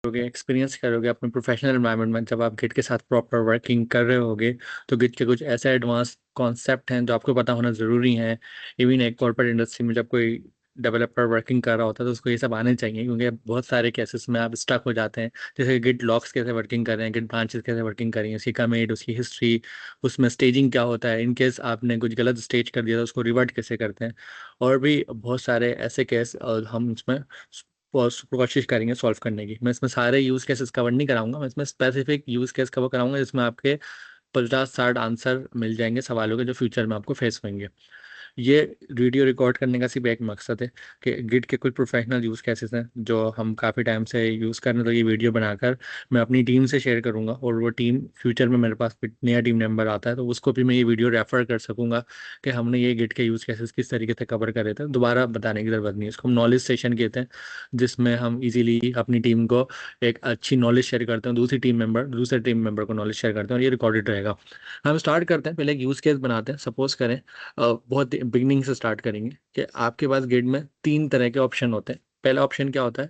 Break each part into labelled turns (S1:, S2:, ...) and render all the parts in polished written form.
S1: करोगे, एक्सपीरियंस करोगे अपने प्रोफेशनल एनवायरनमेंट में, जब आप गिट के साथ प्रॉपर वर्किंग कर रहे होगे, तो गिट के कुछ ऐसे एडवांस कॉन्सेप्ट हैं जो आपको पता होना ज़रूरी है। इवन एक कॉर्पोरेट इंडस्ट्री में जब कोई डेवलपर वर्किंग कर रहा होता है तो उसको ये सब आने चाहिए, क्योंकि बहुत सारे केसेस में आप स्टक हो जाते हैं। जैसे गिट लॉक्स कैसे वर्किंग कर रहे हैं, गिट ब्रांचेस कैसे वर्किंग कर रही हैं, उसकी कमिट, उसकी हिस्ट्री, उसमें स्टेजिंग क्या होता है, इन केस आपने कुछ गलत स्टेज कर दिया तो उसको रिवर्ट कैसे करते हैं। और भी बहुत सारे ऐसे केस हम इसमें कोशिश करेंगे सॉल्व करने की। मैं इसमें सारे यूज केसेस कवर नहीं कराऊंगा, मैं इसमें स्पेसिफिक यूज केस कवर कराऊंगा जिसमें आपके 50-60 आंसर मिल जाएंगे सवालों के जो फ्यूचर में आपको फेस होंगे। ये वीडियो रिकॉर्ड करने का सिर्फ एक मकसद है कि गिट के कुछ प्रोफेशनल यूज़ केसेस हैं जो हम काफ़ी टाइम से यूज़ कर रहे हैं, तो ये वीडियो बनाकर मैं अपनी टीम से शेयर करूंगा, और वो टीम फ्यूचर में मेरे पास कोई नया टीम मेंबर आता है तो उसको भी मैं ये वीडियो रेफर कर सकूंगा कि हमने ये गिट के यूज़ केसेस किस तरीके से कवर करे थे। दोबारा बताने की ज़रूरत नहीं है, इसको हम नॉलेज सेशन कहते हैं, जिसमें हम इजीली अपनी टीम को एक अच्छी नॉलेज शेयर करते हैं, दूसरे टीम मेंबर को नॉलेज शेयर करते हैं, और ये रिकॉर्डेड रहेगा। हम स्टार्ट करते हैं, पहले एक यूज़ केस बनाते हैं। सपोज करें बहुत बिगनिंग से स्टार्ट करेंगे कि आपके पास गिड में 3 तरह के ऑप्शन होते हैं। पहला ऑप्शन क्या होता है,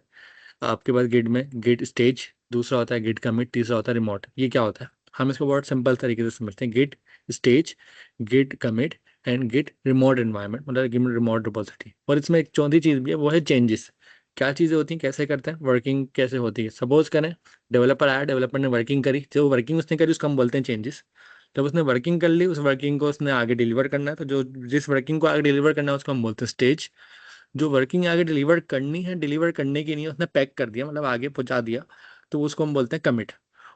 S1: आपके पास गिड में गिड स्टेज, दूसरा होता है गिड कमिट, तीसरा होता है रिमोट। ये क्या होता है, हम इसको बहुत सिंपल तरीके से समझते हैं। Git stage, git commit and git remote environment, मतलब गिड रिमोट रिपोजिटरी। और इसमें एक चौथी चीज़ भी है, वो है चेंजेस। क्या चीज़ें होती हैं, कैसे करते हैं, वर्किंग कैसे होती है। सपोज करें डेवलपर आया, डेवलपर ने वर्किंग करी, जो वर्किंग उसने करी उसको हम बोलते हैं चेंजेस। जब उसने वर्किंग कर ली, उस वर्किंग को उसने आगे डिलीवर करना है, तो जो जिस वर्किंग को आगे डिलीवर करना है उसको हम बोलते हैं स्टेज। जो वर्किंग आगे डिलीवर करनी है, डिलीवर करने की नहीं है, उसने पैक कर दिया मतलब आगे पहुंचा दिया, तो उसको हम बोलते हैं कमिट।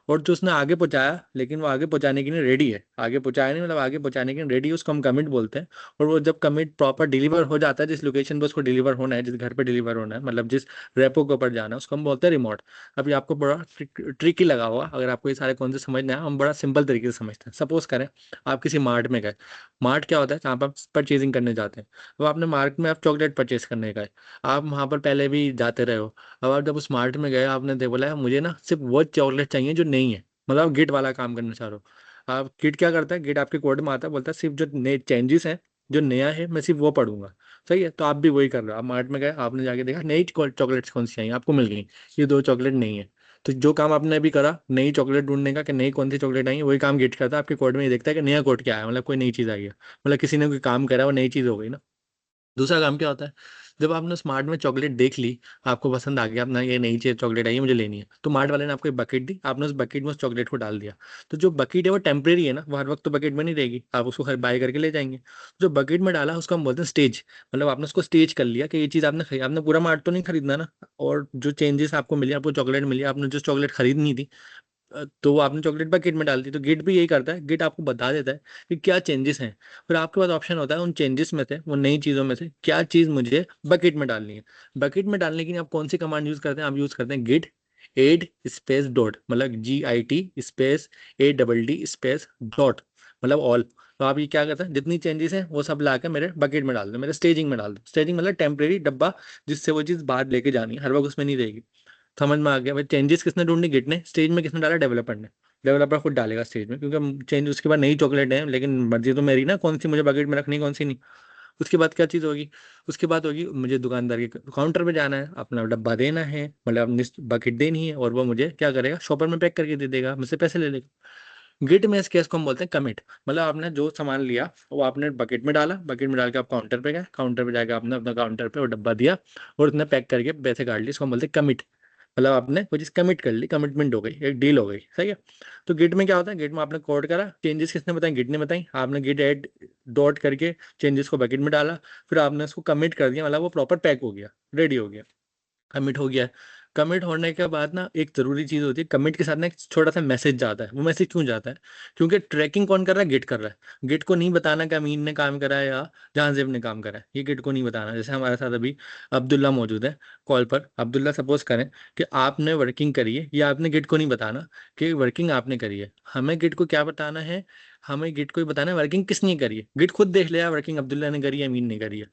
S1: और जो उसने आगे पहुंचाया लेकिन वो आगे पहुंचाने के लिए रेडी है, आगे पहुंचाया नहीं मतलब आगे पहुंचाने के लिए रेडी है, उसको हम कमिट बोलते हैं। और वो जब कमिट प्रॉपर डिलीवर हो जाता है, जिस लोकेशन पे उसको डिलीवर होना है, जिस घर पे डिलीवर होना है, मतलब जिस रेपो के ऊपर जाना है, उसको हम बोलते हैं रिमोट। अभी आपको बड़ा ट्रिकी लगा होगा, अगर आपको ये सारे कौन से समझना है, हम बड़ा सिंपल तरीके से समझते हैं। सपोज करें आप किसी मार्ट में गए। मार्ट क्या होता है, जहाँ पर आप परचेजिंग करने जाते हैं। अब आपने मार्ट में आप चॉकलेट परचेज करने गए, आप वहाँ पर पहले भी जाते रहे हो। अब आप जब उस मार्ट में गए, आपने दे बोला मुझे ना सिर्फ वो चॉकलेट चाहिए जो नहीं है, मतलब आप गिट वाला काम करना चाह रहे हो। आप गिट क्या करता है, गिट आपके कोड में आता है, बोलता है सिर्फ जो नए चेंजेस हैं, जो नया है मैं सिर्फ वो पढ़ूंगा। सही है, तो आप भी वही कर रहे हो। आप मार्ट में गए, आपने जाके देखा नई चॉकलेट्स कौन सी चाहिए, आपको मिल गई, ये 2 चॉकलेट नहीं है। तो जो काम आपने अभी करा नई चॉकलेट ढूंढने का कि नई कौन सी चॉकलेट आई है, वही काम गिट करता है आपके कोड में। ये देखता है कि नया कोड क्या है, मतलब कोई नई चीज़ आई है, मतलब किसी ने कोई काम करा वो नई चीज़ हो गई ना। दूसरा काम क्या होता है, जब आपने स्मार्ट में चॉकलेट देख ली, आपको पसंद आ गया, अपना ये नई चीज चॉकलेट आई है मुझे लेनी है, तो मार्ट वाले ने आपको एक बकेट दी, आपने उस बकेट में उस चॉकलेट को डाल दिया। तो जो बकेट है वो टेम्परेरी है ना, वो हर वक्त तो बकेट में नहीं रहेगी, आप उसको हर बाय करके ले जाएंगे। जो बकेट में डाला उसको हम बोलते हैं स्टेज। मतलब आपने उसको स्टेज कर लिया कि ये चीज़ आपने खरीद, आपने पूरा मार्ट तो नहीं खरीदना ना। और जो चेंजेस आपको मिले, आपको चॉकलेट मिली, आपने जो चॉकलेट खरीदनी थी, तो वो आपने चॉकलेट बकेट में डाल दी। तो गिट भी यही करता है, गिट आपको बता देता है कि क्या चेंजेस हैं। फिर आपके पास ऑप्शन होता है उन चेंजेस में से, वो नई चीज़ों में से क्या चीज़ मुझे बकेट में डालनी है। बकेट में डालने के लिए आप कौन सी कमांड यूज़ करते हैं, आप यूज़ करते हैं गिट एड स्पेस डॉट, मतलब GIT space ADD space dot, मतलब ऑल। तो आप ये क्या करते हैं, जितनी चेंजेस हैं वो सब ला के मेरे बकेट में डाल दो, मेरे स्टेजिंग में डाल दो। स्टेजिंग मतलब टेम्परेरी डब्बा, जिससे वो चीज़ बाहर लेके जानी है, हर वक्त उसमें नहीं रहेगी। समझ में आ गया भाई, चेंजेस किसने ढूंढनी, गिट ने। स्टेज में किसने डाला, डेवलपर ने। डेवलपर खुद डालेगा स्टेज में, क्योंकि चेंज उसके बाद नई चॉकलेट है, लेकिन मर्जी तो मेरी ना, कौन सी मुझे बकेट में रखनी कौन सी नहीं। उसके बाद क्या चीज़ होगी, उसके बाद होगी मुझे दुकानदार के काउंटर पे जाना है, अपना डब्बा देना है, मतलब अपनी बकेट देनी है, और वो मुझे क्या करेगा, शॉपर में पैक करके दे देगा, मुझसे पैसे ले लेगा। गिट में इस केस को हम बोलते हैं कमिट। मतलब आपने जो सामान लिया वो आपने बकेट में डाला, बकेट में डाल के आप काउंटर पे गए, काउंटर पे जाकर आपने अपना काउंटर पे वो डब्बा दिया, और उसने पैक करके पैसे काट लिए, इसको हम बोलते हैं कमिट। मतलब आपने कोई चीज़ कमिट कर ली, कमिटमेंट हो गई, एक डील हो गई। सही है। तो गिट में क्या होता है, गिट में आपने कोड करा, चेंजेस किसने बताई, गिट ने बताई, आपने गिट ऐड डॉट करके चेंजेस को बकेट में डाला, फिर आपने उसको कमिट कर दिया, मतलब वो प्रॉपर पैक हो गया, रेडी हो गया, कमिट हो गया। कमिट होने के बाद ना एक जरूरी चीज होती है, कमिट के साथ ना एक छोटा सा मैसेज जाता है। वो मैसेज क्यों जाता है, क्योंकि ट्रैकिंग कौन कर रहा है, गिट कर रहा है। गिट को नहीं बताना कि अमीन ने काम करा है या जहांजेब ने काम करा है, ये गिट को नहीं बताना। जैसे हमारे साथ अभी अब्दुल्ला मौजूद है कॉल पर। अब्दुल्ला सपोज करें कि आपने वर्किंग करी है, या आपने गिट को नहीं बताना कि वर्किंग आपने करी है। हमें गिट को क्या बताना है, हमें गिट को ही बताना है वर्किंग किसने करी है। गिट खुद देख लिया वर्किंग अब्दुल्ला ने करी है, अमीन ने करी है,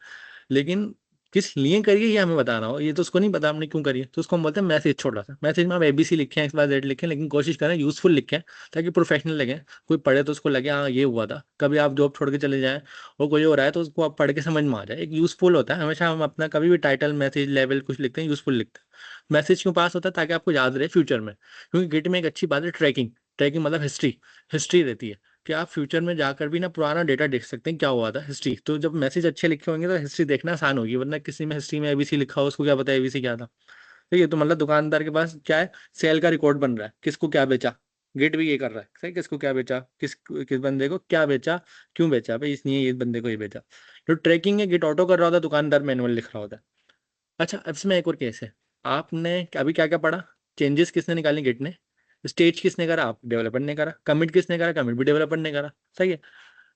S1: लेकिन किस लिए करिए ये हमें बताना हो, ये तो उसको नहीं पता हमने क्यों करिए। तो उसको हम बोलते हैं मैसेज। छोटा सा मैसेज में आप एबीसी लिखें, एक्स वाई जेड लिखें, लेकिन कोशिश करें यूजफुल लिखें, ताकि प्रोफेशनल लगे। कोई पढ़े तो उसको लगे हाँ ये हुआ था। कभी आप जॉब छोड़ के चले जाएं और कोई हो रहा है तो उसको आप पढ़ के समझ में आ जाए, एक यूजफुल होता है। हमेशा हम अपना कभी भी टाइटल मैसेज लेवल कुछ लिखते हैं यूजफुल लिखते हैं। मैसेज क्यों पास होता है? ताकि आपको याद रहे फ्यूचर में। क्योंकि गिट में एक अच्छी बात है ट्रैकिंग। ट्रैकिंग मतलब हिस्ट्री। हिस्ट्री रहती है कि आप फ्यूचर में जाकर भी ना पुराना डेटा देख सकते हैं क्या हुआ था, हिस्ट्री। तो जब मैसेज अच्छे लिखे होंगे तो हिस्ट्री देखना आसान होगी, वरना किसी में हिस्ट्री में एबीसी लिखा हो उसको क्या पता एबीसी क्या था। तो ये तो मतलब दुकानदार के पास क्या है, सेल का रिकॉर्ड बन रहा है, किसको क्या बेचा। गेट भी ये कर रहा है सही, किसको क्या बेचा, किस किस बंदे को क्या बेचा, क्यों बेचा भाई, इसलिए ये बंदे को ये बेचा। जो ट्रैकिंग है गेट ऑटो कर रहा होता है, दुकानदार मैनुअल लिख रहा होता है। अच्छा, अब इसमें एक और केस है। आपने अभी क्या क्या पढ़ा? चेंजेस किसने निकाले? गेट ने। स्टेज किसने करा? आप डेवलपर ने करा। कमिट किसने करा? कमिट भी डेवलपर ने करा। सही है।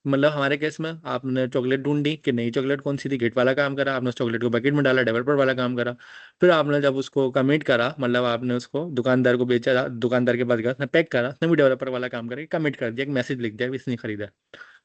S1: मतलब हमारे केस में आपने चॉकलेट ढूंढी कि नई चॉकलेट कौन सी थी, गेट वाला काम करा। आपने उस चॉकलेट को बकेट में डाला, डेवलपर वाला काम करा। फिर आपने जब उसको कमिट करा, मतलब आपने उसको दुकानदार को बेचा, दुकानदार के पास गया, उसने पैक करा, उसने भी डेवलपर वाला काम करके कमिट कर दिया, एक मैसेज लिख दिया कि इसने खरीदा।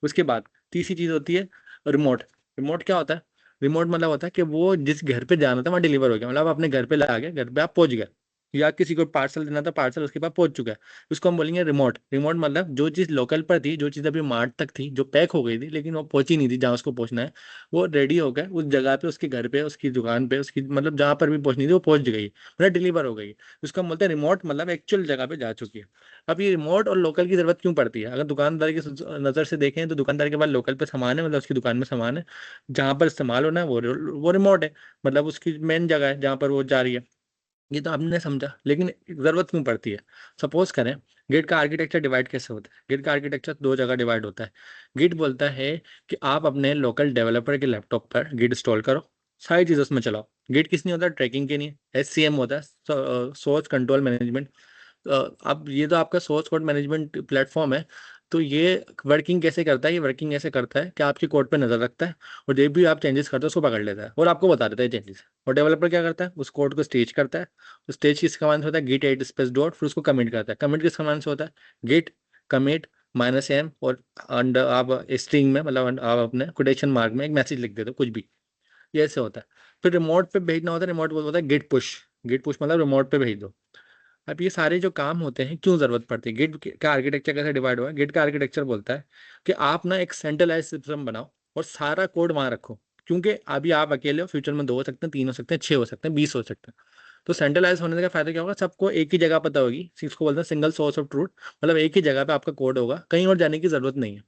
S1: उसके बाद तीसरी चीज होती है रिमोट। रिमोट क्या होता है? रिमोट मतलब होता है कि वो जिस घर पे जाना था वहाँ डिलीवर हो गया, मतलब आप अपने घर पे ला गए, घर पे आप पहुंच गए। या किसी को पार्सल देना था, पार्सल उसके पास पहुंच चुका है। उसको हम बोलेंगे रिमोट। रिमोट मतलब जो चीज़ लोकल पर थी, जो चीज़ अभी मार्ट तक थी, जो पैक हो गई थी लेकिन वो पहुंची नहीं थी जहाँ उसको पहुंचना है, वो रेडी हो गया उस जगह पे, उसके घर पे, उसकी दुकान पे, उसकी मतलब जहाँ पर भी पहुंचनी थी वो पहुंच गई, मतलब डिलीवर हो गई। उसको हम बोलते हैं रिमोट, मतलब एक्चुअल जगह पे जा चुकी है। अब ये रिमोट और लोकल की जरूरत क्यों पड़ती है? अगर दुकानदार की नज़र से देखें तो दुकानदार के पास लोकल पे सामान है, मतलब उसकी दुकान में सामान है, जहाँ पर इस्तेमाल होना है वो रिमोट है, मतलब उसकी मेन जगह है जहाँ पर वो जा रही है। ये तो आपने समझा, लेकिन जरूरत क्यों पड़ती है? सपोज करें, गेट का आर्किटेक्चर डिवाइड कैसे होता है? गेट का आर्किटेक्चर दो जगह डिवाइड होता है। गेट बोलता है कि आप अपने लोकल डेवलपर के लैपटॉप पर गेट इंस्टॉल करो, सारी चीज़ उसमें चलाओ। गेट किस नहीं होता? ट्रैकिंग के लिए। एससीएम होता है, सोर्स कंट्रोल मैनेजमेंट। अब ये तो आपका सोर्स कोड मैनेजमेंट प्लेटफॉर्म है। तो ये वर्किंग कैसे करता है? ये वर्किंग ऐसे करता है कि आपके कोड पे नजर रखता है, और जब भी आप चेंजेस करते हो उसको पकड़ लेता है और आपको बता देता है चेंजेस। और डेवलपर क्या करता है? उस कोड को स्टेज करता है। तो स्टेज किस कमांड से होता है? गेट एट स्पेस डॉट, फिर उसको कमिट करता है। कमिट किस कमांड से होता है? गेट कमिट -m, और अंडर आप स्ट्रिंग में, मतलब आप अपने कोटेशन मार्क में एक मैसेज लिख देते हो कुछ भी। ये ऐसे होता है। फिर रिमोट पे भेजना होता है, रिमोट होता है गेट पुश। गेट पुश मतलब रिमोट पे भेज दो। अब ये सारे जो काम होते हैं क्यों जरूरत पड़ती है? गेट का आर्किटेक्चर कैसे डिवाइड हुआ है? गेट का आर्किटेक्चर बोलता है कि आप ना एक सेंट्रलाइज सिस्टम बनाओ और सारा कोड वहां रखो। क्योंकि अभी आप अकेले हो, फ्यूचर में दो हो सकते हैं, तीन हो सकते हैं, छह हो सकते हैं, 20 हो सकते हैं। तो सेंट्रलाइज होने का फायदा क्या होगा? सबको एक ही जगह पता होगी, इसको बोलते हैं सिंगल सोर्स ऑफ ट्रूथ। मतलब एक ही जगह पे आपका कोड होगा, कहीं और जाने की जरूरत नहीं है।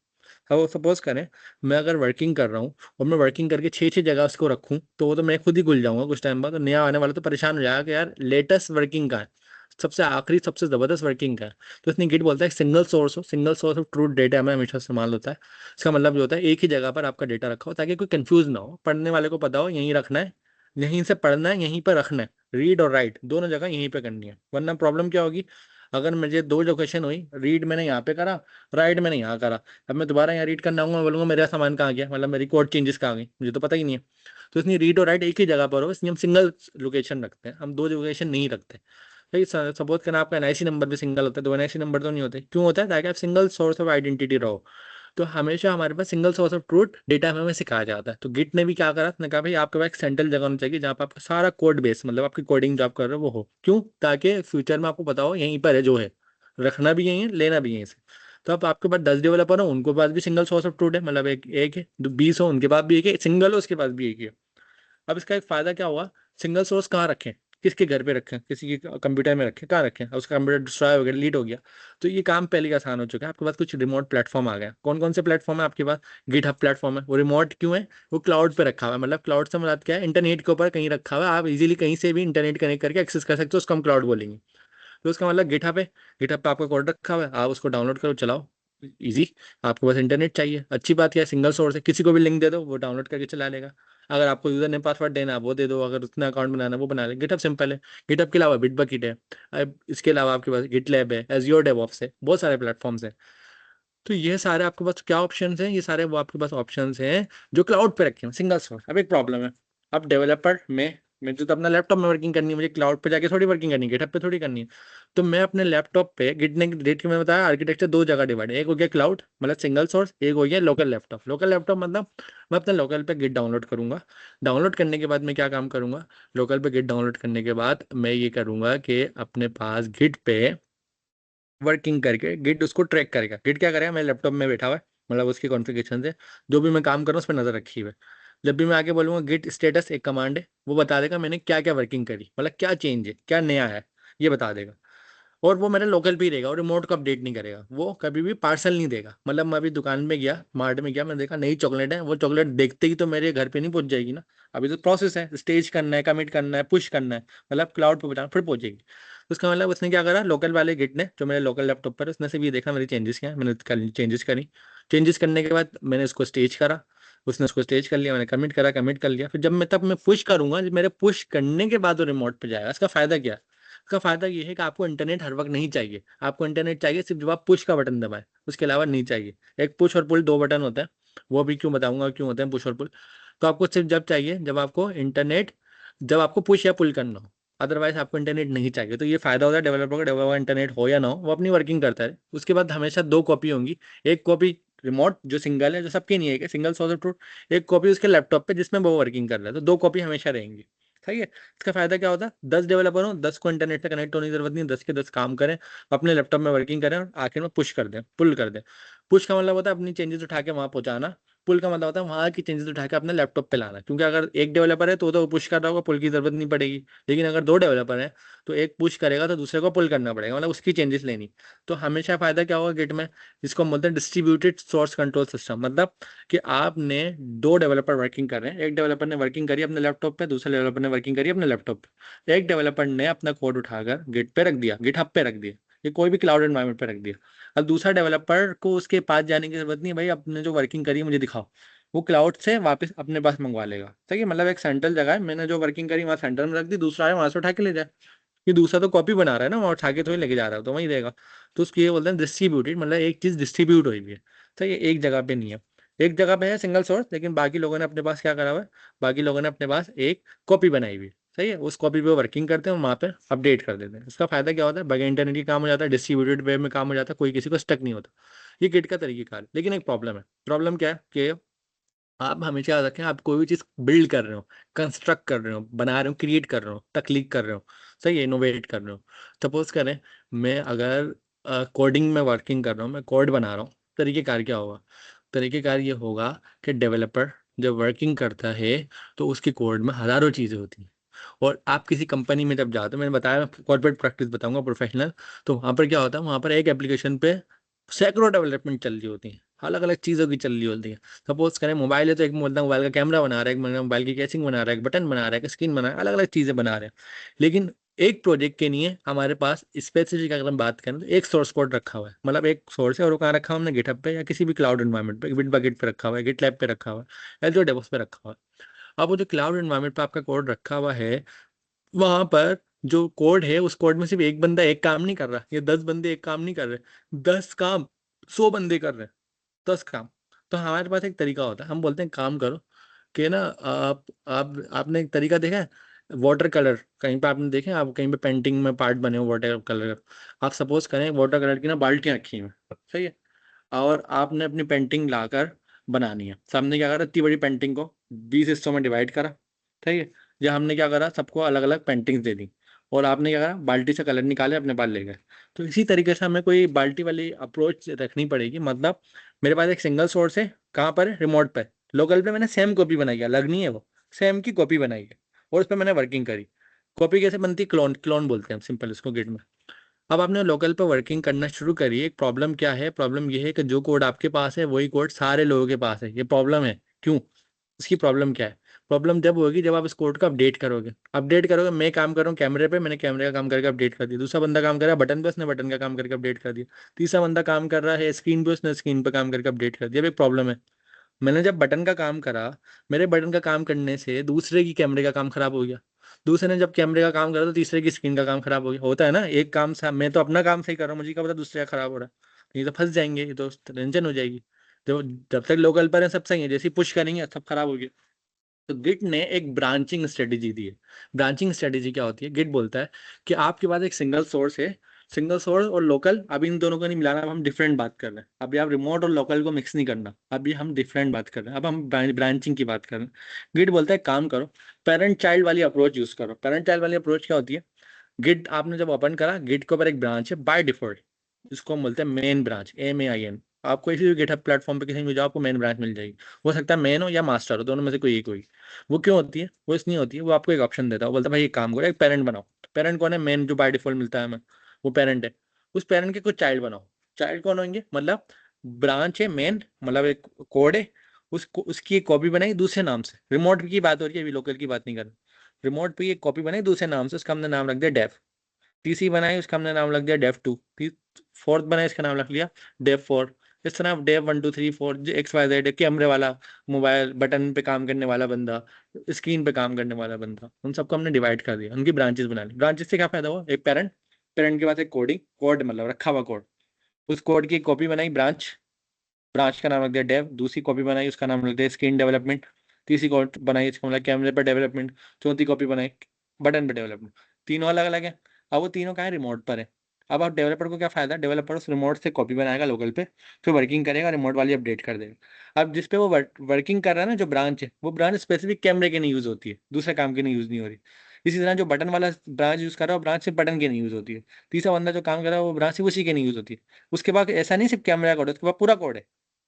S1: अब सपोज करें, मैं अगर वर्किंग कर रहा हूँ और मैं वर्किंग करके छः छः जगह उसको रखूँ, तो वो तो मैं खुद ही भूल जाऊंगा कुछ टाइम बाद। तो नया आने वाला तो परेशान हो जाएगा कि यार लेटेस्ट वर्किंग का है, सबसे आखिरी सबसे जबरदस्त वर्किंग का है। तो इसने गिट बोलता है सिंगल सोर्स हो, single source of truth data में हमेशा इस्तेमाल होता है। इसका मतलब जो होता है एक ही जगह पर आपका डेटा रखा हो, ताकि कोई कंफ्यूज ना हो, पढ़ने वाले को पता हो यहीं रखना है, यहीं से पढ़ना है, यहीं पर रखना है। रीड और राइट दोनों जगह यहीं पे करनी है, वरना प्रॉब्लम क्या होगी? अगर मुझे दो लोकेशन हुई, रीड मैंने यहाँ पे करा, राइट मैंने यहाँ करा, अब मैं दोबारा यहाँ रीड करना आऊंगा, मैं बोलूंगा मेरा सामान कहाँ गया, मतलब मेरी कोड चेंजेस कहाँ गई, मुझे तो पता ही नहीं है। तो इसलिए रीड और राइट एक ही जगह पर हो, इसलिए हम सिंगल लोकेशन रखते हैं, हम दो लोकेशन नहीं रखते। भाई सपोज करना आपका एनआईसी नंबर भी सिंगल होता है, दो एनआईसी नंबर तो नहीं होते। क्यों होता है? ताकि आप सिंगल सोर्स ऑफ आइडेंटिटी रहो। तो हमेशा हमारे पास single source of truth data में हमें सिखाया जाता है। तो गिट ने भी क्या करा, उसने कहा भाई आपके पास एक सेंट्रल जगह होनी चाहिए जहाँ पर आपका सारा कोड बेस, मतलब आपकी कोडिंग जो आप कर रहे हो वो हो। क्यों? ताकि फ्यूचर में आपको पता हो यहीं पर है जो है, रखना भी यहीं है, लेना भी यहीं से। तो अब आपके पास 10 डेवलपर हो, उनके पास भी सिंगल सोर्स ऑफ ट्रूथ है, मतलब एक एक है। 20 हो, उनके पास भी एक है, सिंगल हो उसके पास भी एक ही है। अब इसका एक फायदा क्या हुआ? सिंगल सोर्स कहाँ रखें? किसके घर पे रखें? किसी के कंप्यूटर में रखें? कहाँ रखें? अब उसका कंप्यूटर डिस्ट्रॉय हो गया, डिलीट हो गया, तो ये काम पहले ही आसान हो चुका है। आपके पास कुछ रिमोट प्लेटफॉर्म आ गया। कौन कौन से प्लेटफॉर्म है आपके पास? गिट हब प्लेटफॉर्म है। वो रिमोट क्यों है? वो क्लाउड पे रखा हुआ है, मतलब क्लाउड से मतलब क्या है, इंटरनेट के ऊपर कहीं रखा हुआ है, आप इजीली कहीं से भी इंटरनेट कनेक्ट करके एक्सेस कर सकते हो, उसको हम क्लाउड बोलेंगे। तो उसका मतलब गिटहब है। गिटहब पे आपका कोड रखा हुआ है, आप उसको डाउनलोड करो, चलाओ, इजी। आपको बस इंटरनेट चाहिए। अच्छी बात क्या है? सिंगल सोर्स है, किसी को भी लिंक दे दो वो डाउनलोड करके चला लेगा। अगर आपको यूजर नेम पासवर्ड देना है वो दे दो, अगर उसने अकाउंट बनाना है वो बना ले। गिटहब सिंपल है। गिटहब के अलावा बिटबकेट है। अब इसके अलावा आपके पास गिटलैब है, एज़्योर डेवऑप्स है, बहुत सारे प्लेटफॉर्म्स हैं। तो ये सारे आपके पास क्या ऑप्शंस हैं? ये सारे वो आपके पास ऑप्शंस हैं जो क्लाउड पे रखे हैं, सिंगल सोर्स। अब एक प्रॉब्लम है, अब डेवलपर में मुझे तो अपना लैपटॉप में वर्किंग करनी है, मुझे क्लाउड पे जाके थोड़ी वर्किंग करनी है, गिटहब पे थोड़ी करनी है। तो मैं अपने लैपटॉप पे गिटने की डेट के मैं बताया आर्किटेक्चर दो जगह डिवाइड है, एक हो गया क्लाउड मतलब सिंगल सोर्स, एक हो गया लोकल लैपटॉप। लोकल लैपटॉप मतलब मैं अपने लोकल पे गिट डाउनलोड करूंगा। डाउनलोड करने के बाद मैं क्या काम करूंगा, लोकल पे गिट डाउनलोड करने के बाद मैं ये करूंगा कि अपने पास गिट पे वर्किंग करके गिट उसको ट्रैक करेगा। गिट क्या करेगा, मेरे लैपटॉप में बैठा हुआ है, मतलब उसकी कॉन्फ़िगरेशन से जो भी मैं काम कर रहा हूँ उस पर नजर रखी हुई है। जब भी मैं आगे बोलूंगा गिट स्टेटस एक कमांड है, वो बता देगा मैंने क्या क्या वर्किंग करी, मतलब क्या चेंज है क्या नया है, ये बता देगा। और वो मेरे लोकल पे ही रहेगा और रिमोट को अपडेट नहीं करेगा, वो कभी भी पार्सल नहीं देगा। मतलब मैं अभी दुकान में गया, मार्ट में गया, मैंने देखा नई चॉकलेट है, वो चॉकलेट देखते ही तो मेरे घर पे नहीं पहुंच जाएगी ना। अभी तो प्रोसेस है, स्टेज करना है, कमिट करना है, पुश करना है, मतलब क्लाउड पे बताना फिर पहुंचेगी। तो उसका मतलब उसने क्या करा, लोकल वाले गिट ने जो मेरे लोकल लैपटॉप पर है, उसने सिर्फ ये देखा मेरी चेंजेस क्या है, मैंने चेंजेस करी। चेंजेस करने के बाद मैंने उसको स्टेज करा, उसने उसको स्टेज कर लिया, मैंने कमिट करा, कमिट कर लिया। फिर जब मैं तब मैं पुश करूंगा, जब मेरे पुश करने के बाद वो रिमोट पे जाएगा। इसका फायदा क्या है, इसका फायदा ये है कि आपको इंटरनेट हर वक्त नहीं चाहिए, आपको इंटरनेट चाहिए सिर्फ जब आप पुश का बटन दबाएं, उसके अलावा नहीं चाहिए। एक पुश और पुल दो बटन होते हैं, वो भी क्यों बताऊंगा क्यों होते हैं पुश और पुल। तो आपको सिर्फ जब चाहिए जब आपको इंटरनेट, जब आपको पुश या पुल करना हो, अदरवाइज आपको इंटरनेट नहीं चाहिए। तो ये फायदा होता है डेवलपर का, डेवलपर इंटरनेट हो या ना हो वो अपनी वर्किंग करता है। उसके बाद हमेशा दो कॉपी होंगी, एक कॉपी रिमोट जो सिंगल है, जो सबके नहीं है, सिंगल सोर्स ऑफ ट्रूथ, एक कॉपी उसके लैपटॉप पे जिसमें वो वर्किंग कर रहा है। तो दो कॉपी हमेशा रहेंगी। सही है। इसका फायदा क्या होता है, 10 डेवलपर हो, 10 को इंटरनेट से कनेक्ट होने की जरूरत नहीं, 10 के 10 काम करें, अपने लैपटॉप में वर्किंग करें और आखिर में पुश कर दें, पुल कर दें। पुश का मतलब होता है अपनी चेंजेस उठा के वहां पहुंचाना, पुल का मतलब होता है वहां की चेंजेस उठा के अपने लैपटॉप पे लाना। क्योंकि अगर एक डेवलपर है तो पुश कर रहा होगा, पुल की जरूरत नहीं पड़ेगी। लेकिन अगर दो डेवलपर हैं तो एक पुश करेगा तो दूसरे को पुल करना पड़ेगा, मतलब उसकी चेंजेस लेनी। तो हमेशा फायदा क्या होगा गिट में, जिसको हम बोलते हैं डिस्ट्रीब्यूटेड सोर्स कंट्रोल सिस्टम। मतलब कि आपने दो डेवलपर वर्किंग कर रहे हैं, एक डेवलपर ने वर्किंग करी अपने लैपटॉप पे, दूसरे डेवलपर ने वर्किंग करी अपने लैपटॉप पे। एक डेवलपर ने अपना कोड उठाकर गिट पे रख दिया, गिटहब पे रख दिया, ये कोई भी क्लाउड एनवायरनमेंट पे रख दिया। अब दूसरा डेवलपर को उसके पास जाने की जरूरत नहीं, भाई आपने जो वर्किंग करी है मुझे दिखाओ, वो क्लाउड से वापस अपने पास मंगवा लेगा। सही है, मतलब एक सेंट्रल जगह है, मैंने जो वर्किंग करी वहाँ सेंटर में रख दी, दूसरा है वहां से उठा के ले जाए। ये दूसरा तो कॉपी बना रहा है ना, वहाँ उठा के थोड़ी लेके जा रहा है, तो वहीं रहेगा। तो उसको ये बोलते हैं डिस्ट्रीब्यूटेड, मतलब एक चीज डिस्ट्रीब्यूट हुई भी है। सही है, एक जगह पे नहीं है। एक जगह पे है सिंगल सोर्स, लेकिन बाकी लोगों ने अपने पास क्या करा हुआ है, बाकी लोगों ने अपने पास एक कॉपी बनाई हुई है। सही है, उस कॉपी पे वर्किंग करते हैं, वहाँ पे अपडेट कर देते हैं। इसका फायदा क्या होता है, बगैर इंटरनेट की काम हो जाता है, डिस्ट्रीब्यूटेड वे में काम हो जाता है, कोई किसी को स्टक नहीं होता। ये गिट का तरीकेकार है। लेकिन एक प्रॉब्लम है, प्रॉब्लम क्या है कि आप हमेशा याद रखें, आप कोई भी चीज बिल्ड कर रहे हो, कंस्ट्रक्ट कर रहे हो, बना रहे हो, क्रिएट कर रहे हो, तख्लीक कर रहे हो, सही है, इनोवेट कर रहे हो। सपोज करें मैं अगर कोडिंग में वर्किंग कर रहा हूँ, मैं कोड बना रहा हूँ, तरीकेकार क्या होगा, तरीकेकार ये होगा कि डेवलपर जब वर्किंग करता है तो उसके कोड में हजारों चीजें होती हैं। और आप किसी कंपनी में जब जाते हो, मैंने बताया कॉर्पोरेट प्रैक्टिस बताऊंगा प्रोफेशनल, तो वहां पर क्या होता है, वहां पर एक एप्लीकेशन पे सैकड़ों डेवलपमेंट चल रही होती हैं, अलग अलग चीज़ों की चल रही होती है। सपोज करें मोबाइल है तो एक बोलता है मोबाइल का कैमरा बना रहा है, एक मोबाइल की कैसिंग बना रहा है, एक बटन बना रहा है, एक स्क्रीन बना रहा है, अलग अलग चीज़ें बना रहे हैं। लेकिन एक प्रोजेक्ट के लिए हमारे पास स्पेसिफिक अगर हम बात करें तो एक सोर्स कोड रखा हुआ है, मतलब एक सोर्स है और वो कहाँ रखा हुआ है, हमने गिटहब पे या किसी भी क्लाउड एनवायरनमेंट पे, बिट बकेट पे रखा हुआ है, गिटलैब पे रखा हुआ है, एज़्योर डेवऑप्स पे रखा हुआ है। अब वो जो क्लाउड एनवायरनमेंट पे आपका कोड रखा हुआ है, वहां पर जो कोड है उस कोड में सिर्फ एक बंदा एक काम नहीं कर रहा, ये 10 बंदे एक काम नहीं कर रहे, 10 काम 100 बंदे कर रहे हैं, 10 काम। तो हमारे पास एक तरीका होता है, हम बोलते हैं काम करो कि ना आप आपने एक तरीका देखा है, वाटर कलर कहीं पे आपने देखे हैं, आप कहीं पे पेंटिंग में पार्ट बने हो वाटर कलर। आप सपोज करें वाटर कलर की ना बाल्टियां रखी हैं, सही है, और आपने अपनी पेंटिंग लाकर बनानी है। सबने क्या करा, इतनी बड़ी पेंटिंग को 20 हिस्सों में डिवाइड करा, ठीक है। या हमने क्या करा, सबको अलग अलग पेंटिंग्स दे दी, और आपने क्या करा, बाल्टी से कलर निकाले अपने पास ले गए। तो इसी तरीके से हमें कोई बाल्टी वाली अप्रोच रखनी पड़ेगी। मतलब मेरे पास एक सिंगल सोर्स है, कहाँ पर है, रिमोट पे। लोकल पे मैंने सेम कॉपी बनाई है, अलग नहीं है वो, सेम की कॉपी बनाई है, और उस पर मैंने वर्किंग करी। कॉपी कैसे बनती है, क्लोन, क्लोन बोलते हैं हम सिंपल इसको गिट में। अब आपने लोकल पे वर्किंग करना शुरू करी, एक प्रॉब्लम क्या है, प्रॉब्लम ये है कि जो कोड आपके पास है वही कोड सारे लोगों के पास है, ये प्रॉब्लम है। क्यों, इसकी प्रॉब्लम क्या है, प्रॉब्लम जब होगी जब आप इस कोड को अपडेट करोगे। अपडेट करोगे, मैं काम कर रहा हूँ कैमरे पे, मैंने कैमरे का काम करके अपडेट कर दिया, दूसरा बंदा काम कर रहा है बटन पे, उसने बटन का काम करके अपडेट कर दिया, तीसरा बंदा काम कर रहा है स्क्रीन पे, उसने स्क्रीन पे काम करके अपडेट कर दिया। अब एक प्रॉब्लम है, मैंने जब बटन का काम करा, मेरे बटन का काम करने से दूसरे की कैमरे का काम खराब हो गया, दूसरे ने जब कैमरे का काम करा तो तीसरे की स्क्रीन का काम खराब हो गया। होता है ना, एक काम सा मैं तो अपना काम सही कर रहा हूँ, मुझे क्या पता दूसरे का खराब हो रहा है, ये तो फंस जाएंगे, ये तो टेंशन हो जाएगी। जब जब तक लोकल पर है सब सही है, जैसे पुश करेंगे सब खराब हो गया। तो गिट ने एक ब्रांचिंग स्ट्रेटेजी दी है। ब्रांचिंग स्ट्रेटेजी क्या होती है? गिट बोलता है कि आपके पास एक सिंगल सोर्स है, सिंगल सोर्स और लोकल, अभी इन दोनों को नहीं मिलाना, अब हम डिफरेंट बात कर रहे हैं। अभी आप रिमोट और लोकल को मिक्स नहीं करना, अभी हम डिफरेंट बात कर रहे हैं, अब हम ब्रांचिंग की बात कर रहे हैं। गिट बोलता है काम करो, पेरेंट चाइल्ड वाली अप्रोच यूज करो। पेरेंट चाइल्ड वाली अप्रोच क्या होती है? गिट आपने जब ओपन करा, गिट के ऊपर एक ब्रांच है बाय डिफॉल्ट, जिसको हम बोलते हैं मेन ब्रांच, MAIN। आपको किसी भी गिटहब प्लेटफॉर्म पे कहीं भी जाओ, आपको मेन ब्रांच मिल जाएगी। हो सकता है मेन हो या मास्टर हो, दोनों में से कोई एक होगी। वो क्यों होती है? वो इसलिए होती है, वो आपको एक ऑप्शन देता है, वो बोलता है भाई एक काम करो, एक पेरेंट बनाओ। पेरेंट कौन है? मेन जो बाय डिफॉल्ट मिलता है हमें, वो पेरेंट है। उस पेरेंट के कुछ चाइल्ड बनाओ। चाइल्ड कौन होंगे? मतलब ब्रांच है मेन, मतलब एक कोड है, उसको उसकी एक कॉपी बनाई दूसरे नाम से। रिमोट की बात हो रही है, अभी लोकल की बात नहीं कर रहे। रिमोट पे एक कॉपी बनाई दूसरे नाम से, उसका हमने नाम रख दिया डेव। तीसरी बनाई, उसका हमने नाम रख दिया डेव 2। फोर्थ बनाई, इसका नाम रख लिया डेव 4। इस तरह डेव 1 2 3 4 जो XYZ कैमरे वाला, मोबाइल बटन पे काम करने वाला बंदा, स्क्रीन पे काम करने वाला बंदा, उन सबको हमने डिवाइड कर दिया, उनकी ब्रांचेस बना ली। ब्रांचेस से क्या फायदा हुआ? एक पेरेंट, पेरेंट के पास एक कोडिंग कोड, मतलब रखा हुआ कोड, उस कोड की कॉपी बनाई ब्रांच, ब्रांच का नाम रख दिया डेव। दूसरी कॉपी बनाई, उसका नाम रख दिया स्क्रीन डेवलपमेंट। तीसरी कॉपी बनाई, इसका मतलब कैमरे पर डेवलपमेंट। चौथी कॉपी बनाई बटन पे डेवलपमेंट। तीनों अलग अलग है। अब वो तीनों कहाँ है? रिमोट पर है। अब आप डेवलपर को क्या फायदा? डेवलपर उस रिमोट से कॉपी बनाएगा लोकल पे, फिर वर्किंग करेगा, रिमोट वाली अपडेट कर देगा। अब जिस पे वो वर्किंग कर रहा है ना, जो ब्रांच है, वो ब्रांच स्पेसिफिक कैमरे के नहीं यूज होती है, दूसरे काम की नहीं यूज नहीं हो रही। इसी तरह जो बटन वाला ब्रांच यूज कर रहा है, वो ब्रांच सिर्फ बटन की नहीं यूज होती है। तीसरा बंदा जो काम कर रहा है, वो ब्रांच सिर्फ उसी की नहीं यूज होती है। उसके बाद ऐसा नहीं सिर्फ कैमरा कोड है, उसके बाद पूरा कोड है,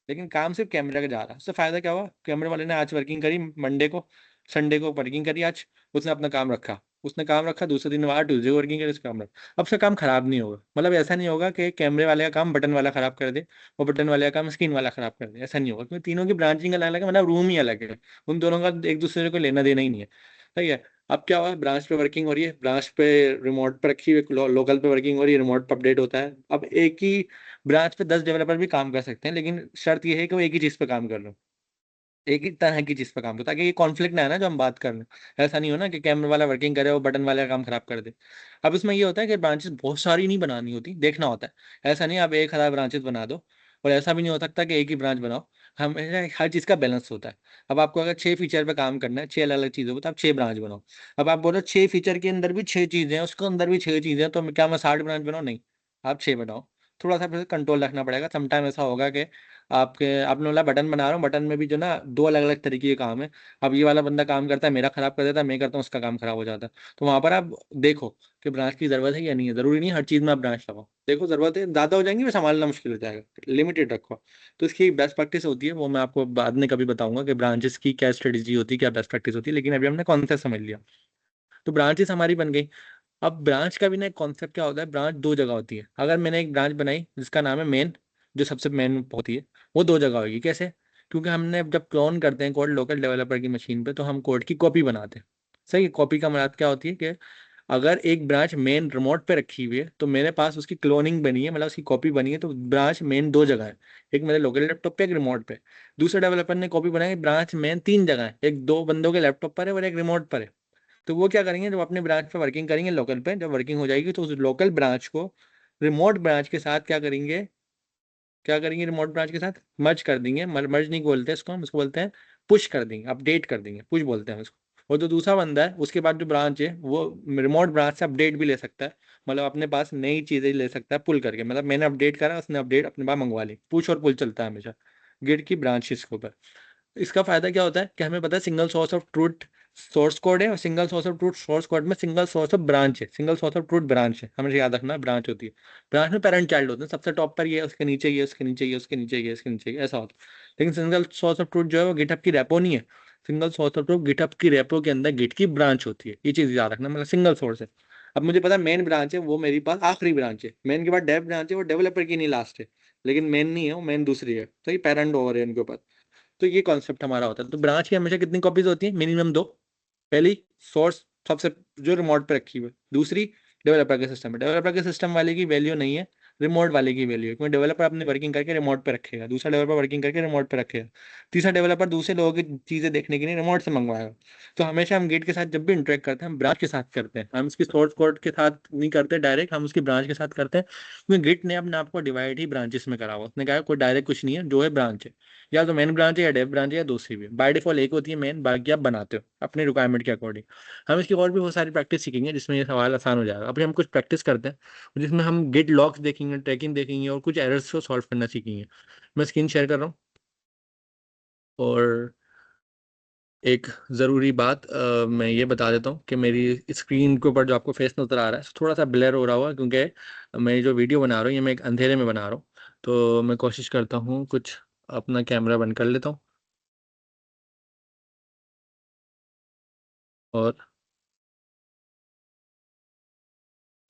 S1: लेकिन काम सिर्फ कैमरे का जा रहा है। उससे फायदा क्या हुआ? कैमरे वाले ने आज वर्किंग करी, मंडे को, संडे को वर्किंग करी, आज उसने अपना काम रखा, उसने काम रखा, दूसरे दिन वहां ट्यूजडे वर्किंग करी, उसका काम रखा। अब उसका काम खराब नहीं होगा, मतलब ऐसा नहीं होगा कि कैमरे वाले का काम बटन वाला खराब कर दे और बटन वाले का काम स्क्रीन वाला खराब कर दे, ऐसा नहीं होगा, क्योंकि तीनों की ब्रांचिंग अलग अलग है, मतलब रूम ही अलग है। उन दोनों का एक दूसरे को लेना देना ही नहीं है। सही है। अब क्या हुआ? ब्रांच पे वर्किंग हो रही है, ब्रांच पे रिमोट पे रखी हुई, लोकल पे वर्किंग हो रही है, रिमोट पे अपडेट होता है। अब एक ही ब्रांच पे 10 डेवलपर भी काम कर सकते हैं, लेकिन शर्त यह है कि वो एक ही चीज पे काम कर रहे हो, एक ही तरह की चीज पे काम करो, ताकि ये कॉन्फ्लिक्ट ना है ना जो हम बात कर रहे हैं। ऐसा नहीं हो ना कि कैमरे वाला वर्किंग करे और बटन वाले का काम खराब कर दे। अब इसमें ये होता है कि ब्रांचेस बहुत सारी नहीं बनानी होती, देखना होता है। ऐसा नहीं आप 1,000 ब्रांचेस बना दो, और ऐसा भी नहीं हो सकता कि एक ही ब्रांच बनाओ। हमेशा हर चीज का बैलेंस होता है। अब आपको अगर 6 फीचर पे काम करना है, 6 अलग अलग चीजों पर, तो आप 6 ब्रांच बनाओ। अब आप बोलो 6 फीचर के अंदर भी 6 चीजें हैं, उसके अंदर भी 6 चीजें हैं, तो क्या मैं 60 ब्रांच बनाऊँ? नहीं, आप 6 बनाओ। थोड़ा सा फिर कंट्रोल रखना पड़ेगा। समटाइम ऐसा होगा कि आपने बोला बटन बना रहा हूँ, बटन में भी जो ना 2 अलग अलग तरीके के काम है। अब ये वाला बंदा काम करता है, मेरा खराब कर देता है, मैं करता हूँ, उसका काम खराब हो जाता है। तो वहां पर आप देखो कि ब्रांच की जरूरत है या नहीं है। जरूरी नहीं हर चीज में आप ब्रांच लगाओ, देखो जरूरत है, ज्यादा हो जाएंगी फिर संभालना मुश्किल हो जाएगा, लिमिटेड रखो। तो इसकी बेस्ट प्रैक्टिस होती है, वो मैं आपको बाद में कभी बताऊंगा कि ब्रांचेस की क्या स्ट्रेटेजी होती है, क्या बेस्ट प्रैक्टिस होती है, लेकिन अभी हमने कॉन्सेप्ट समझ लिया। तो ब्रांचेस हमारी बन गई। अब ब्रांच का भी ना एक कॉन्सेप्ट क्या होता है? ब्रांच 2 जगह होती है। अगर मैंने एक ब्रांच बनाई जिसका नाम है मेन, जो सबसे मेन होती है, वो 2 जगह होगी। कैसे? क्योंकि हमने जब क्लोन करते हैं कोड लोकल डेवलपर की मशीन पे, तो हम कोड की कॉपी बनाते हैं। सही। कॉपी का मतलब क्या होती है कि अगर एक ब्रांच मेन रिमोट पे रखी हुई है, तो मेरे पास उसकी क्लोनिंग बनी है, मतलब उसकी कॉपी बनी है, तो ब्रांच मेन 2 जगह है, एक मेरे लोकल लैपटॉप पे, एक रिमोट पे। दूसरे डेवलपर ने कॉपी बनाई, ब्रांच मेन 3 जगह है, एक दो बंदों के लैपटॉप पर है और एक रिमोट पर है। तो वो क्या करेंगे? जब अपने ब्रांच पे वर्किंग करेंगे लोकल पे, जब वर्किंग हो जाएगी, तो उस लोकल ब्रांच को रिमोट ब्रांच के साथ क्या करेंगे? क्या करेंगे? रिमोट ब्रांच के साथ मर्ज कर देंगे। मर्ज नहीं बोलते इसको, हम इसको बोलते हैं पुश कर देंगे, अपडेट कर देंगे, पुश बोलते हैं हम इसको। और जो दूसरा बंदा है, उसके बाद जो ब्रांच है, वो रिमोट ब्रांच से अपडेट भी ले सकता है, मतलब अपने पास नई चीजें ले सकता है पुल करके। मतलब मैंने अपडेट करा, उसने अपडेट अपने पास मंगवा ली। पुश और पुल चलता है हमेशा गिट की ब्रांचेस के ऊपर। इसका फायदा क्या होता है कि हमें पता है single source of truth source code है, और single source of truth source code में सिंगल सोर्स ऑफ ब्रांच है, single source of truth branch है, हमें याद रखना ब्रांच होती है। ब्रांच में पेरेंट चाइल्ड होते हैं, सबसे टॉप पर ये है, उसके नीचे ये, उसके नीचे ये, उसके नीचे ये, उसके नीचे ये, ऐसा होता है। लेकिन सिंगल सोर्स ऑफ ट्रूथ जो है, वो गिटहब की रेपो नहीं है। Single source of truth GitHub की रेपो के अंदर गिट की ब्रांच होती है, ये चीज याद रखना, मतलब सिंगल सोर्स है। अब मुझे पता है मेन ब्रांच है, वो मेरी पास आखिरी ब्रांच है, मेन के बाद डेव ब्रांच है, वो डेवलपर की नहीं लास्ट है, लेकिन मेन नहीं है, वो मेन दूसरी है। तो ये पेरेंट ओवर है इनके ऊपर। तो ये कॉन्सेप्ट हमारा होता है। तो ब्रांच की हमेशा कितनी कॉपीज होती है? मिनिमम 2। पहली सोर्स, सबसे जो रिमोट पे रखी हुई है। दूसरी डेवलपर के सिस्टम है, डेवलपर के सिस्टम वाले की वैल्यू नहीं है, रिमोट वाले की वैल्यू है, क्योंकि डेवलपर अपने वर्किंग करके रिमोट पे रखेगा, दूसरा डेवलपर वर्किंग करके रिमोट पे रखेगा, तीसरा डेवलपर दूसरे लोगों की चीजें देखने के लिए रिमोट से मंगवाएगा। तो हमेशा हम गेट के साथ जब भी इंटरेक्ट करते हैं, हम ब्रांच के साथ करते हैं, हम उसकी सोर्स कोड के साथ नहीं करते डायरेक्ट, हम उसकी ब्रांच के साथ करते हैं, क्योंकि गिट ने अपने आप को डिवाइड ही ब्रांचेस में करा हुआ। उसने कहा कोई डायरेक्ट कुछ नहीं है, जो है ब्रांच है। या तो मेन ब्रांच है या डेव ब्रांच है या दूसरी भी। बाय डिफॉल्ट एक होती है मेन, बाकी आप बनाते हो अपने रिक्वायरमेंट के अकॉर्डिंग। हम इसकी और भी बहुत सारी प्रैक्टिस सीखेंगे जिसमें ये सवाल आसान हो जाएगा। अभी हम कुछ प्रैक्टिस करते हैं जिसमें हम गिट लॉग्स देखेंगे, ट्रैकिंग देखेंगे और कुछ एरर्स को सॉल्व करना सीखेंगे। मैं स्क्रीन शेयर कर रहा हूँ। और एक ज़रूरी बात मैं ये बता देता हूँ कि मेरी स्क्रीन के ऊपर जो आपको फेस नज़र आ रहा है थोड़ा सा ब्लर हो रहा होगा, क्योंकि मैं जो वीडियो बना रहा हूँ ये मैं एक अंधेरे में बना रहा हूँ। तो मैं कोशिश करता हूँ कुछ अपना कैमरा बंद कर लेता हूँ और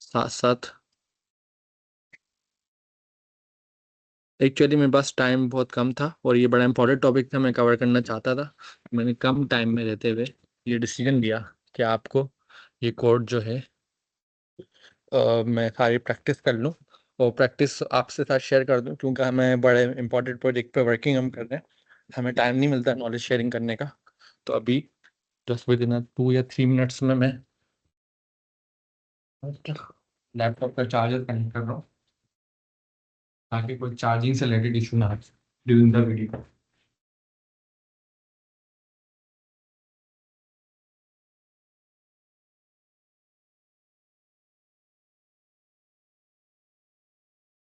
S1: साथ साथ एक्चुअली मेरे पास टाइम बहुत कम था और ये बड़ा इंपॉर्टेंट टॉपिक था, मैं कवर करना चाहता था। मैंने कम टाइम में रहते हुए ये डिसीजन लिया कि आपको ये कोड जो है मैं सारी प्रैक्टिस कर लूँ और प्रैक्टिस आपसे साथ शेयर कर दूँ, क्योंकि हमें बड़े इंपॉर्टेंट प्रोजेक्ट पे वर्किंग हम कर रहे हैं, हमें टाइम नहीं मिलता नॉलेज शेयरिंग करने का। तो अभी जस्ट विद इन 2 या 3 मिनट्स में मैं लैपटॉप का चार्जर कनेक्ट कर रहा हूँ ताकि कोई चार्जिंग से रिलेटेड इशू ना आए ड्यूरिंग द वीडियो।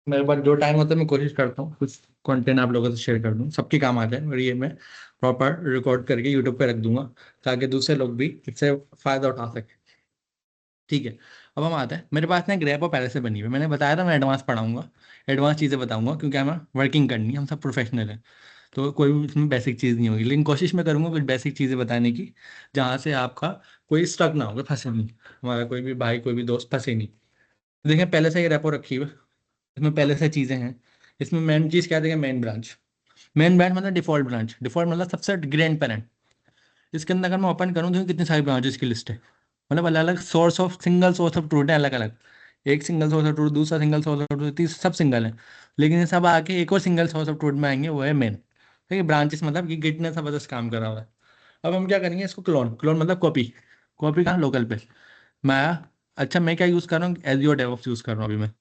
S1: मेरे पास जो टाइम होता है मैं कोशिश करता हूँ कुछ कंटेंट आप लोगों से शेयर कर दूँ, सबके काम आ जाए, और ये मैं प्रॉपर रिकॉर्ड करके यूट्यूब पे रख दूंगा ताकि दूसरे लोग भी इससे फ़ायदा उठा सकें। ठीक है। अब हम आते हैं, मेरे पास ना ग्रैप और पहले से बनी हुई है। मैंने बताया था मैं एडवांस पढ़ाऊंगा, एडवांस चीज़ें बताऊंगा, क्योंकि हमें वर्किंग करनी है, हम सब प्रोफेशनल हैं। तो कोई भी इसमें बेसिक चीज़ नहीं होगी, लेकिन कोशिश मैं करूंगा कुछ बेसिक चीज़ें बताने की जहाँ से आपका कोई स्टक ना होगा, फंसे नहीं, हमारा कोई भी भाई कोई भी दोस्त फंसे नहीं। तो देखें पहले से ही रेपो रखी हुई है, इसमें पहले से चीज़ें हैं। इसमें मेन चीज़ क्या देखें, मेन ब्रांच। मेन ब्रांच मतलब डिफॉल्ट ब्रांच, डिफॉल्ट मतलब सबसे ग्रैंड पेरेंट। इसके अंदर अगर मैं ओपन करूँ तो कितनी सारी ब्रांचेस की लिस्ट है, मतलब अलग अलग source of single source of truth है अलग अलग। एक सिंगल सोर्स ऑफ ट्रूथ, दूसरा सिंगल सोर्स ऑफ ट्रूथ, तीसरा, सब सिंगल है। लेकिन ये सब आके एक और सिंगल सोर्स ऑफ ट्रूथ में आएंगे, वो है मेन। ठीक है, ब्रांचेस मतलब कि गिट ने जबरदस्त काम करा हुआ है। अब हम क्या करेंगे, इसको क्लोन, क्लोन मतलब कॉपी। कॉपी कहाँ, लोकल पे। मैं, अच्छा मैं क्या यूज़ कर रहा हूँ, एजियो डेवऑप्स यूज़ कर रहा हूँ अभी मैं।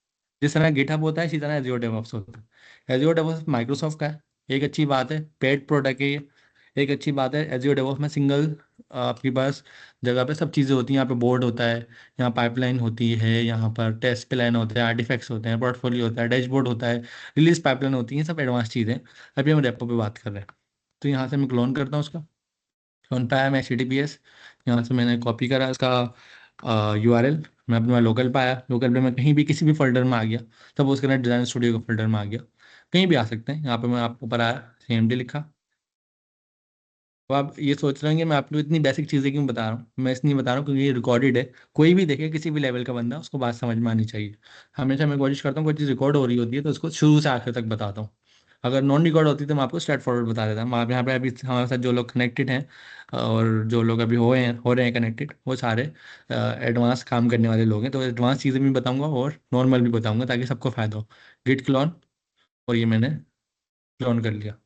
S1: जिस तरह गिटहब होता है इसी तरह एजियो डेवऑप्स होता है। एजियो डेवऑप्स माइक्रोसॉफ्ट का है, एक अच्छी बात है, पेड प्रोडक्ट है ये। एक अच्छी बात है एजियो डेवऑप्स में सिंगल आपके पास जगह पे सब चीज़ें होती हैं। यहाँ पे बोर्ड होता है, यहाँ पाइपलाइन होती है, यहाँ पर टेस्ट प्लान होते हैं, आर्टिफैक्ट्स होते हैं, पोर्टफोलियो होता है, डैशबोर्ड होता है, रिलीज पाइपलाइन होती है, सब एडवांस चीज़ें। अभी हम रेपो पे बात कर रहे हैं। तो यहाँ से मैं क्लोन करता हूँ उसका, क्लोन पाया मैं HTTPS। यहाँ से मैंने कॉपी करा इसका URL, मैं अपने लोकल पे आया, लोकल पे मैं कहीं भी किसी भी फोल्डर में आ गया, तब उसके अंदर डिज़ाइन स्टूडियो के फोल्डर में आ गया, कहीं भी आ सकते हैं। यहाँ पे मैं आपको ऊपर आया, CMD लिखा। तो आप ये सोच रहे हैं कि मैं आपको इतनी बेसिक चीज़ें क्यों बता रहा हूँ, मैं इसलिए बता रहा हूँ क्योंकि ये रिकॉर्डेड है। कोई भी देखे, किसी भी लेवल का बंदा, उसको बात समझ में आनी चाहिए। हमेशा मैं कोशिश करता हूँ कोई चीज़ रिकॉर्ड हो रही होती है तो उसको शुरू से आखिर तक बताता हूँ। अगर नॉन रिकॉर्ड होती तो मैं आपको स्ट्रेट फॉरवर्ड बता देता हूँ। आप यहाँ पे अभी हमारे साथ जो लोग कनेक्टेड हैं और जो लोग अभी हो रहे हैं कनेक्टेड, वो सारे एडवांस काम करने वाले लोग हैं। तो एडवांस चीज़ें भी बताऊँगा और नॉर्मल भी बताऊँगा ताकि सबको फ़ायदा हो। गिट क्लोन, और ये मैंने क्लोन कर लिया।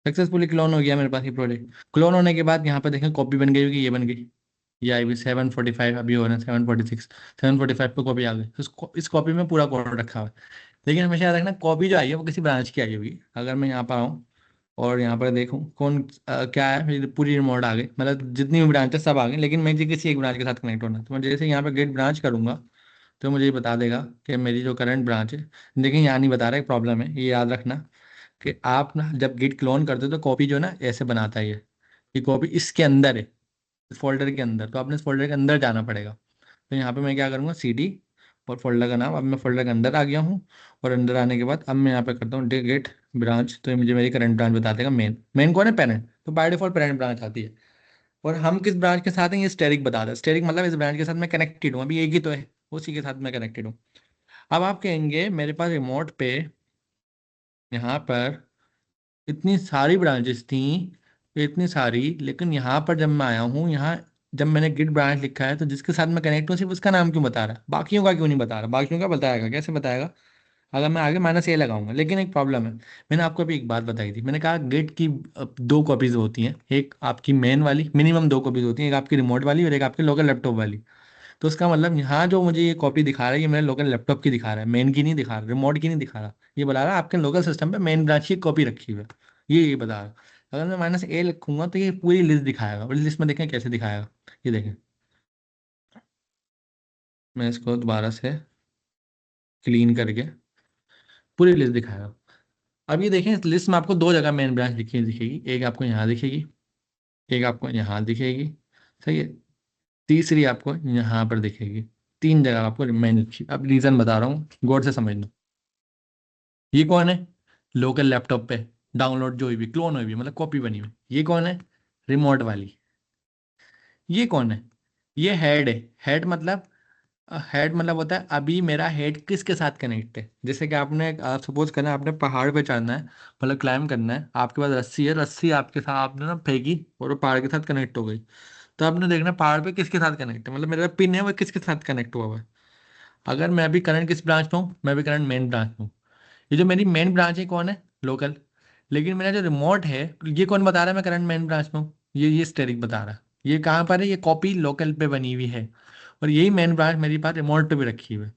S1: सक्सेसफुली क्लोन हो गया मेरे पास ये प्रोजेक्ट। क्लोन होने के बाद यहाँ पे देखें कॉपी बन गई होगी, ये बन गई। ये आई भी 745, अभी हो रहा है 746, 745 पे कॉपी आ गई। तो इस कॉपी में पूरा कोड रखा हुआ है। लेकिन हमेशा याद रखना, कॉपी जो आई है वो किसी ब्रांच की आई होगी। अगर मैं यहाँ पर आऊँ और यहाँ पर देखूँ कौन क्या है, मेरी पूरी रिमोट आ गई, मतलब जितनी भी ब्रांच है सब आ गई, लेकिन मैं जी किसी एक ब्रांच के साथ कनेक्ट होना। तो मैं जैसे यहाँ पे गेट ब्रांच करूँगा तो मुझे ये बता देगा कि मेरी जो करंट ब्रांच है। लेकिन यहाँ नहीं बता रहा, एक प्रॉब्लम है, ये याद रखना कि आप ना जब गिट क्लोन करते हो तो कॉपी जो है ना ऐसे बनाता है ये कॉपी इसके अंदर है, इस फोल्डर के अंदर। तो आपने इस फोल्डर के अंदर जाना पड़ेगा। तो यहाँ पे मैं क्या करूँगा, CD और फोल्डर का नाम। अब मैं फोल्डर के अंदर आ गया हूँ, और अंदर आने के बाद अब मैं यहाँ पे करता हूँ गेट ब्रांच, तो ये मुझे मेरी करंट ब्रांच बता देगा। मेन, मेन कौन है, पेरेंट। तो बाय डिफॉल्ट पेरेंट ब्रांच आती है। और हम किस ब्रांच के साथ हैं, ये स्टेरिक बता दें। स्टेरिक मतलब इस ब्रांच के साथ मैं कनेक्टेड हूँ, अभी एक ही तो है, उसी के साथ मैं कनेक्टेड हूँ। अब आप कहेंगे मेरे पास रिमोट पे यहाँ पर इतनी सारी ब्रांचेस थी, इतनी सारी, लेकिन यहाँ पर जब मैं आया हूँ, यहाँ जब मैंने गिट ब्रांच लिखा है तो जिसके साथ मैं कनेक्ट हूँ सिर्फ उसका नाम क्यों बता रहा है, बाकियों का क्यों नहीं बता रहा। बाकियों का बताएगा, कैसे बताएगा। अगर मैं आगे माइनस ए लगाऊंगा, लेकिन एक प्रॉब्लम है। मैंने आपको अभी एक बात बताई थी, मैंने कहा गेट की दो कॉपीज होती हैं, एक आपकी मेन वाली, मिनिमम दो कॉपीज होती हैं, एक आपकी रिमोट वाली और एक आपके लोकल लैपटॉप वाली। तो उसका मतलब यहाँ जो मुझे ये कॉपी दिखा रहा है, ये मेरे लोकल लैपटॉप की दिखा रहा है, मेन की नहीं दिखा रहा, रिमोट की नहीं दिखा रहा। ये बता रहा है आपके लोकल सिस्टम पे मेन ब्रांच की कॉपी रखी हुई है। ये बता रहा है। अगर मैं माइनस ए लिखूंगा तो ये पूरी लिस्ट दिखाएगा, और लिस्ट में देखें कैसे दिखाएगा। ये देखें, मैं इसको दोबारा से क्लीन करके पूरी लिस्ट दिखाएगा। अब ये देखें, इस लिस्ट में आपको दो जगह मेन ब्रांच दिखेगी, एक आपको यहाँ दिखेगी, एक आपको यहाँ दिखेगी। सही है। तीसरी आपको यहाँ पर दिखेगी। तीन जगह आपको मेन लिखी। अब रीजन बता रहा हूँ, गौर से समझना। ये कौन है? लोकल लैपटॉप पे डाउनलोड जो हुई भी, क्लोन हुई भी, मतलब कॉपी बनी हुई। ये कौन है? रिमोट वाली। ये कौन है? ये हेड है। हेड मतलब होता है अभी मेरा हेड किसके साथ कनेक्ट है। जैसे कि आपने, आप सपोज करना है आपने पहाड़ पे चढ़ना है, मतलब क्लाइम करना है, आपके पास रस्सी है, रस्सी आपके साथ आपने ना फेंकी और वो पहाड़ के साथ कनेक्ट हो गई। तो आपने देखना पहाड़ पे किसके साथ कनेक्ट है, मतलब मेरा पिन है वो किसके साथ कनेक्ट हुआ हुआ है। अगर मैं अभी करंट किस ब्रांच में हूँ, मैं अभी करंट मेन ब्रांच में हूँ। ये जो मेरी मेन ब्रांच है कौन है? लोकल। लेकिन मेरा जो रिमोट है, ये कौन बता रहा है मैं करंट मेन ब्रांच में हूँ? ये स्टेरिक बता रहा है। ये कहाँ पर है? ये कॉपी लोकल पे बनी हुई है। और यही मेन ब्रांच मेरे पास रिमोट पे भी रखी हुई है।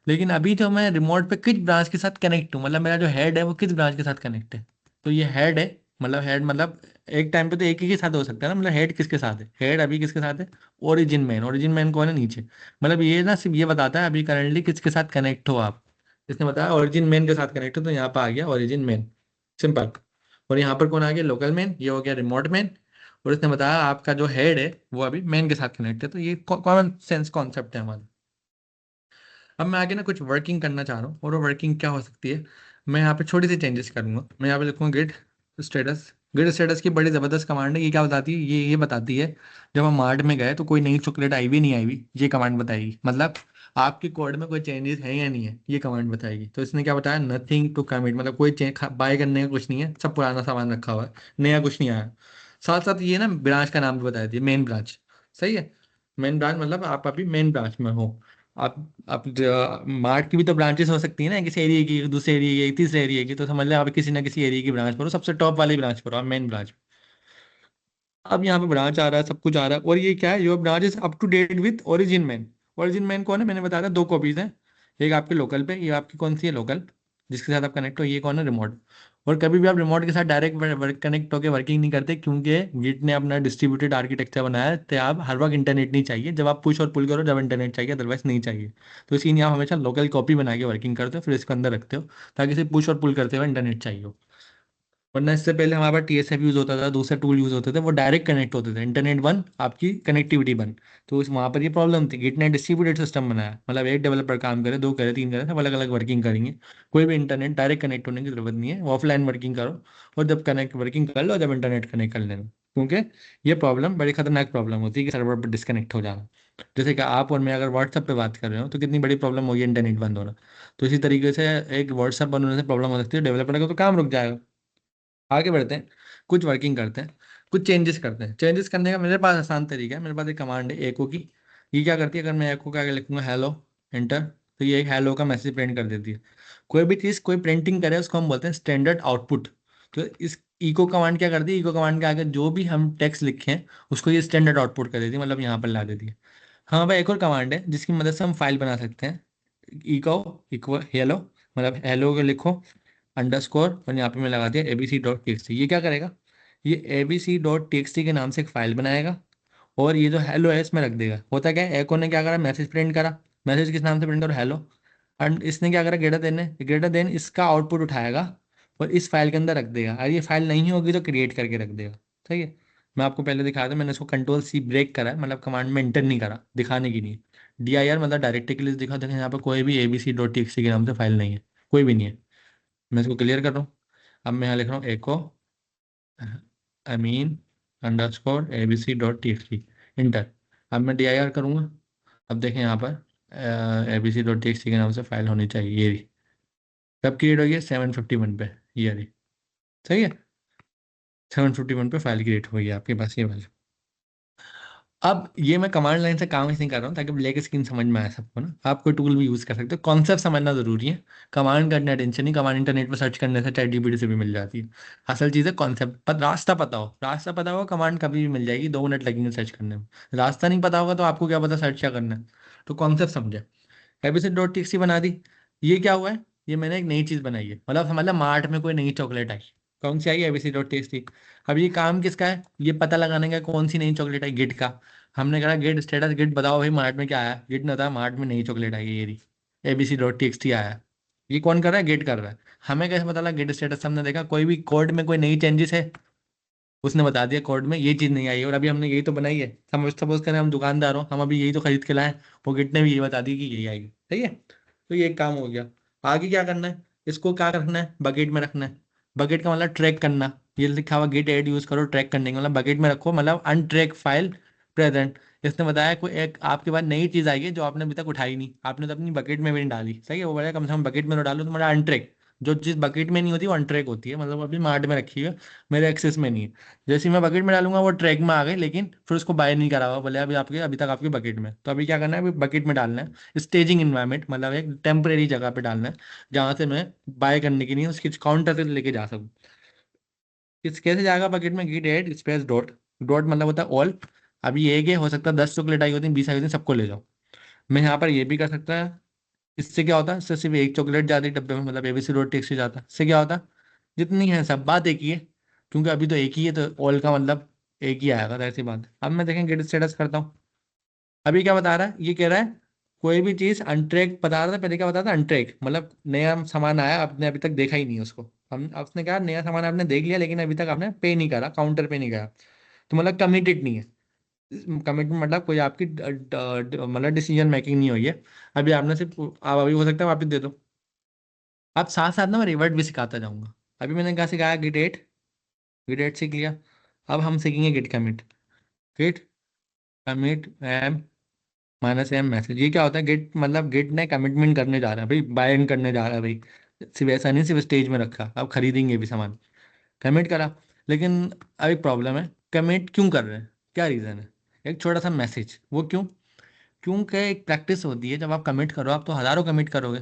S1: लेकिन अभी जो मैं रिमोट पे किस ब्रांच के साथ कनेक्ट हूँ, मतलब मेरा जो हेड है वो किस ब्रांच के साथ कनेक्ट है। तो ये हेड है, मतलब हेड मतलब एक टाइम पे तो एक ही के साथ हो सकता है ना, मतलब हेड किसके साथ है, हेड अभी किसके साथ है? Origin main. ओरिजिन मैन कौन है? नीचे। मतलब ये ना सिर्फ ये बताता है अभी करंटली किसके साथ कनेक्ट हो आप। इसने बताया ओरिजिन मैन के साथ कनेक्ट हो, तो यहाँ पर आ गया ओरिजिन मैन। सिंपल। और यहाँ पर कौन आ गया? Local man. ये हो गया रिमोट मैन। और इसने बताया आपका जो हेड है वो अभी मैन के साथ कनेक्ट है। तो ये कॉमन सेंस कॉन्सेप्ट है हमारा। अब मैं आगे ना कुछ वर्किंग करना चाह रहा हूँ, और वो वर्किंग क्या हो सकती है? मैं यहाँ पे छोटी सी चेंजेस करूंगा। मैं यहाँ पे लिखूंगा गिट स्टेटस। गिट स्टेटस की बड़ी ज़बरदस्त कमांड है। ये क्या बताती है? ये बताती है जब हम मार्ट में गए तो कोई नई चॉकलेट आई भी नहीं आई हुई, ये कमांड बताएगी। मतलब आपके कोड में कोई चेंजेस है या नहीं है, ये कमांड बताएगी। तो इसने क्या बताया? नथिंग टू कमिट, मतलब कोई बाय करने का कुछ नहीं है, सब पुराना सामान रखा हुआ है, नया कुछ नहीं आया। साथ साथ ये ना ब्रांच का नाम भी बता देती है, मेन ब्रांच। सही है। मेन ब्रांच मतलब आप अभी मेन ब्रांच में हो। आप आप मार्ट की भी तो ब्रांचेस हो सकती है ना, किसी एरिया की, दूसरे एरिया की, तीसरे एरिया की। तो समझ लें आप किसी ना किसी एरिया की ब्रांच पर हो, सबसे टॉप वाली ब्रांच पर हो आप, मेन ब्रांच। अब यहाँ पे ब्रांच आ रहा है, सब कुछ आ रहा है, और ये क्या है? Your branch is up to date with origin main. Origin main कौन है? मैंने बताया था दो कॉपीज हैं। एक आपके लोकल पे, ये आपकी कौन सी है? लोकल, जिसके साथ आप कनेक्ट हो। ये कौन है? रिमोट। और कभी भी आप रिमोट के साथ डायरेक्ट वर्क कनेक्ट होकर वर्किंग नहीं करते, क्योंकि गिट ने अपना डिस्ट्रीब्यूटेड आर्किटेक्चर बनाया है। तो आप हर वक्त इंटरनेट नहीं चाहिए जब आप पुश और पुल करो, जब इंटरनेट चाहिए, अदरवाइज नहीं चाहिए। तो इसलिए नहीं, आप हमेशा लोकल कॉपी बना के वर्किंग करते हो, फिर इसको अंदर रखते हो, ताकि सिर्फ पुश और पुल करते हुए इंटरनेट चाहिए हो। वरना इससे पहले हमारे पास TSF यूज होता था, दूसरे टूल यूज होते थे, वो डायरेक्ट कनेक्ट होते थे, इंटरनेट बंद, आपकी कनेक्टिविटी बंद। तो इस वहाँ पर ये प्रॉब्लम थी। गिट ने डिस्ट्रीब्यूटेड सिस्टम बनाया, मतलब एक डेवलपर काम करे, दो करे, तीन करे, सब अलग अलग वर्किंग करेंगे। कोई भी इंटरनेट डायरेक्ट कनेक्ट होने की जरूरत नहीं है, ऑफलाइन वर्किंग करो। और जब कनेक्ट वर्किंग कर लो, जब इंटरनेट कनेक्ट कर लेना। क्योंकि ये प्रॉब्लम बड़ी खतरनाक प्रॉब्लम होती है कि सर्वर पर डिस्कनेक्ट हो जाना। जैसे कि आप और मैं अगर व्हाट्सएप पे बात कर रहे हो तो कितनी बड़ी प्रॉब्लम होगी इंटरनेट बंद होना। तो इसी तरीके से एक व्हाट्सएप बंद होने से प्रॉब्लम हो सकती है, डेवलपर का तो काम रुक जाएगा। आगे बढ़ते हैं, कुछ वर्किंग करते हैं, कुछ चेंजेस करते हैं। चेंजेस करने का मेरे पास आसान तरीका है। मेरे पास एक कमांड है एको की। ये क्या करती है? अगर मैं एको का आगे लिखूंगा हेलो, एंटर, तो ये एक हेलो का मैसेज प्रिंट कर देती है। कोई भी चीज़ कोई प्रिंटिंग करे उसको हम बोलते हैं स्टैंडर्ड आउटपुट। तो इस इको कमांड क्या करती है? इको कमांड के आगे जो भी हम टेक्स्ट लिखे हैं उसको ये स्टैंडर्ड आउटपुट कर देती है, मतलब यहाँ पर ला देती है। हाँ भाई, एक और कमांड है जिसकी मदद से हम फाइल बना सकते हैं। इको इक्व हेलो, मतलब हेलो को लिखो अंडरस्कोर, और यहाँ पे मैं लगा दिया abc.txt। ये क्या करेगा? ये abc.txt के नाम से एक फाइल बनाएगा, और ये जो हेलो है इसमें रख देगा। होता क्या है, एको ने क्या करा? मैसेज प्रिंट करा। मैसेज किस नाम से प्रिंट करो? हेलो। एंड इसने क्या करा? ग्रेटर देन इसका आउटपुट उठाएगा और इस फाइल के अंदर रख देगा। और ये फाइल नहीं होगी तो क्रिएट करके रख देगा। सही है। मैं आपको पहले दिखाया था, मैंने इसको कंट्रोल C ब्रेक करा है, मतलब कमांड में इंटर नहीं करा, दिखाने की नहीं। DIR मतलब डायरेक्टली के लिए दिखा। देखें यहाँ पर कोई भी abc.txt के नाम से फाइल नहीं है, कोई भी नहीं है। मैं इसको क्लियर कर रहा हूँ। अब मैं यहाँ लिख रहा हूँ एको अमीन _abc.txt, इंटर। अब मैं DIR करूँगा। अब देखें यहाँ पर abc.txt के नाम से फाइल होनी चाहिए, ये रही। कब क्रिएट होगी? 751 पे, ये रही। सही है। 751 पे फाइल क्रिएट हुई है आपके पास, ये वाली। अब ये मैं कमांड लाइन से काम इसलिए कर रहा हूँ ताकि ब्लैक स्क्रीन समझ में आए सबको ना। आप कोई टूल भी यूज कर सकते हो, कॉन्सेप्ट समझना जरूरी है। कमांड करना टेंशन नहीं, कमांड इंटरनेट पर सर्च करने से चैट जीपीटी से भी मिल जाती है। असल चीज़ है कॉन्सेप्ट पर, रास्ता पता हो, रास्ता पता होगा कमांड कभी भी मिल जाएगी, 2 मिनट लगेंगे सर्च करने में। रास्ता नहीं पता होगा तो आपको क्या पता सर्च क्या करना है। तो कॉन्सेप्ट समझे। एबीसी डॉट टी बना दी। ये क्या हुआ है, ये मैंने एक नई चीज बनाई है, मतलब समझ लो मार्ट में कोई नई चॉकलेट आई। कौन सी आई, एबीसी डॉट टी। अब ये काम किसका है, ये पता लगाने का कौन सी नई चॉकलेट आई, गिट का। हमने कहा गिट स्टेटस, गिट बताओ भाई मार्ट में क्या आया, गिट ने बताया मार्ट में नई चॉकलेट आई है ये रही, एबीसी डॉट टी आया है। ये कौन कर रहा है, गिट कर रहा है। हमें कैसे पता लगा, गिट स्टेटस हमने देखा, कोई भी कोड में कोई नई चेंजेस है, उसने बता दिया कोड में ये चीज नहीं आई है, और अभी हमने यही तो बनाई है। सपोज सपोज करें हम दुकानदार हो, हम अभी यही तो खरीद के लाए, वो गिट ने भी ये बता दी कि यही आएगी, सही है। तो ये एक काम हो गया। आगे क्या करना है, इसको क्या रखना है, बकेट में रखना है। बकेट का मतलब ट्रैक करना। ये लिखा हुआ गेट एड यूज करो ट्रैक करने का, मतलब बकेट में रखो, मतलब अनट्रैक फाइल प्रेजेंट। इसने बताया कोई एक आपके पास नई चीज आई है जो आपने अभी तक उठाई नहीं, आपने तो अपनी बकेट में भी नहीं डाली, सही है। वो बोला कम से कम बकेट में तो डालो, तुम्हारा अनट्रैक। जो चीज बकेट में नहीं होती वो अनट्रैक होती है, मतलब अभी मार्ट में रखी है, मेरे एक्सेस में नहीं है। जैसे ही मैं बकेट में डालूंगा वो ट्रैक में आ गई, लेकिन फिर उसको बाय नहीं करा हुआ, बोले अभी आपके अभी तक आपके बकेट में। तो अभी क्या करना है, अभी बकेट में डालना है, स्टेजिंग इन्वायरमेंट, मतलब एक टेम्परेरी जगह पे डालना है, जहां से मैं बाय करने की नहीं उसकी काउंटर से लेके जा सकूँ। किस कैसे जाएगा बकेट में, git add space dot, dot मतलब होता है ऑल। अभी एक है, हो सकता है 10 चॉकलेट आई होती है, 20 आई होती है, सबको ले जाओ। मैं यहाँ पर ये भी कर सकता है। इससे क्या होता है, इससे सिर्फ एक चॉकलेट जाती है डब्बे में, मतलब एबीसी डॉट टेक्स्ट जाता है। इससे क्या होता है, जितनी है सब बात एक ही है, क्योंकि अभी तो एक ही है, तो ऑल का मतलब एक ही आएगा, तो ऐसी बात है। अब मैं देखें गेट स्टेटस करता हूँ। अभी क्या बता रहा है, ये कह रहा है कोई भी चीज अनट्रैक बता रहा था, पहले क्या बता था, अनट्रैक मतलब नया सामान आया, आपने अभी तक देखा ही नहीं उसको। हम उसने कहा नया सामान आपने देख लिया लेकिन अभी तक आपने पे नहीं करा, काउंटर पे नहीं गया, तो मतलब कमिटेड नहीं है। कमिटमेंट मतलब कोई आपकी मतलब डिसीजन मेकिंग नहीं हुई है। अभी आपने सिर्फ, आप अभी हो सकता है वापस दे दो। अब साथ साथ ना मैं रिवर्ट भी सिखाता जाऊंगा। अभी मैंने कहा सिखाया गिट एट, गिट एट सीख लिया। अब हम सीखेंगे git commit. Git commit M minus M message. ये क्या होता है, गिट मतलब गिट ने कमिटमेंट करने जा रहा है भाई, बाय इन करने जा रहा है भाई। सिर्फ ऐसा नहीं सिर्फ स्टेज में रखा, अब खरीदेंगे भी सामान, कमिट करा। लेकिन अब एक प्रॉब्लम है, कमिट क्यों कर रहे हैं, क्या रीज़न है। एक छोटा सा मैसेज, वो क्यों, क्योंकि एक प्रैक्टिस होती है, जब आप कमिट करो आप तो हज़ारों कमिट करोगे।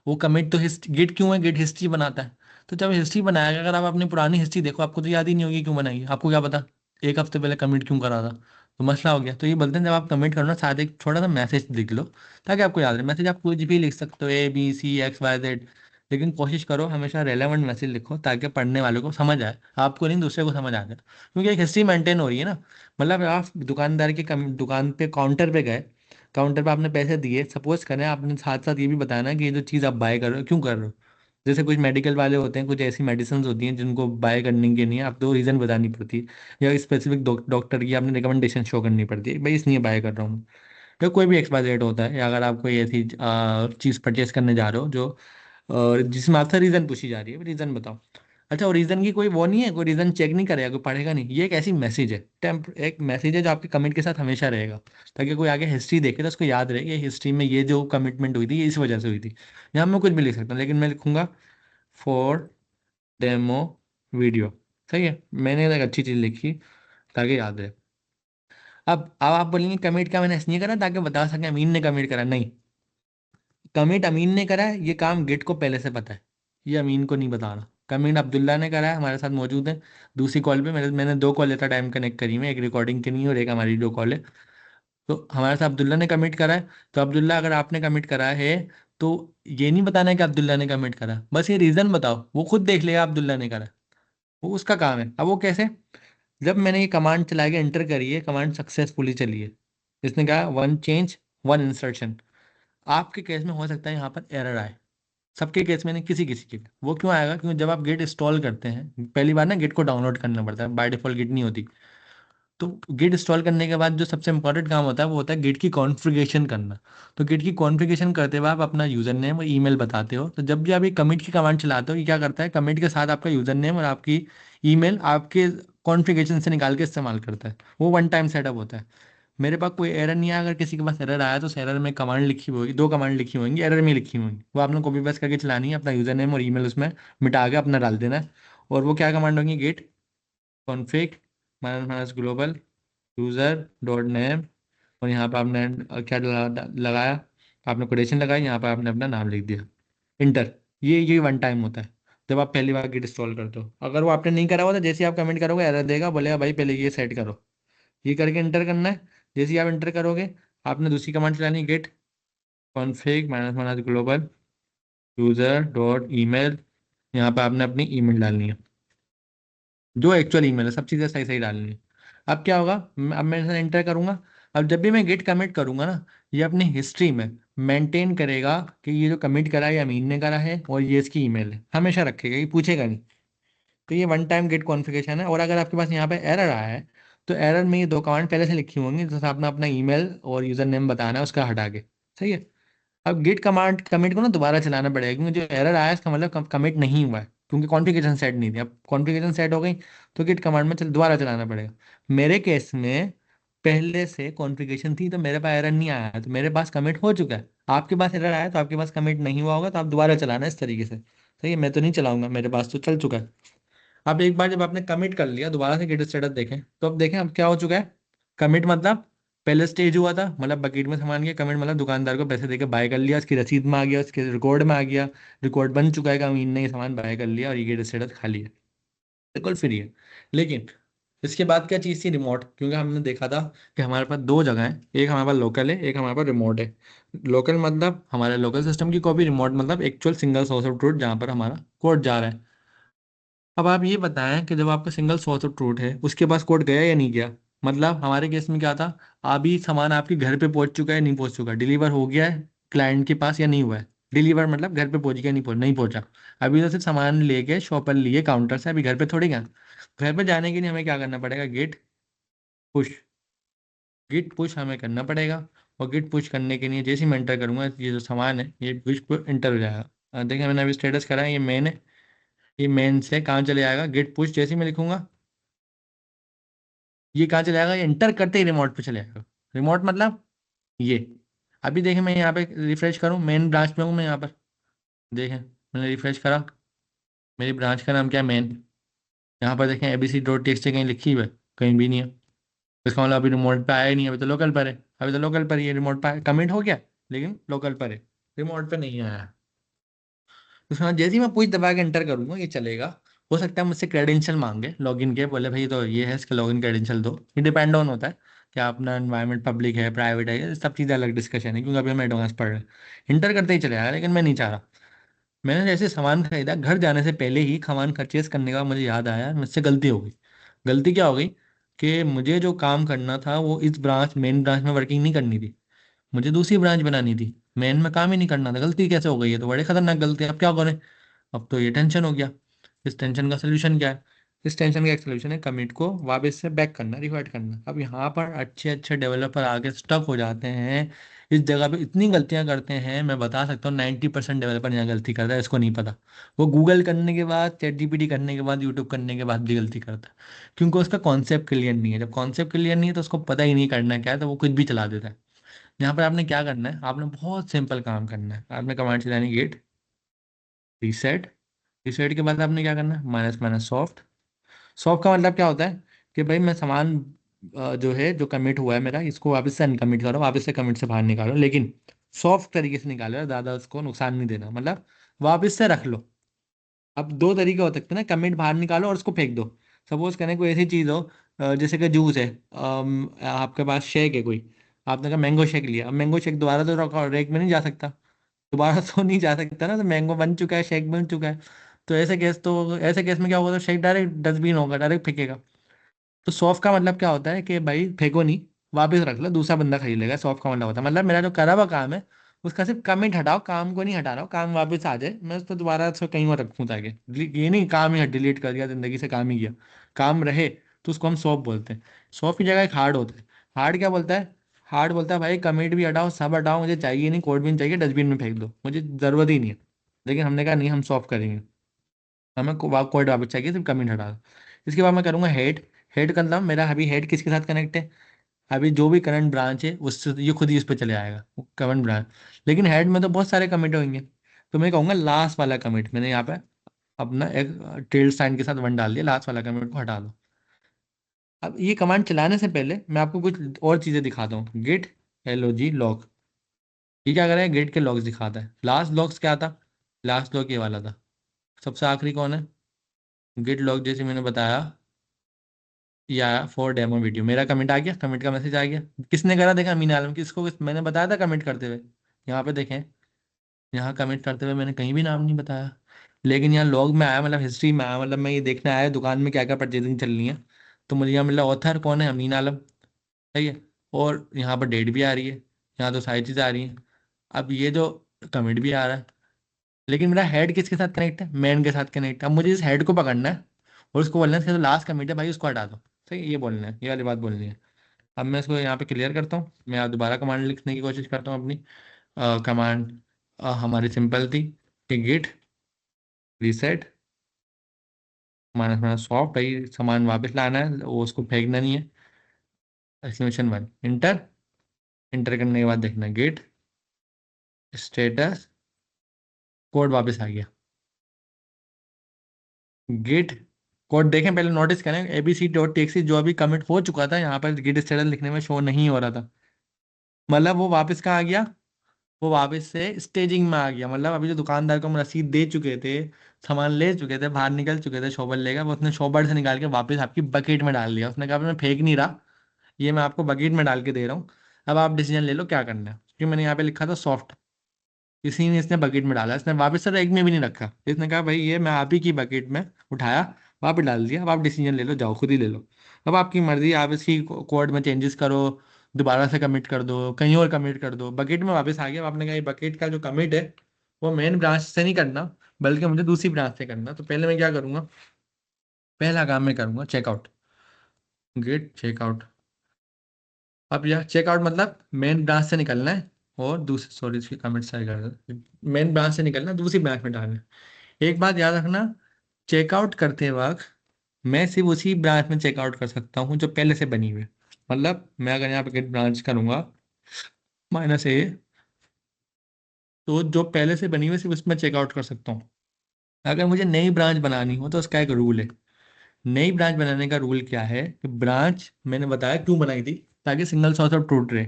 S1: वो कमिट तो गिट क्यों है, गिट हिस्ट्री बनाता है। तो जब हिस्ट्री बनाएगा, अगर आप अपनी पुरानी हिस्ट्री देखो आपको तो याद ही नहीं होगी क्यों बनाई है। आपको क्या पता एक हफ्ते पहले कमिट क्यों करा था, तो मसला हो गया। तो ये बोलते हैं जब आप कमिट करो ना, साथ एक छोटा सा मैसेज लिख लो, ताकि आपको याद रहे। मैसेज आप कुछ भी लिख सकते हो, ABCXYZ, लेकिन कोशिश करो हमेशा रेलेवेंट मैसेज लिखो, ताकि पढ़ने वालों को समझ आए, आपको नहीं दूसरे को समझ आ जाए, क्योंकि एक हिस्ट्री मेंटेन हो रही है ना। मतलब आप दुकानदार के दुकान पे काउंटर पे गए, काउंटर पे आपने पैसे दिए, सपोज करें आपने साथ साथ ये भी बताना कि ये जो चीज़ आप बाय कर रहे हो क्यों कर रहे हो। जैसे कुछ मेडिकल वाले होते हैं, कुछ ऐसी मेडिसिन होती हैं जिनको बाय करने के लिए आप तो रीज़न बतानी पड़ती है, या स्पेसिफिक डॉक्टर की आपने रिकमेंडेशन शो करनी पड़ती है, भाई इसलिए बाय कर रहा हूँ। या कोई भी एक्सपायर होता है, या अगर आप कोई ऐसी चीज़ परचेस करने जा रहे हो जो जिसमें आपसे रीज़न पूछी जा रही है, रीज़न बताओ। अच्छा, और रीज़न की कोई वो नहीं है, कोई रीज़न चेक नहीं करेगा, कोई पढ़ेगा नहीं, ये एक ऐसी मैसेज है, एक मैसेज है जो आपके कमिट के साथ हमेशा रहेगा, ताकि कोई आगे हिस्ट्री देखे तो उसको याद रहे कि हिस्ट्री में ये जो कमिटमेंट हुई थी ये इस वजह से हुई थी। यहाँ मैं कुछ भी लिख सकता हूँ, लेकिन मैं लिखूंगा फॉर डेमो वीडियो, सही है। मैंने एक अच्छी चीज़ लिखी ताकि याद रहे। अब आप बोलेंगे कमिट का मैंने इसलिए करा ताकि बता सकें अमीन ने कमिट करा, नहीं। कमिट अमीन ने करा है, ये काम गिट को पहले से पता है, ये अमीन को नहीं बता रहा। कमिट अब्दुल्ला ने करा है, हमारे साथ मौजूद है दूसरी कॉल पे, मैंने 2 कॉल लेता टाइम कनेक्ट करी में, एक रिकॉर्डिंग की नहीं है और एक हमारी जो कॉल है। तो हमारे साथ अब्दुल्ला ने कमिट करा है। तो अब्दुल्ला अगर आपने कमिट करा है, तो ये नहीं बताना है कि अब्दुल्ला ने कमिट करा, बस ये रीजन बताओ, वो खुद देख लेगा अब्दुल्ला ने करा। वो उसका काम है। अब वो कैसे, जब मैंने ये कमांड चला के एंटर करी है, कमांड सक्सेसफुली चली है, इसने कहा 1 चेंज 1 इंसर्शन। आपके केस में हो सकता है यहाँ पर एरर आए, सबके केस में नहीं, किसी किसी के। वो क्यों आएगा, क्योंकि जब आप गिट इंस्टॉल करते हैं पहली बार ना, गिट को डाउनलोड करना पड़ता है, बाय डिफॉल्ट गिट नहीं होती। तो गिट इंस्टॉल करने के बाद जो सबसे इंपॉर्टेंट काम होता है वो होता है गिट की कॉन्फ़िगरेशन करना। तो गिट की कॉन्फ़िगरेशन करते हुए आप अपना यूज़र नेम और ईमेल बताते हो। तो जब भी आप ये कमिट की कमांड चलाते हो, ये क्या करता है, कमिट के साथ आपका यूज़र नेम और आपकी ईमेल आपके कॉन्फ़िगरेशन से निकाल के इस्तेमाल करता है। वो वन टाइम सेटअप होता है। मेरे पास कोई एरर नहीं है, अगर किसी के पास एरर आया तो उस एरर में कमांड लिखी हुई होगी, 2 कमांड लिखी होंगी एरर में लिखी होंगी, वो आपने कॉपी पेस्ट करके चलानी है, अपना यूज़र नेम और ईमेल उसमें मिटा के अपना डाल देना है। और वो क्या कमांड होंगी, git config minus minus global user dot name, और यहाँ पे आपने क्या लगाया, आपने कोटेशन लगाई, यहाँ पे आपने अपना नाम लिख दिया, इंटर। ये वन टाइम होता है जब आप पहली बार गिट इंस्टॉल करते हो। अगर वो आपने नहीं करा हुआ तो जैसे ही आप कमेंट करोगे एरर देगा, बोलेगा भाई पहले ये सेट करो, ये करके इंटर करना है। जैसे ही आप इंटर करोगे, आपने दूसरी कमांड चलानी, git config minus minus global user dot email. यहाँ पे आपने अपनी ईमेल डालनी है, जो एक्चुअल ईमेल है, सब चीज़ें सही सही डालनी है। अब क्या होगा, अब मैं इसे एंटर करूंगा। अब जब भी मैं गेट कमिट करूंगा ना, ये अपनी हिस्ट्री में मेंटेन करेगा कि ये जो कमिट करा है ये अमीन ने करा है और ये इसकी ईमेल है, हमेशा रखेगा, ये पूछेगा नहीं। तो ये वन टाइम गेट कॉन्फ़िगरेशन है। और अगर आपके पास यहाँ पे एरर आया है, तो एरर में ये दो कमांड पहले से लिखी होंगी, जैसे आपने अपना ईमेल और यूजर नेम बताना है उसका हटा के। सही है। अब गिट कमांड कमिट को ना दोबारा चलाना पड़ेगा, क्योंकि जो एरर आया है इसका मतलब कमिट नहीं हुआ है, क्योंकि कॉन्फ़िगरेशन सेट नहीं थी। अब कॉन्फ़िगरेशन सेट हो गई तो गिट कमांड में दोबारा चलाना पड़ेगा। मेरे केस में पहले से कॉन्फ़िगरेशन थी तो मेरे पास एरर नहीं आया है, तो मेरे पास कमिट हो चुका है। आपके पास एरर आया तो आपके पास कमिट नहीं हुआ होगा, तो आप दोबारा चलाना इस तरीके से। सही है, मैं तो नहीं चलाऊंगा, मेरे पास तो चल चुका है। अब एक बार जब आपने कमिट कर लिया, दोबारा से गिट स्टेटस देखें तो अब देखें अब क्या हो चुका है। कमिट मतलब पहले स्टेज हुआ था, मतलब बकेट में सामान गया। कमिट मतलब दुकानदार को पैसे देके बाय कर लिया, उसकी रसीद में आ गया, उसके रिकॉर्ड में आ गया, रिकॉर्ड बन चुका है कि अमीन ने ये सामान बाय कर लिया और ये गिट स्टेटस खाली है, बिल्कुल फ्री है। लेकिन इसके बाद क्या चीज़ थी, रिमोट। क्योंकि हमने देखा था कि हमारे पास दो जगह है, एक हमारे पास लोकल है, एक हमारे पास रिमोट है। लोकल मतलब हमारे लोकल सिस्टम की कॉपी, रिमोट मतलब actual single source of truth जहाँ पर हमारा कोड जा रहा है। अब आप ये बताएं कि जब आपका सिंगल सोर्स ऑफ ट्रूथ है, उसके पास कोड गया या नहीं गया। मतलब हमारे केस में क्या था, अभी सामान आपके घर पे पहुंच चुका है नहीं पहुंच चुका, डिलीवर हो गया है क्लाइंट के पास या नहीं हुआ है। डिलीवर मतलब घर पे पहुंच गया, नहीं पहुंचा। अभी तो सिर्फ सामान लेके शॉपर लिए काउंटर से, अभी घर पे थोड़ी गया। घर पे जाने के लिए हमें क्या करना पड़ेगा, गेट पुश। गिट पुश हमें करना पड़ेगा। और गिट पुश करने के लिए जैसे ही मैं इंटर करूंगा, ये जो सामान है ये पुश पर इंटर हो जाएगा। देखिए मैंने अभी स्टेटस करा है, ये मेन है। ये मेन से कहाँ चले जाएगा, गेट पुश जैसे ही मैं लिखूंगा, ये कहाँ चले जाएगा, ये इंटर करते ही रिमोट पे चले जाएगा। रिमोट मतलब ये। अभी देखें मैं यहाँ पे रिफ्रेश करूँ, मेन ब्रांच में हूँ मैं यहाँ पर। देखें मैंने रिफ्रेश करा, मेरी ब्रांच का नाम क्या है, मेन। यहाँ पर देखें abc.txt कहीं लिखी हुई है, कहीं भी नहीं है। इसका मतलब अभी रिमोट पे आया ही नहीं है, अभी तो लोकल पर है। अभी तो लोकल पर ही है, रिमोट पर कमिट हो गया लेकिन लोकल पर है, रिमोट पे नहीं आया है। उसमें जैसे ही मैं पुश दबा के एंटर करूंगा ये चलेगा। हो सकता है मुझसे क्रेडेंशियल मांगे लॉगिन के, बोले भाई तो ये है इसका लॉगिन क्रेडेंशियल दो। ये डिपेंड ऑन होता है कि अपना एनवायरनमेंट पब्लिक है प्राइवेट है, ये सब चीज़ें अलग डिस्कशन है, क्योंकि अभी हम एडवांस पढ़ रहे हैं। इंटर करते ही चले आया, लेकिन मैं नहीं चाह रहा। मैंने जैसे सामान खरीदा, घर जाने से पहले ही सामान परचेस करने का मुझे याद आया मुझसे गलती हो गई। गलती क्या हो गई कि मुझे जो काम करना था वो इस ब्रांच मेन ब्रांच में वर्किंग नहीं करनी थी, मुझे दूसरी ब्रांच बनानी थी। मेन में काम ही नहीं करना था। गलती कैसे हो गई है, तो बड़े खतरनाक गलती है। अब क्या करें, अब तो ये टेंशन हो गया। इस टेंशन का सोल्यूशन क्या है, इस टेंशन का एक सोल्यूशन है कमिट को वापस से बैक करना, रिवर्ट करना। अब यहाँ पर अच्छे अच्छे डेवलपर आके स्टक हो जाते हैं, इस जगह पे इतनी गलतियां करते हैं। मैं बता सकता हूँ 90% डेवलपर यहाँ गलती करता है, इसको नहीं पता। वो गूगल करने के बाद, चैट जीपीटी करने के बाद, यूट्यूब करने के बाद भी गलती करता है, क्योंकि उसका कॉन्सेप्ट क्लियर नहीं है। जब कॉन्सेप्ट क्लियर नहीं है तो उसको पता ही नहीं करना क्या है, तो वो कुछ भी चला देता है। यहाँ पर आपने क्या करना है, आपने बहुत सिंपल काम करना है। आपने कमांड चलानी, गेट रीसेट। रीसेट के बाद आपने क्या करना है, माइनस माइनस सॉफ्ट। सॉफ्ट का मतलब क्या होता है कि भाई मैं सामान जो है जो कमिट हुआ है मेरा, इसको वापस से अनकमिट करो, वापस से कमिट से बाहर निकालो, लेकिन सॉफ्ट तरीके से निकालो, ज़्यादा उसको नुकसान नहीं देना, मतलब वापस से रख लो। अब दो तरीके हो सकते हैं ना, कमिट बाहर निकालो और उसको फेंक दो। सपोज करें कोई ऐसी चीज़ हो, जैसे कि जूस है, आपके पास शेक है कोई, आपने कहा मैंगो शेक लिया। अब मैंगो शेक दोबारा तो रेक में नहीं जा सकता, दोबारा तो नहीं जा सकता ना, तो मैंगो बन चुका है, शेक बन चुका है। तो ऐसे केस में क्या होगा, तो शेक डायरेक्ट डस्टबिन होगा, डायरेक्ट फेंकेगा। तो सॉफ्ट का मतलब क्या होता है कि भाई फेंको नहीं, वापस रख लो, दूसरा बंदा खरीद लेगा। सॉफ्ट का मतलब होता है, मतलब मेरा जो करा हुआ काम है उसका सिर्फ कमिट हटाओ, काम को नहीं हटा रहा हूँ, काम वापस आ जाए, मैं उसको दोबारा से कहीं और रखूँ ताकि ये नहीं काम ही डिलीट कर दिया, जिंदगी से काम ही गया। काम रहे तो उसको हम सॉफ्ट बोलते हैं। सॉफ्ट की जगह एक हार्ड होता है। हार्ड क्या बोलता है, हार्ड बोलता है भाई कमिट भी हटाओ, सब हटाओ, मुझे चाहिए नहीं, कोड भी नहीं चाहिए, डस्टबिन में फेंक दो, मुझे ज़रूरत ही नहीं है। लेकिन हमने कहा नहीं, हम सॉफ्ट करेंगे, हमें कोड वापस चाहिए, सिर्फ कमिट हटा दो। इसके बाद मैं करूँगा हेड। हेड का मतलब मेरा अभी हेड किसके साथ कनेक्ट है, अभी जो भी करंट ब्रांच है उससे ये खुद ही इस पर चले आएगा, करंट ब्रांच। लेकिन हेड में तो बहुत सारे कमिट होंगे, तो मैं कहूँगा लास्ट वाला कमिट, मैंने यहाँ पे अपना एक टिल्ड साइन के साथ वन डाल दिया, लास्ट वाला कमिट को हटा दो। अब ये कमांड चलाने से पहले मैं आपको कुछ और चीज़ें दिखाता हूँ। गिट log लॉग, ये क्या करेगा, गिट के लॉग्स दिखाता है। लास्ट लॉग्स क्या था, लास्ट लॉग ये वाला था। सबसे आखिरी कौन है, गिट लॉग, जैसे मैंने बताया या फॉर डेमो वीडियो। मेरा कमेंट आ गया, कमेंट का मैसेज आ गया। किसने करा, देखा, अमीन आलम। किसको, मैंने बताया था कमेंट करते हुए। यहाँ पे देखें, यहाँ कमेंट करते हुए मैंने कहीं भी नाम नहीं बताया, लेकिन यहाँ लॉग में आया, मतलब हिस्ट्री में आया, मतलब मैं ये देखने आया दुकान में क्या क्या परचेजिंग चल रही है। तो मुझे यहाँ मिला ऑथर कौन है, अमीन आलम। सही है। और यहाँ पर डेट भी आ रही है, यहाँ तो सारी चीज़ें आ रही हैं। अब ये जो कमेंट भी आ रहा है, लेकिन मेरा हेड किसके साथ कनेक्ट है, मैन के साथ कनेक्ट है। अब मुझे इस हेड को पकड़ना है और उसको बोलना है इसका जो लास्ट कमेंट है भाई उसको हटा दो। सही है, ये बोलना है, ये वाली बात बोलनी है। अब मैं इसको यहाँ पे क्लियर करता हूँ, मैं यहाँ दोबारा कमांड लिखने की कोशिश करता हूँ अपनी। कमांड हमारी सिंपल थी कि git reset minus minus soft, भाई सामान वापस लाना है, वो उसको फेंकना नहीं है। Exclamation one, inter. इंटर करने के बाद देखना गिट स्टेटस, कोड वापस आ गया। गिट कोड देखें, पहले नोटिस करें, abc.txt जो अभी कमिट हो चुका था यहाँ पर गिट स्टेटस लिखने में शो नहीं हो रहा था। मतलब वो वापस कहाँ आ गया, वो वापस से स्टेजिंग में आ गया। मतलब अभी जो दुकानदार को हम रसीद दे चुके थे, सामान ले चुके थे, बाहर निकल चुके थे शॉपर लेकर, वो उसने शॉपर से निकाल के वापस आपकी बकेट में डाल दिया। उसने कहा मैं फेंक नहीं रहा, ये मैं आपको बकेट में डाल के दे रहा हूँ, अब आप डिसीजन ले लो क्या करना है। क्योंकि मैंने यहाँ पे लिखा था सॉफ्ट, इसी ने इसने बकेट में डाला, इसने वापस से रैक में भी नहीं रखा। इसने कहा भाई ये मैं आप ही की बकेट में उठाया, वापस डाल दिया, अब आप डिसीजन ले लो, जाओ खुद ही ले लो। अब आपकी मर्जी, आप इसकी कोड में चेंजेस करो, दोबारा से कमिट कर दो, कहीं और कमिट कर दो, बकेट में वापस आ गया। अब आपने कहा ये बकेट का जो कमिट है वो मेन ब्रांच से नहीं करना, बल्कि मुझे दूसरी ब्रांच से करना। तो पहले मैं क्या करूंगा, पहला काम मैं करूंगा चेकआउट, गेट चेकआउट। अब यह चेकआउट मतलब मेन ब्रांच से निकलना है और दूसरी, सॉरी इसकी कमिट साइड कर, मेन ब्रांच से निकलना है, दूसरी ब्रांच में डालना है। एक बात याद रखना, चेकआउट करते वक्त मैं सिर्फ उसी ब्रांच में चेकआउट कर सकता हूँ जो पहले से बनी हुई है। मतलब मैं अगर यहाँ पे गेट ब्रांच करूंगा -a, तो जो पहले से बनी हुई है सिर्फ उसमें चेकआउट कर सकता हूँ। अगर मुझे नई ब्रांच बनानी हो तो उसका एक रूल है। नई ब्रांच बनाने का रूल क्या है कि ब्रांच मैंने बताया क्यों बनाई थी, ताकि सिंगल सोर्स ऑफ ट्रूथ रहे।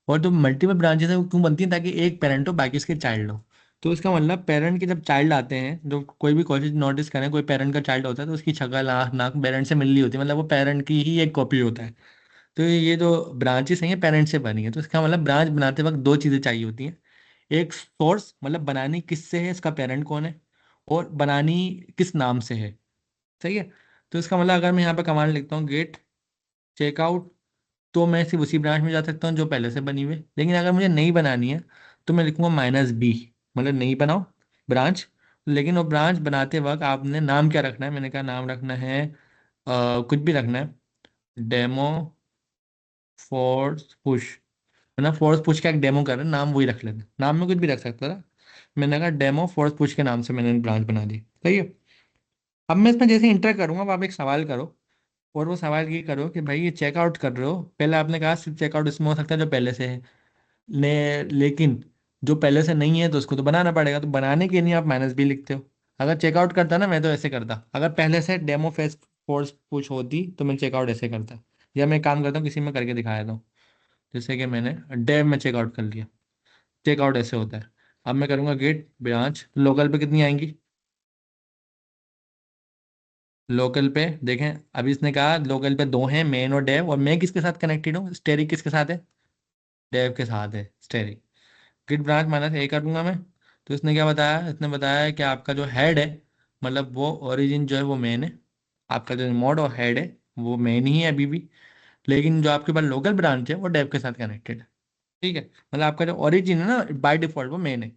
S1: और जो मल्टीपल ब्रांचेस है वो क्यों बनती हैं, ताकि एक पेरेंट हो बाकी उसके चाइल्ड हो। तो इसका मतलब पेरेंट के जब चाइल्ड आते हैं, जो कोई भी कोशिश नोटिस करें, कोई पेरेंट का चाइल्ड होता है तो उसकी शक्ल, आँख, नाक पेरेंट से मिलनी होती है, मतलब वो पेरेंट की ही एक कॉपी होता है। तो ये जो ब्रांचेस हैं ये पेरेंट से बनी है। तो इसका मतलब ब्रांच बनाते वक्त दो चीज़ें चाहिए होती हैं। एक सोर्स, मतलब बनानी किससे है, इसका पेरेंट कौन है, और बनानी किस नाम से है। सही है। तो इसका मतलब अगर मैं यहाँ पे कमांड लिखता हूँ गेट चेकआउट, तो मैं सिर्फ उसी ब्रांच में जा सकता हूँ जो पहले से बनी हुई है। लेकिन अगर मुझे नई बनानी है तो मैं लिखूंगा -b, मतलब नई बनाओ ब्रांच। लेकिन वो ब्रांच बनाते वक्त आपने नाम क्या रखना है, मैंने कहा नाम रखना है कुछ भी रखना है, डेमो फोर्स पुश। है ना, फोर्स पुश का एक डेमो कर रहे हैं, नाम वही रख लेते, नाम में कुछ भी रख सकता था। मैंने कहा डेमो फोर्स पुश के नाम से मैंने ब्रांच बना दी। सही है। अब मैं इसमें जैसे इंटर करूंगा, अब आप एक सवाल करो, और वो सवाल ये करो कि भाई ये चेकआउट कर रहे हो, पहले आपने कहा सिर्फ चेकआउट इसमें हो सकता है जो पहले से है, लेकिन जो पहले से नहीं है तो उसको तो बनाना पड़ेगा। तो बनाने के लिए आप -b लिखते हो। अगर चेकआउट करता ना, मैं तो ऐसे करता, अगर पहले से डेमो फेस फोर्स पुश होती तो मैं चेकआउट ऐसे करता। या मैं एक काम करता हूँ, किसी में करके दिखाया था, जैसे कि मैंने डेव में चेकआउट कर लिया, चेकआउट ऐसे होता है। अब मैं करूंगा गेट ब्रांच, लोकल पे कितनी आएंगी, लोकल पे देखें, अभी इसने कहा लोकल पे दो हैं, मेन और डेव, और मैं किसके साथ कनेक्टेड हूँ, स्टेरिक किसके साथ है, डेव के साथ है स्टेरिक। गिट ब्रांच -a कर दूंगा मैं। तो इसने क्या बताया, इसने बताया कि आपका जो हेड है, मतलब वो ओरिजिन जो है वो मेन है, आपका जो रिमोट और हेड है वो मेन ही है अभी भी। लेकिन जो आपके पास लोकल ब्रांच है वो डेव के साथ कनेक्टेड है। ठीक है, मतलब आपका जो ओरिजिन है ना बाय डिफॉल्ट वो मेन है,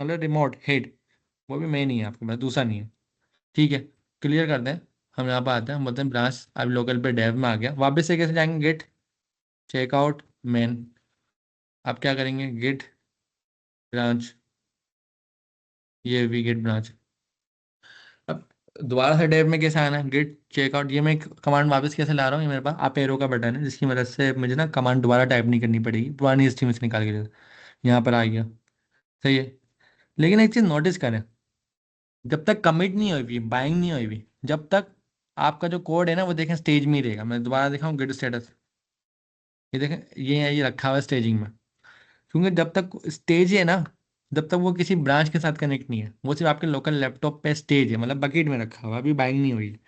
S1: मतलब रिमोट हेड वो भी मेन ही है आपके पास, दूसरा नहीं है। ठीक है, क्लियर करते हैं। हम यहाँ पर आते हैं, हम बोलते हैं ब्रांच अब लोकल पे डेव में आ गया, वापस से कैसे जाएंगे, गेट चेकआउट मेन। आप क्या करेंगे, गेट ब्रांच, ये भी गेट ब्रांच। अब दोबारा से डेव में कैसे आना है, गेट चेकआउट, ये मैं कमांड वापस कैसे ला रहा हूँ, ये मेरे पास अप एरो का बटन है जिसकी मदद से मुझे ना कमांड दोबारा टाइप नहीं करनी पड़ेगी, पुरानी हिस्ट्री में से निकाल के यहाँ पर आ गया। सही है। लेकिन एक चीज़ नोटिस करें, जब तक कमिट नहीं हुई हुई, बाइंग नहीं हुई हुई, जब तक आपका जो कोड है ना वो देखें स्टेज में ही रहेगा। मैं दोबारा दिखाऊं गिट स्टेटस, ये देखें ये है, ये रखा हुआ है स्टेजिंग में। क्योंकि जब तक स्टेज है ना, जब तक वो किसी ब्रांच के साथ कनेक्ट नहीं है, वो सिर्फ आपके लोकल लैपटॉप पे स्टेज है, मतलब बकेट में रखा हुआ है, अभी बाइंग नहीं हुई,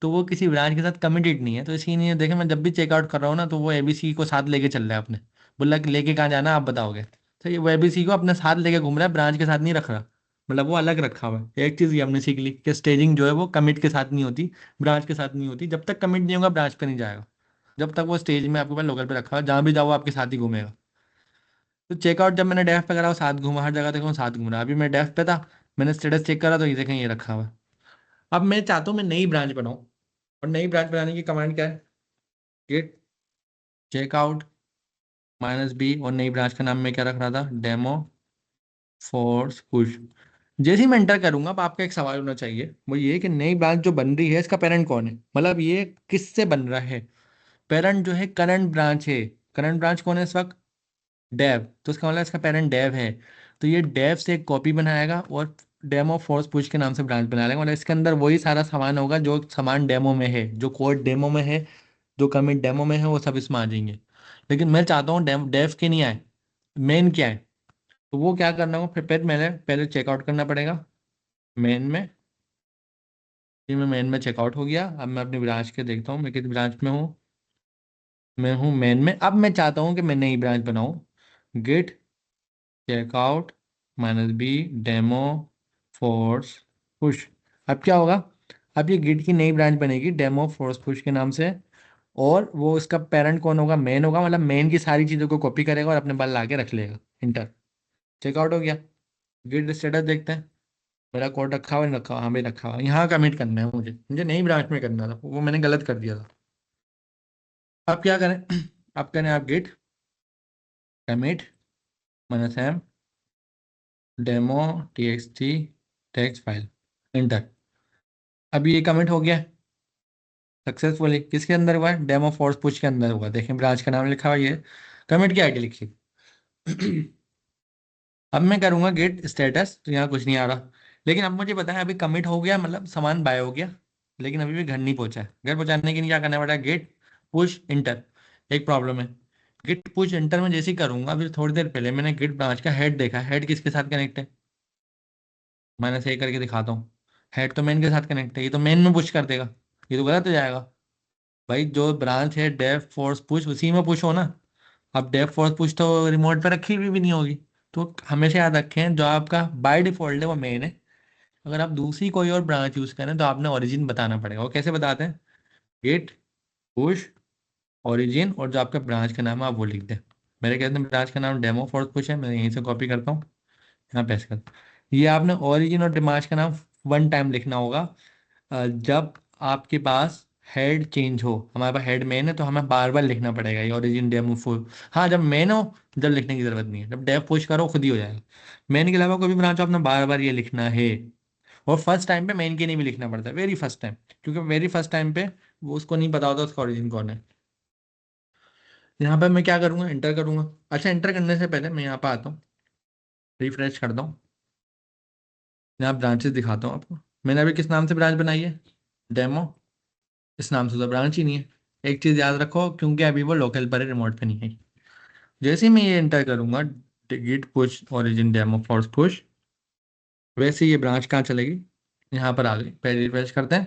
S1: तो वो किसी ब्रांच के साथ कमिटेड नहीं है। तो इसीलिए देखें मैं जब भी चेकआउट कर रहा हूँ ना, तो वो एबीसी को साथ लेके चल रहा है अपने, बोला कि लेके कहाँ जाना आप बताओगे, तो ये वो एबीसी को अपने साथ लेके घूम रहा है, ब्रांच के साथ नहीं रख रहा, मतलब वो अलग रखा हुआ है। एक चीज़ ये हमने सीख ली कि स्टेजिंग जो है वो कमिट के साथ नहीं होती, ब्रांच के साथ नहीं होती। जब तक कमिट नहीं होगा ब्रांच पे नहीं जाएगा, जब तक वो स्टेज में आपके पास लोकल पे रखा हुआ है, जहाँ भी जाओ वो आपके साथ ही घूमेगा। तो चेकआउट जब मैंने डेफ पे करा वो साथ घूमा, हर जगह देखो साथ घूम रहा है। अभी मैं डेफ पे था, मैंने स्टेटस चेक करा तो ये देखें ये रखा हुआ है। अब मैं चाहता हूँ मैं नई ब्रांच बनाऊँ, और नई ब्रांच बनाने की कमांड क्या है, गिट चेकआउट -b, और नई ब्रांच का नाम मैं क्या रख रहा था, डेमो फोर्स पुश। जैसे ही मैं एंटर करूंगा, अब आपका एक सवाल होना चाहिए, वो ये कि नई ब्रांच जो बन रही है इसका पेरेंट कौन है, मतलब ये किससे बन रहा है। पेरेंट जो है करंट ब्रांच है। करंट ब्रांच कौन है इस वक्त, डेव, तो इसका मतलब इसका पेरेंट डेव है। तो ये डेव से एक कॉपी बनाएगा और डेमो फोर्स पुश के नाम से ब्रांच बना लेगा, मतलब इसके अंदर वही सारा सामान होगा जो सामान डेमो में है, जो कोड डेमो में है, जो कमिट डेमो में है, वो सब इसमें आ जाएंगे। लेकिन मैं चाहता हूँ डेव के नहीं आए, मेन क्या है। तो वो क्या करना होगा, फिर पहले मैंने पहले चेकआउट करना पड़ेगा मेन में। फिर मैं मेन में चेकआउट हो गया, अब मैं अपनी ब्रांच के देखता हूँ मैं किस ब्रांच में हूँ। मैं हूँ मेन में। अब मैं चाहता हूँ कि मैं नई ब्रांच बनाऊँ, git checkout -b demo force push. अब क्या होगा, अब ये गिट की नई ब्रांच बनेगी डेमो फोर्स पुश के नाम से, और वो इसका पेरेंट कौन होगा, मेन होगा, मतलब मेन की सारी चीज़ों को कॉपी करेगा और अपने पास ला के रख लेगा। इंटर, चेकआउट हो गया। गिट स्टेटस देखते हैं, मेरा कोड रखा हुआ नहीं रखा हुआ, हाँ भाई रखा हुआ, यहाँ कमिट करना है मुझे, मुझे नई ब्रांच में करना था, वो मैंने गलत कर दिया था। अब क्या करें अब करें आप git commit -m demo txt text file, enter. अभी ये कमिट हो गया सक्सेसफुली, किसके अंदर हुआ है, डेमो फोर्स पुश के अंदर हुआ, देखें ब्रांच का नाम लिखा हुआ है, ये कमिट की आईडी लिखी। अब मैं करूंगा गेट स्टेटस, तो यहाँ कुछ नहीं आ रहा। लेकिन अब मुझे पता है अभी कमिट हो गया, मतलब सामान बाय हो गया, लेकिन अभी भी घर नहीं पहुंचा है। घर पहुंचाने के लिए क्या करना पड़ा, गेट पुश इंटर। एक प्रॉब्लम है, गेट पुश इंटर में जैसे ही करूंगा, अभी थोड़ी देर पहले मैंने गेट ब्रांच का हेड देखा, हेड किसके साथ कनेक्ट है, मैंने सही करके दिखाता हूँ। हेड तो मेन के साथ कनेक्ट है, ये तो मेन में पुश कर देगा, ये तो गलत हो जाएगा। भाई जो ब्रांच है डेव फोर्स पुश, उसी में पुश हो ना। अब डेव फोर्स पुश तो रिमोट पे रखी हुई भी नहीं होगी। तो हमेशा याद रखें जो आपका बाय डिफॉल्ट है वो मेन है। अगर आप दूसरी कोई और ब्रांच यूज करें तो आपने ओरिजिन बताना पड़ेगा। वो कैसे बताते हैं, गेट पुश ओरिजिन, और जो आपका ब्रांच का नाम है आप वो लिख दें। मेरे कहते हैं ब्रांच का नाम डेमो फोर्स पुश है, मैं यहीं से कॉपी करता हूँ, यहाँ पेस्ट करता हूँ। ये आपने ओरिजिन और ब्रांच का नाम वन टाइम लिखना होगा। जब आपके पास हेड चेंज हो, हमारे पास हेड मेन है तो हमें बार बार लिखना पड़ेगा ये ओरिजिन डेमो फुल। हाँ जब मेन हो, जब लिखने की जरूरत नहीं है, जब डेव पुश करो खुद ही हो जाएगा। मेन के अलावा कोई भी ब्रांच हो आपने बार बार ये लिखना है। और फर्स्ट टाइम पे मेन के नहीं भी लिखना पड़ता है, वेरी फर्स्ट टाइम, क्योंकि वेरी फर्स्ट टाइम पे वो उसको नहीं पता होता उसका ओरिजिन कौन है। यहाँ पे मैं क्या करूंगा, एंटर करूंगा। अच्छा एंटर करने से पहले मैं यहाँ पे आता हूँ, रिफ्रेश करता हूँ, यहाँ ब्रांचेस दिखाता हूँ आपको। मैंने अभी किस नाम से ब्रांच बनाई है, डेमो। इस नाम से तो ब्रांच ही नहीं है। एक चीज याद रखो, क्योंकि अभी वो लोकल पर है, रिमोट पे नहीं है। जैसे ही मैं ये एंटर करूंगा, git push origin demo force push, वैसे ही ये ब्रांच कहाँ चलेगी, यहाँ पर आ गई। पहले रिफ्रेश करते हैं,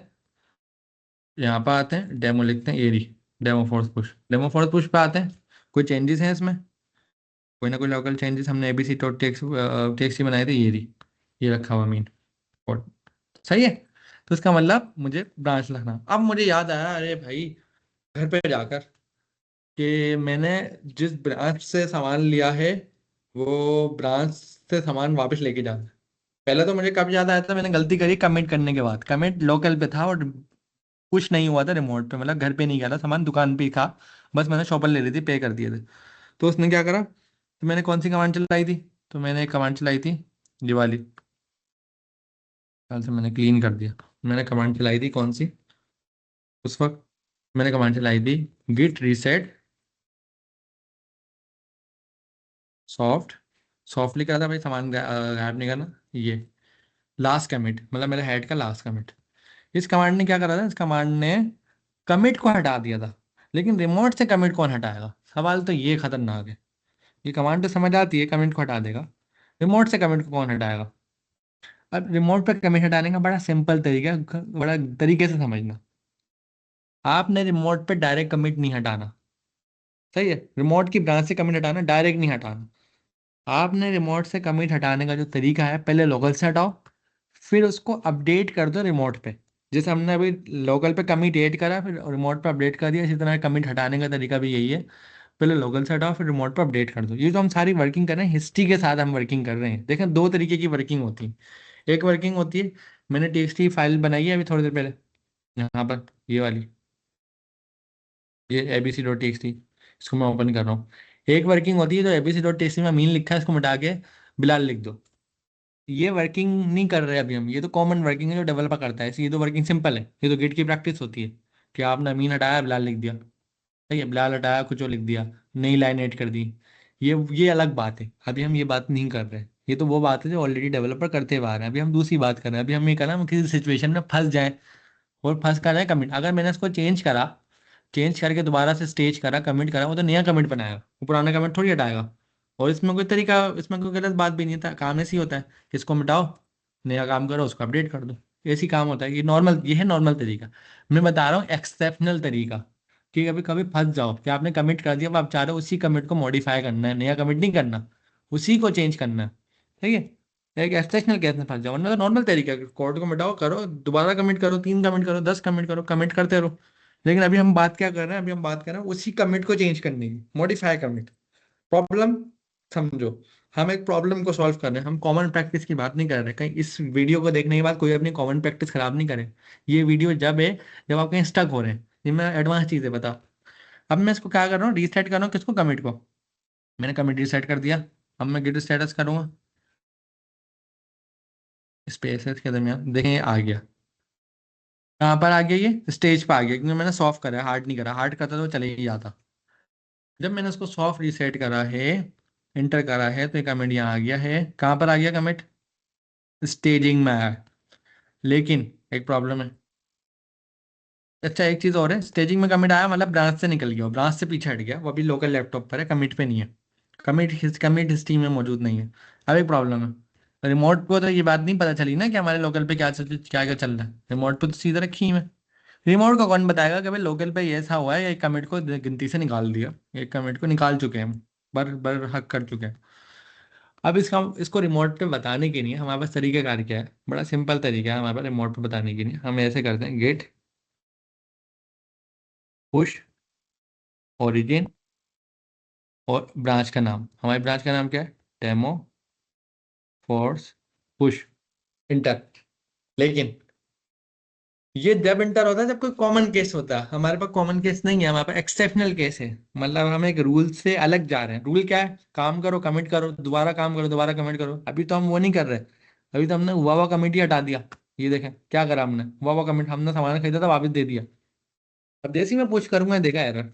S1: यहाँ पर आते हैं, डेमो लिखते हैं, ये रही demo force push. Demo force push पे आते हैं, कोई चेंजेस हैं इसमें, कोई ना कोई लोकल चेंजेस, हमने एबीसी डॉट टेक्स्ट बनाए थे, ये रही, ये रखा हुआ मीन कोड, सही है। तो इसका मतलब मुझे ब्रांच लिखना। अब मुझे याद आया, अरे भाई घर पे जाकर कि मैंने जिस ब्रांच से सामान लिया है वो ब्रांच से सामान वापस लेके जाना है। पहले तो मुझे कब याद आया था, मैंने गलती करी कमिट करने के बाद। कमिट लोकल पे था और कुछ नहीं हुआ था रिमोट पे, मतलब घर पे नहीं गया था, सामान दुकान पे ही था। बस मैंने शॉपर ले ली थी, पे कर दिए थे। तो उसने क्या करा, तो मैंने कौन सी कमांड चलाई थी, तो मैंने एक कमांड चलाई थी, ये वाली, कल से मैंने क्लीन कर दिया। मैंने कमांड चलाई थी कौन सी, उस वक्त मैंने कमांड चलाई थी गिट रीसेट सॉफ्ट। सॉफ्टली करा था भाई, सामान गायब नहीं करना। ये लास्ट कमिट, मतलब मेरे हेड का लास्ट कमिट। इस कमांड ने क्या करा था, इस कमांड ने कमिट को हटा दिया था, लेकिन रिमोट से कमिट कौन हटाएगा, सवाल तो ये खतरनाक है। ये कमांड तो समझ आती है कमिट को हटा देगा, रिमोट से कमिट को कौन हटाएगा। अब रिमोट पे कमिट हटाने का बड़ा सिंपल तरीका है, बड़ा तरीके से समझना। आपने रिमोट पे डायरेक्ट कमिट नहीं हटाना, सही है, रिमोट की ब्रांच से कमिट हटाना, डायरेक्ट नहीं हटाना। आपने रिमोट से कमिट हटाने का जो तरीका है, पहले लोकल से हटाओ, फिर उसको अपडेट कर दो रिमोट पे। जैसे हमने अभी लोकल पे कमिट ऐड करा, फिर रिमोट पे अपडेट कर दिया, इसी तरह कमिट हटाने का तरीका भी यही है। पहले लोकल से हटाओ, फिर रिमोट पे अपडेट कर दो। ये जो हम सारी वर्किंग कर रहे हैं, हिस्ट्री के साथ हम वर्किंग कर रहे हैं। देखें, दो तरीके की वर्किंग होती है। एक वर्किंग होती है, मैंने टीएक्सटी फाइल बनाई है अभी थोड़ी देर पहले, यहाँ पर ये वाली, ये abc.txt, इसको मैं ओपन कर रहा हूँ। एक वर्किंग होती है जो abc.txt में मीन लिखा है, इसको मिटा के बिलाल लिख दो। ये वर्किंग नहीं कर रहे अभी हम, ये तो कॉमन वर्किंग है जो डेवलपर करता है, ये तो वर्किंग सिंपल है, ये तो गिट की प्रैक्टिस होती है कि आपने अमीन हटाया बिलाल लिख दिया, सही है, बिलाल हटाया कुछ और लिख दिया, नई लाइन ऐड कर दी। ये अलग बात है, अभी हम ये बात नहीं कर रहे। ये तो वो बात है जो ऑलरेडी डेवलपर करते हुए आ रहे हैं, अभी हम दूसरी बात कर रहे हैं। अभी हम ये कर रहे हैं, हम किसी सिचुएशन में फंस जाए और फंस कर जाए कमिट, अगर मैंने इसको चेंज करा, चेंज करके दोबारा से स्टेज करा, कमिट करा, वो तो नया कमिट बनाएगा, वो पुराना कमिट थोड़ी हटाएगा। और इसमें कोई तरीका, इसमें कोई गलत बात भी नहीं था, काम ऐसे ही होता है, इसको मिटाओ, नया काम करो, उसको अपडेट कर दो, ऐसी काम होता है। ये नॉर्मल, ये है नॉर्मल तरीका। मैं बता रहा हूँ एक्सेप्शनल तरीका, कि कभी कभी फंस जाओ कि आपने कमिट कर दिया, अब आप चाह रहे हो उसी कमिट को मॉडिफाई करना है, नया कमिट नहीं करना, उसी को चेंज करना है, ठीक है। एक एक्सेप्शनल केस में फंस जाओ, वरना तो नॉर्मल तरीका है, कोड को मिटाओ, करो दोबारा कमिट करो, 3 कमिट करो, 10 कमिट करो, कमिट करते रहो। लेकिन अभी हम बात क्या कर रहे हैं, अभी हम बात कर रहे हैं उसी कमिट को चेंज करने की, मॉडिफाई कमिट। प्रॉब्लम समझो, हम एक प्रॉब्लम को सॉल्व कर रहे हैं, हम कॉमन प्रैक्टिस की बात नहीं कर रहे। कहीं इस वीडियो को देखने के बाद कोई अपनी कॉमन प्रैक्टिस खराब नहीं करे। ये वीडियो जब है, जब आप कहीं स्टक हो रहे हैं, ये मैं एडवांस चीजें बता। अब मैं इसको क्या कर रहा हूँ, रीसेट कर रहा हूँ, किसको, कमिट को। मैंने कमिट रीसेट कर दिया। अब मैं गिट स्टेटस करूंगा, स्पेसेस के दरमियान देखें ये आ गया, कहाँ पर आ गया, ये स्टेज पर आ गया, क्योंकि मैंने सॉफ्ट करा है, हार्ड नहीं करा। हार्ड करता तो चले ही जाता। जब मैंने उसको सॉफ्ट रीसेट करा है, इंटर करा है, तो ये कमेंट यहाँ आ गया है। कहाँ पर आ गया कमेंट, स्टेजिंग में आया। लेकिन एक प्रॉब्लम है। अच्छा, एक चीज और है, स्टेजिंग में कमिट आया मतलब ब्रांच से निकल गया, ब्रांच से पीछे हट गया, वो अभी लोकल लैपटॉप पर है, कमिट पे नहीं है। कमिट हिस्ट्री में मौजूद नहीं है। अब एक प्रॉब्लम है, रिमोट पे तो ये बात नहीं पता चली ना कि हमारे लोकल पे क्या क्या चल रहा है। रिमोट पे तो सीधा रखी ही मैं। रिमोट का कौन बताएगा कि भाई लोकल पे ये ऐसा हुआ है, एक कमिट को गिनती से निकाल दिया, एक कमिट को निकाल चुके हैं हम, बर बर हक कर चुके हैं। अब इसको रिमोट पे बताने के लिए हमारे पास तरीकेकार क्या है, बड़ा सिंपल तरीका है हमारे पास रिमोट पे बताने के लिए। हम ऐसे करते हैं, गेट पुश ओरिजिन और ब्रांच का नाम, हमारी ब्रांच का नाम क्या है, डेमो फोर्स पुश, इंटर। लेकिन ये जब इंटर होता है जब कोई कॉमन केस होता है, हमारे पास कॉमन केस नहीं है, हमारे पास एक्सेप्शनल केस है। मतलब हम एक रूल से अलग जा रहे हैं। रूल क्या है, काम करो कमिट करो, दोबारा काम करो दोबारा कमिट करो। अभी तो हम वो नहीं कर रहे, अभी तो हमने हुआ हुआ कमिट ही हटा दिया। ये देखें क्या करा हमने, हुआ हुआ कमिट, हमने सामान खरीदा था वापस दे दिया। अब जैसे ही मैं पुश करूंगा, देखा एरर,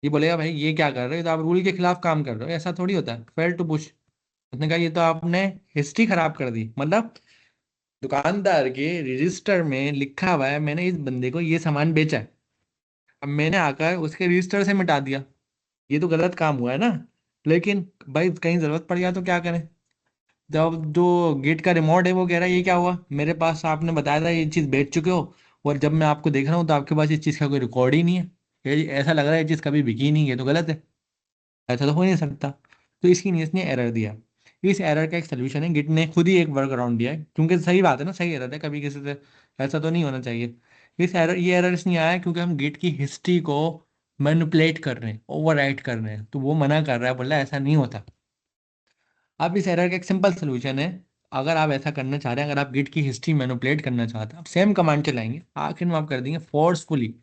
S1: ये बोलेगा भाई ये क्या कर रहे हो, ये तो आप रूल के खिलाफ काम कर रहे हो, ऐसा थोड़ी होता है, फेल टू पुश। उसने कहा ये तो आपने हिस्ट्री खराब कर दी, मतलब दुकानदार के रजिस्टर में लिखा हुआ है मैंने इस बंदे को ये सामान बेचा है, अब मैंने आकर उसके रजिस्टर से मिटा दिया, ये तो गलत काम हुआ है ना। लेकिन भाई कहीं जरूरत पड़ गया तो क्या करें। जब जो गेट का रिमोट है वो कह रहा है ये क्या हुआ, मेरे पास आपने बताया था ये चीज़ बेच चुके हो, और जब मैं आपको देख रहा हूँ तो आपके पास इस चीज़ का कोई रिकॉर्ड ही नहीं है, ये ऐसा लग रहा है ये चीज़ कभी बिकी नहीं है, तो गलत है, ऐसा तो हो नहीं सकता। तो इसकी नहीं, इसने एरर दिया। इस एरर का एक सोल्यूशन है, गिट ने खुद ही एक वर्क अराउंड दिया है, क्योंकि सही बात है ना, सही एरर है, कभी किसी से ऐसा तो नहीं होना चाहिए। ये एरर इसलिए आया है क्योंकि हम गिट की हिस्ट्री को मैनिपुलेट कर रहे हैं, ओवरराइट कर रहे हैं, तो वो मना कर रहा है, बोल रहा है ऐसा नहीं होता। अब इस एरर का एक सिंपल सोल्यूशन है। अगर आप ऐसा करना चाह रहे हैं, अगर आप गिट की हिस्ट्री मैनिपुलेट करना चाहते हैं, आप सेम कमांड चलाएंगे, आखिर में आप कर देंगे फोर्सफुली।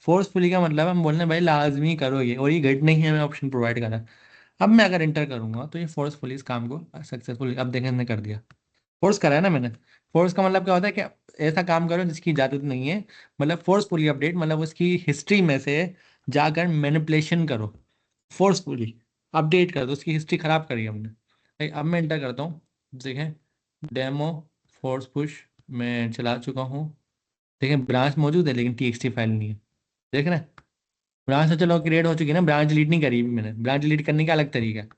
S1: फोर्सफुली का मतलब है हम बोल रहे हैं भाई लाजमी करो ये, और ये गिट नहीं है, हमें ऑप्शन प्रोवाइड करा है। अब मैं अगर इंटर करूंगा तो ये फोर्सफुली इस काम को सक्सेसफुली, अब देखें मैंने कर दिया, फोर्स करा है ना मैंने। फोर्स का मतलब क्या होता है कि ऐसा काम करो जिसकी इजाजत नहीं है, मतलब फोर्सफुली अपडेट, मतलब उसकी हिस्ट्री में से जाकर मैनिपुलेशन करो, फोर्सफुली अपडेट कर दो, उसकी हिस्ट्री खराब करी हमने भाई। अब मैं इंटर करता हूँ, देखें डेमो फोर्स पुश मैं चला चुका हूँ, देखें ब्रांच मौजूद है लेकिन txt फाइल नहीं है। देख रहे हैं, ब्रांच तो चलो क्रिएट हो चुकी है ना, ब्रांच डिलीट नहीं करी अभी मैंने। ब्रांच डिलीट करने का अलग तरीका है।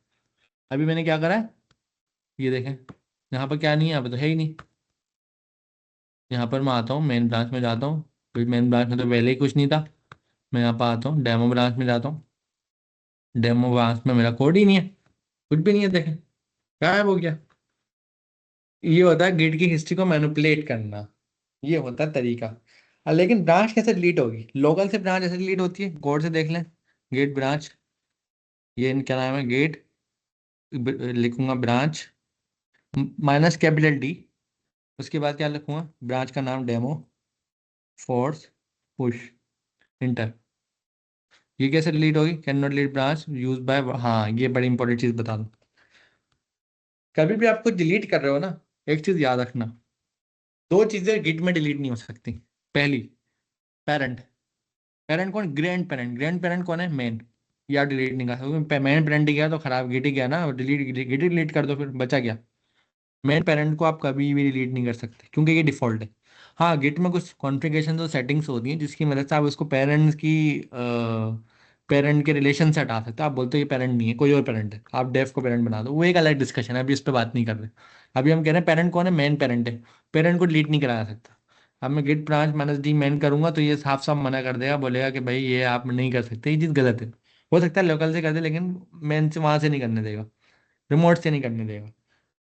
S1: अभी मैंने क्या करा है, ये देखें, यहाँ पर क्या नहीं है, यहाँ पर तो है ही नहीं। यहाँ पर मैं आता हूँ मेन ब्रांच में जाता हूँ, क्योंकि मेन ब्रांच में तो पहले ही कुछ नहीं था। मैं यहाँ पर आता हूँ डेमो ब्रांच में जाता हूँ। डेमो ब्रांच में मेरा कोड ही नहीं है, कुछ भी नहीं है, देखें गायब हो गया। ये होता है गिट की हिस्ट्री को मैनिपुलेट करना, ये होता है तरीका। लेकिन ब्रांच कैसे डिलीट होगी, लोकल से ब्रांच ऐसे डिलीट होती है, कोड से देख लें। गेट ब्रांच, ये क्या नाम है, गेट, लिखूंगा ब्रांच माइनस कैपिटल डी, उसके बाद क्या लिखूंगा, ब्रांच का नाम डेमो फोर्स पुश, इंटर। ये कैसे डिलीट होगी, can not delete branch use by, हाँ ये बड़ी इंपॉर्टेंट चीज बता दूं। कभी भी आपको डिलीट कर रहे हो ना, एक चीज याद रखना, दो चीजें गिट में डिलीट नहीं हो सकती। पहली, पेरेंट। पेरेंट कौन, ग्रैंड पेरेंट। ग्रैंड पेरेंट कौन है, मेन। ये आप डिलीट नहीं कर सकते, मेन पेरेंट ही गया तो खराब, गिट ही गया ना, डिलीट गिट डिलीट कर दो फिर बचा क्या। मेन पेरेंट को आप कभी भी डिलीट नहीं कर सकते क्योंकि ये डिफॉल्ट है। हाँ गिट में कुछ कॉन्फ़िगरेशन और सेटिंग्स होती हैं जिसकी मदद से आप उसको पेरेंट्स की, पेरेंट के रिलेशन से हटा सकते हो। आप बोलते हो ये पेरेंट नहीं है, कोई और पेरेंट है, आप डेफ को पेरेंट बना दो, वो एक अलग डिस्कशन है, अभी इस पर बात नहीं कर रहे। अभी हम कह रहे हैं पेरेंट कौन है, मेन पेरेंट है। पेरेंट को डिलीट नहीं कराया सकता। अब मैं git branch minus D main करूंगा तो ये साफ साफ मना कर देगा, बोलेगा कि भाई ये आप नहीं कर सकते, ये चीज़ गलत है। हो सकता है लोकल से कर दे लेकिन मेन से वहां से नहीं करने देगा, रिमोट से नहीं करने देगा।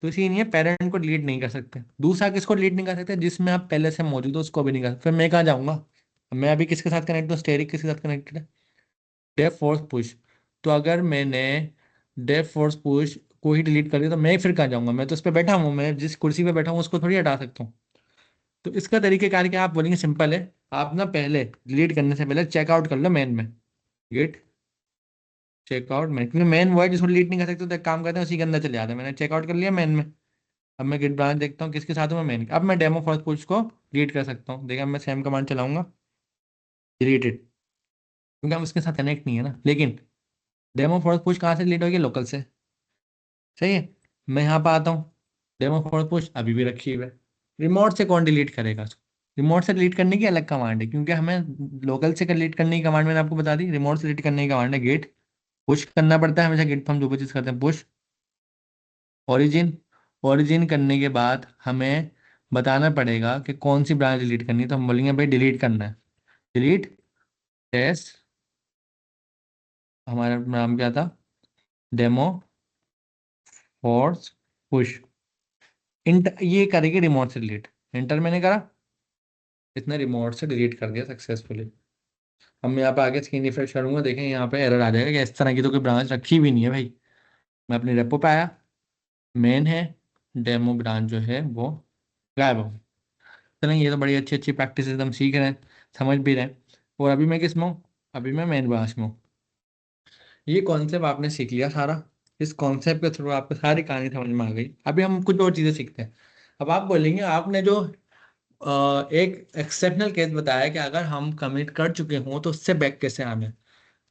S1: तो इसीलिए पेरेंट को डिलीट नहीं कर सकते। दूसरा किसको डिलीट नहीं कर सकते, जिसमें आप पहले से मौजूद हो उसको भी नहीं कर सकते। फिर मैं कहाँ जाऊंगा, मैं अभी किसके साथ कनेक्ट हूँ, स्टेरिक किसके साथ कनेक्टेड है, डेफ फोर्स पुश। तो अगर मैंने डेफ फोर्स पुश को ही डिलीट कर दिया तो मैं फिर कहाँ जाऊंगा, मैं तो उस पर बैठा हूँ, मैं जिस कुर्सी पे बैठा हूँ उसको थोड़ी हटा सकता हूँ। तो इसका तरीकेकार क्या, आप बोलेंगे सिंपल है, आप ना पहले डिलीट करने से पहले चेकआउट कर लो मेन में, गेट चेकआउट में, क्योंकि मेन वो है जिसको डिलीट नहीं कर सकते, तो एक काम करते हैं उसी के अंदर चले जाते हैं। मैंने चेकआउट कर लिया मेन में। अब मैं गिट ब्रांच देखता हूँ किसके साथ हूँ, मैं मेन। अब मैं डेमो फर्स्ट पुश को डिलीट कर सकता हूँ, देखिए अब मैं सेम कमांड चलाऊंगा, डिलीटेड, क्योंकि हम उसके साथ कनेक्ट नहीं है ना। लेकिन डेमो फर्स्ट पुश कहाँ से डिलीट होगी, लोकल से। सही है। मैं यहाँ पर आता हूँ, डेमो फर्स्ट पुश अभी भी रखी हुई है। रिमोट से कौन डिलीट करेगा उसको, रिमोट से डिलीट करने की अलग कमांड है, क्योंकि हमें लोकल से डिलीट करने की कमांड मैंने आपको बता दी, रिमोट से डिलीट करने की कमांड है गेट पुश करना पड़ता है हमेशा। गेट पर हम जो भी चीज़ करते हैं पुश ओरिजिन, ओरिजिन करने के बाद हमें बताना पड़ेगा कि कौन सी ब्रांच डिलीट करनी है, तो हम बोलेंगे भाई डिलीट करना है, डिलीट टेस्ट, हमारा नाम क्या था, डेमो फोर्स पुश, इंटर, ये करेगी रिमोट से डिलीट। इंटर मैंने करा, इसने रिमोट से डिलीट कर दिया सक्सेसफुली। अब मैं यहाँ पे आगे स्क्रीन रिफ्रेश करूंगा, देखें यहाँ पे एरर आ जाएगा कि इस तरह की तो कोई ब्रांच रखी भी नहीं है भाई। मैं अपने रेपो पे आया, मेन है, डेमो ब्रांच जो है वो गायब हो। चलें, ये तो बड़ी अच्छी अच्छी प्रैक्टिस हम सीख रहे हैं, समझ भी रहे हैं। और अभी मैं किस में हूँ, अभी मैं मेन ब्रांच में हूँ। ये कॉन्सेप्ट आपने सीख लिया सारा, इस कॉन्सेप्ट के थ्रू आपको सारी कहानी समझ में आ गई। अभी हम कुछ और चीज़ें सीखते हैं। अब आप बोलेंगे आपने जो एक एक्सेप्शनल केस बताया कि अगर हम कमिट कर चुके हों तो उससे बैक कैसे आना है।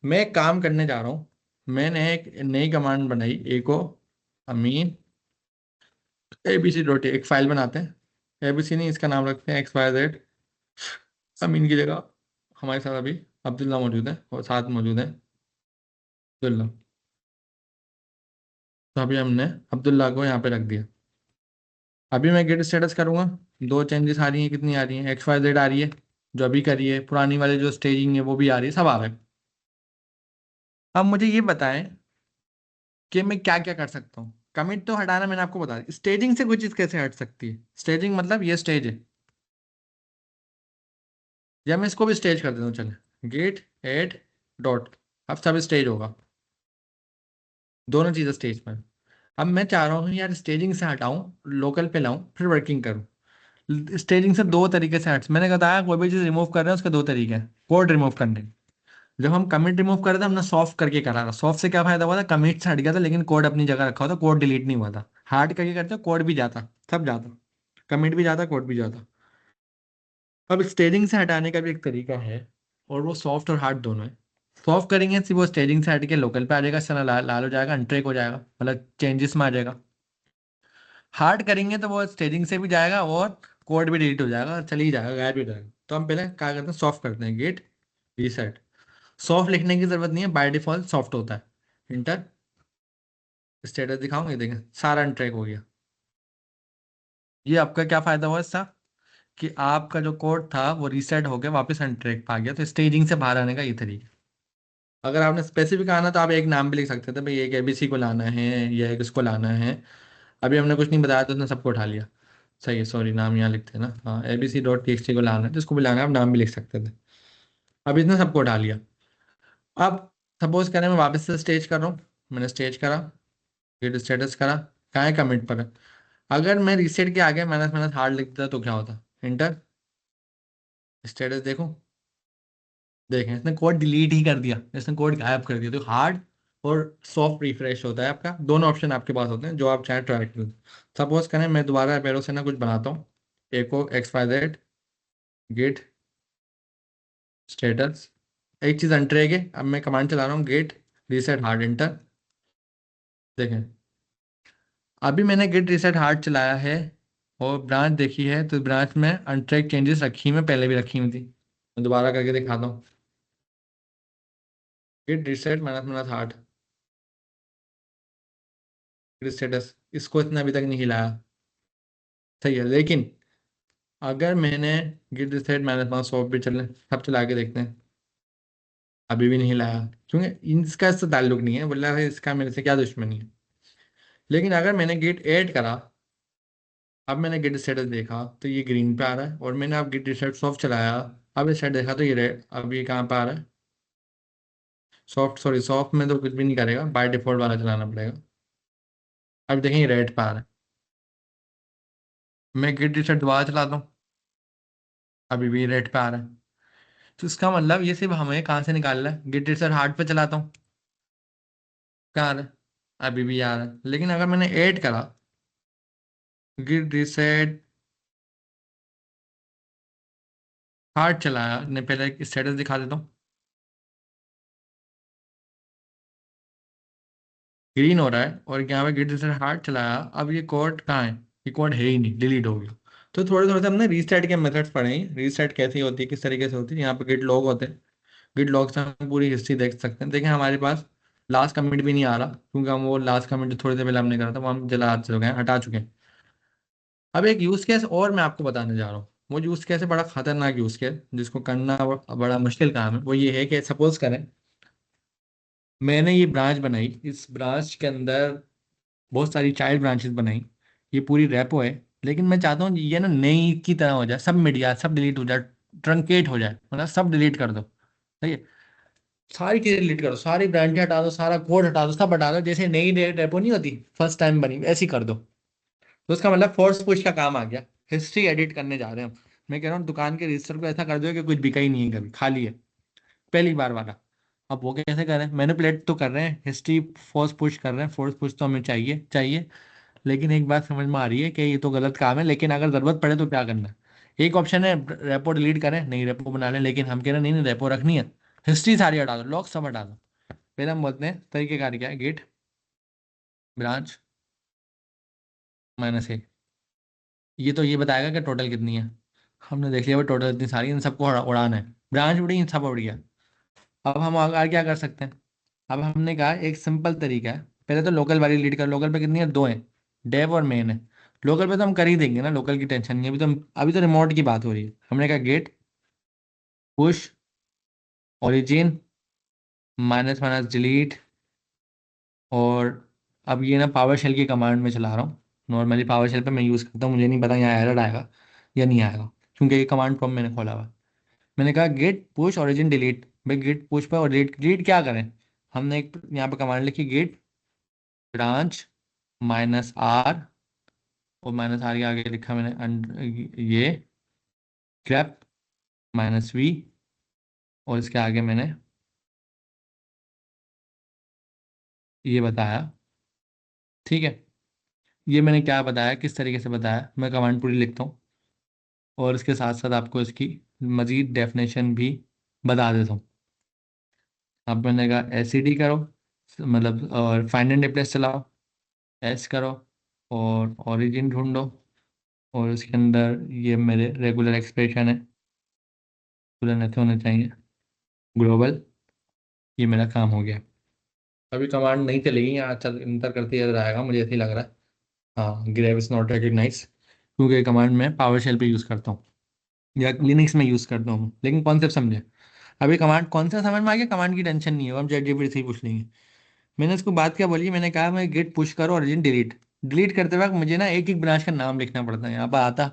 S1: मैं एक काम करने जा रहा हूँ, मैंने एक नई कमांड बनाई, एको अमीन ABC एक फाइल बनाते हैं, ABC नहीं इसका नाम रखते हैं XYZ। अमीन की जगह हमारे साथ अभी अब्दुल्ला मौजूद है और साथ मौजूद है अब्दुल्ला। तो अभी हमने अब्दुल्ला को यहाँ पे रख दिया। अभी मैं गेट स्टेटस करूंगा, दो चेंजेस आ रही हैं, कितनी आ रही हैं, XYZ आ रही है जो अभी करी है, पुरानी वाले जो स्टेजिंग है वो भी आ रही है, सब आ रहे हैं। अब मुझे ये बताएं कि मैं क्या क्या कर सकता हूँ। कमिट तो हटाना मैंने आपको बता दी, स्टेजिंग से कोई चीज़ कैसे हट सकती है, स्टेजिंग मतलब ये स्टेज है, या मैं इसको भी स्टेज कर देता हूँ, चले गेट एड डॉट, अब सब स्टेज होगा, दोनों चीज़ें स्टेज पर। अब मैं चाह रहा हूँ यार स्टेजिंग से हटाऊं, लोकल पे लाऊं, फिर वर्किंग करूं। स्टेजिंग से दो तरीके से हट, मैंने बताया कोई भी चीज़ रिमूव कर रहे हैं उसके दो तरीके हैं, कोड रिमूव करने के। जब हम कमिट रिमूव कर रहे थे हमने सॉफ्ट करके करा था, सॉफ्ट से क्या फायदा हुआ था, कमिट से हट गया था लेकिन कोड अपनी जगह रखा हुआ था, कोड डिलीट नहीं हुआ था। हार्ड करके करते कोड भी जाता, सब जाता, कमिट भी जाता, कोड भी जाता। अब स्टेजिंग से हटाने का भी एक तरीका है, और वो सॉफ्ट और हार्ड दोनों है। सॉफ्ट करेंगे सिर्फ वो स्टेजिंग से हट के लोकल पे आ जाएगा, इस तरह लाल हो जाएगा, अनट्रैक हो जाएगा, मतलब चेंजेस में आ जाएगा। हार्ड करेंगे तो वो स्टेजिंग से भी जाएगा और कोड भी डिलीट हो जाएगा, चली जाएगा, गायब भी हो जाएगा। तो हम पहले क्या करते हैं, सॉफ्ट करते हैं गेट रीसेट। सॉफ्ट लिखने की जरूरत नहीं है, बाय डिफॉल्ट सॉफ्ट होता है। इंटर स्टेटस दिखाऊंगे, देखें सारा अनट्रैक हो गया। ये आपका क्या फायदा हुआ इसका, कि आपका जो कोड था वो रीसेट हो गया, वापस अनट्रैक पा गया। तो स्टेजिंग से बाहर आने का ये तरीका। अगर आपने स्पेसिफिक आना तो आप एक नाम भी लिख सकते थे, भाई एक एबीसी को लाना है या एक इसको लाना है। अभी हमने कुछ नहीं बताया तो उसने सबको उठा लिया। सही है, सॉरी, नाम यहाँ लिखते हैं ना, हाँ, abc.txt को लाना है, जिसको भी लाना है आप नाम भी लिख सकते थे। अभी इसने सबको उठा लिया। अब सपोज करें मैं वापस से स्टेज कर रहा हूँ, मैंने स्टेज करा, गेट स्टेटस करा, कहाँ है, कमिट पर है। अगर मैं रीसेट के आगे माइनस माइनस हार्ड लिख देता तो क्या होता, इंटर स्टेटस देखो, देखें इसने कोड डिलीट ही कर दिया, इसने कोड गायब कर दिया। तो हार्ड और सॉफ्ट रिफ्रेश होता है आपका, दोनों ऑप्शन आपके पास होते हैं, जो आप चाहे ट्राई करें। सपोज करें मैं दोबारा पैरों से ना कुछ बनाता हूँ, echo X Y Z get status, एक चीज एंटर है। अब मैं कमांड चला रहा हूँ गेट रीसेट हार्ड, इंटर। देखें अभी मैंने गेट रीसेट हार्ड चलाया है और ब्रांच देखी है, तो ब्रांच में अनट्रैक चेंजेस रखी मैं पहले भी रखी हुई थी। मैं दोबारा करके दिखाता हूँ, git reset minus minus hard status, इसको इतना अभी तक नहीं हिलाया, सही है। लेकिन अगर मैंने git reset minus minus soft भी चले, सब चला के देखते हैं, अभी भी नहीं हिलाया, क्योंकि इसका इससे ताल्लुक नहीं है, बोला है इसका मेरे से क्या दुश्मनी है। लेकिन अगर मैंने गेट ऐड करा, अब मैंने गिट स्टेटस देखा तो ये ग्रीन पे आ रहा है, और मैंने अब गिट स्टेटस सॉफ्ट चलाया, अब स्टेटस देखा तो ये रेड, अब ये कहाँ पे आ रहा है, सॉफ्ट, सॉरी सॉफ्ट में तो कुछ भी नहीं करेगा, बाय डिफॉल्ट वाला चलाना पड़ेगा। अब देखें ये रेड पे आ रहा है, मैं गिट स्टेटस दोबारा चलाता हूँ, अभी भी रेड पे आ रहा है। तो इसका मतलब ये सिर्फ हमें कहाँ से निकाल रहा है, गिट स्टेटस हार्ड पे चलाता हूँ, कहाँ आ रहा है, अभी भी आ रहा है। लेकिन अगर मैंने ऐड करा गिट रीसेट हार्ड चलाया, ने पहले एक स्टेटस दिखा देता हूँ, ग्रीन हो रहा है, और यहाँ पे गिट रीसेट हार्ड चलाया, अब ये कोड कहाँ है, ये कोड है ही नहीं, डिलीट हो गया। तो थोड़े थोड़े से हमने रीसेट के मेथड्स पढ़े हैं, रीसेट कैसे होती है, किस तरीके से होती है। यहाँ पे गिट लॉग होते हैं, गिट लॉग से हम पूरी हिस्ट्री देख सकते हैं। देखें हमारे पास लास्ट कमिट भी नहीं आ रहा, क्योंकि हम वो लास्ट कमिट जो थोड़ी देर पहले हमने करा था वो हम जला चुके हैं, हटा चुके हैं। अब एक यूज केस और मैं आपको बताने जा रहा हूँ, वो यूज केस है बड़ा खतरनाक यूज केस, जिसको करना बड़ा मुश्किल काम है। वो ये है कि सपोज करें मैंने ये ब्रांच बनाई, इस ब्रांच के अंदर बहुत सारी चाइल्ड ब्रांचेस बनाई, ये पूरी रेपो है, लेकिन मैं चाहता हूँ ये ना नई की तरह हो जाए, सब मीडिया सब डिलीट हो जाए, ट्रंकेट हो जाए, मतलब सब डिलीट कर दो। सही है, सारी चीजें डिलीट कर दो, सारी ब्रांचें हटा दो, सारा कोड हटा दो, सब हटा दो, जैसे नई रेपो नहीं होती फर्स्ट टाइम बनी ऐसी कर दो। तो उसका मतलब फोर्स पुश का काम आ गया, हिस्ट्री एडिट करने जा रहे हैं हम। मैं कह रहा हूँ दुकान के रजिस्टर को ऐसा कर दो कि कुछ बिका ही नहीं है, कभी खाली है, पहली बार वाला। अब वो कैसे करें, मैनिपुलेट तो कर रहे हैं, हिस्ट्री फोर्स पुश कर रहे हैं, फोर्स पुश तो हमें चाहिए चाहिए। लेकिन एक बात समझ में आ रही है कि ये तो गलत काम है, लेकिन अगर जरूरत पड़े तो क्या करना है। एक ऑप्शन है रेपो डिलीट करें, नहीं रेपो बना लें, लेकिन हम कह रहे हैं नहीं नहीं रेपो रखनी है, हिस्ट्री सारी हटा दो, लॉग सब हटा दो। पहले हम बोलते हैं तरीकेकार क्या है, गेट ब्रांच माइनस ए, ये तो ये बताएगा कि टोटल कितनी है। हमने देख लिया भाई टोटल इतनी सारी, इन सबको उड़ाना है, ब्रांच उड़ी इन सब उड़ गया। अब हम आगे क्या कर सकते हैं, अब हमने कहा एक सिंपल तरीका है, पहले तो लोकल वाली लीड कर, लोकल पे कितनी है, दो है, डेव और मेन है। लोकल पे तो हम कर ही देंगे ना, लोकल की टेंशन नहीं है, अभी तो रिमोट की बात हो रही है। हमने कहा git push origin minus minus delete, और अब ये ना पावर शेल की कमांड में चला रहा हूँ, नॉर्मली पावर शेल पे मैं यूज़ करता हूँ, मुझे नहीं पता यहाँ एरर आएगा या नहीं आएगा, क्योंकि ये कमांड प्रॉम्प्ट मैंने खोला हुआ है। मैंने कहा गेट पुश ओरिजिन डिलीट, भाई गेट पुश पे और डिलीट, डिलीट क्या करें, हमने एक यहाँ पे कमांड लिखी गेट ब्रांच माइनस आर, और माइनस आर के आगे लिखा मैंने ये ग्रेप माइनस वी, और इसके आगे मैंने ये बताया, ठीक है। ये मैंने क्या बताया, किस तरीके से बताया, मैं कमांड पूरी लिखता हूँ, और इसके साथ साथ आपको इसकी मजीद डेफिनेशन भी बता देता हूँ। अब मैंने कहा एस करो, मतलब और फाइंड एंड रिप्लेस चलाओ, एस करो और ओरिजिन ढूंढो, और उसके अंदर ये मेरे रेगुलर एक्सप्रेशन है, तुरंत ऐसे होने चाहिए ग्लोबल। ये मेरा काम हो गया। अभी कमांड नहीं चलेगी यहाँ, चल इंटर करते याद आएगा, मुझे ऐसे ही लग रहा है। हाँ, ग्रेव इज नॉट रिकग्नाइज, क्योंकि ये कमांड मैं पावर शेल पे यूज़ करता हूँ या लिनक्स में यूज़ करता हूँ, लेकिन कॉन्सेप्ट समझे। अभी कमांड कौन सा समझ में आ गया, कमांड की टेंशन नहीं है, हम चैट जीपीटी से ही पूछ लेंगे। मैंने उसको बात क्या बोली, मैंने कहा मैं गिट पुश करो ओरिजिन डिलीट। डिलीट करते वक्त मुझे ना एक एक ब्रांच का नाम लिखना पड़ता है, यहाँ पर आता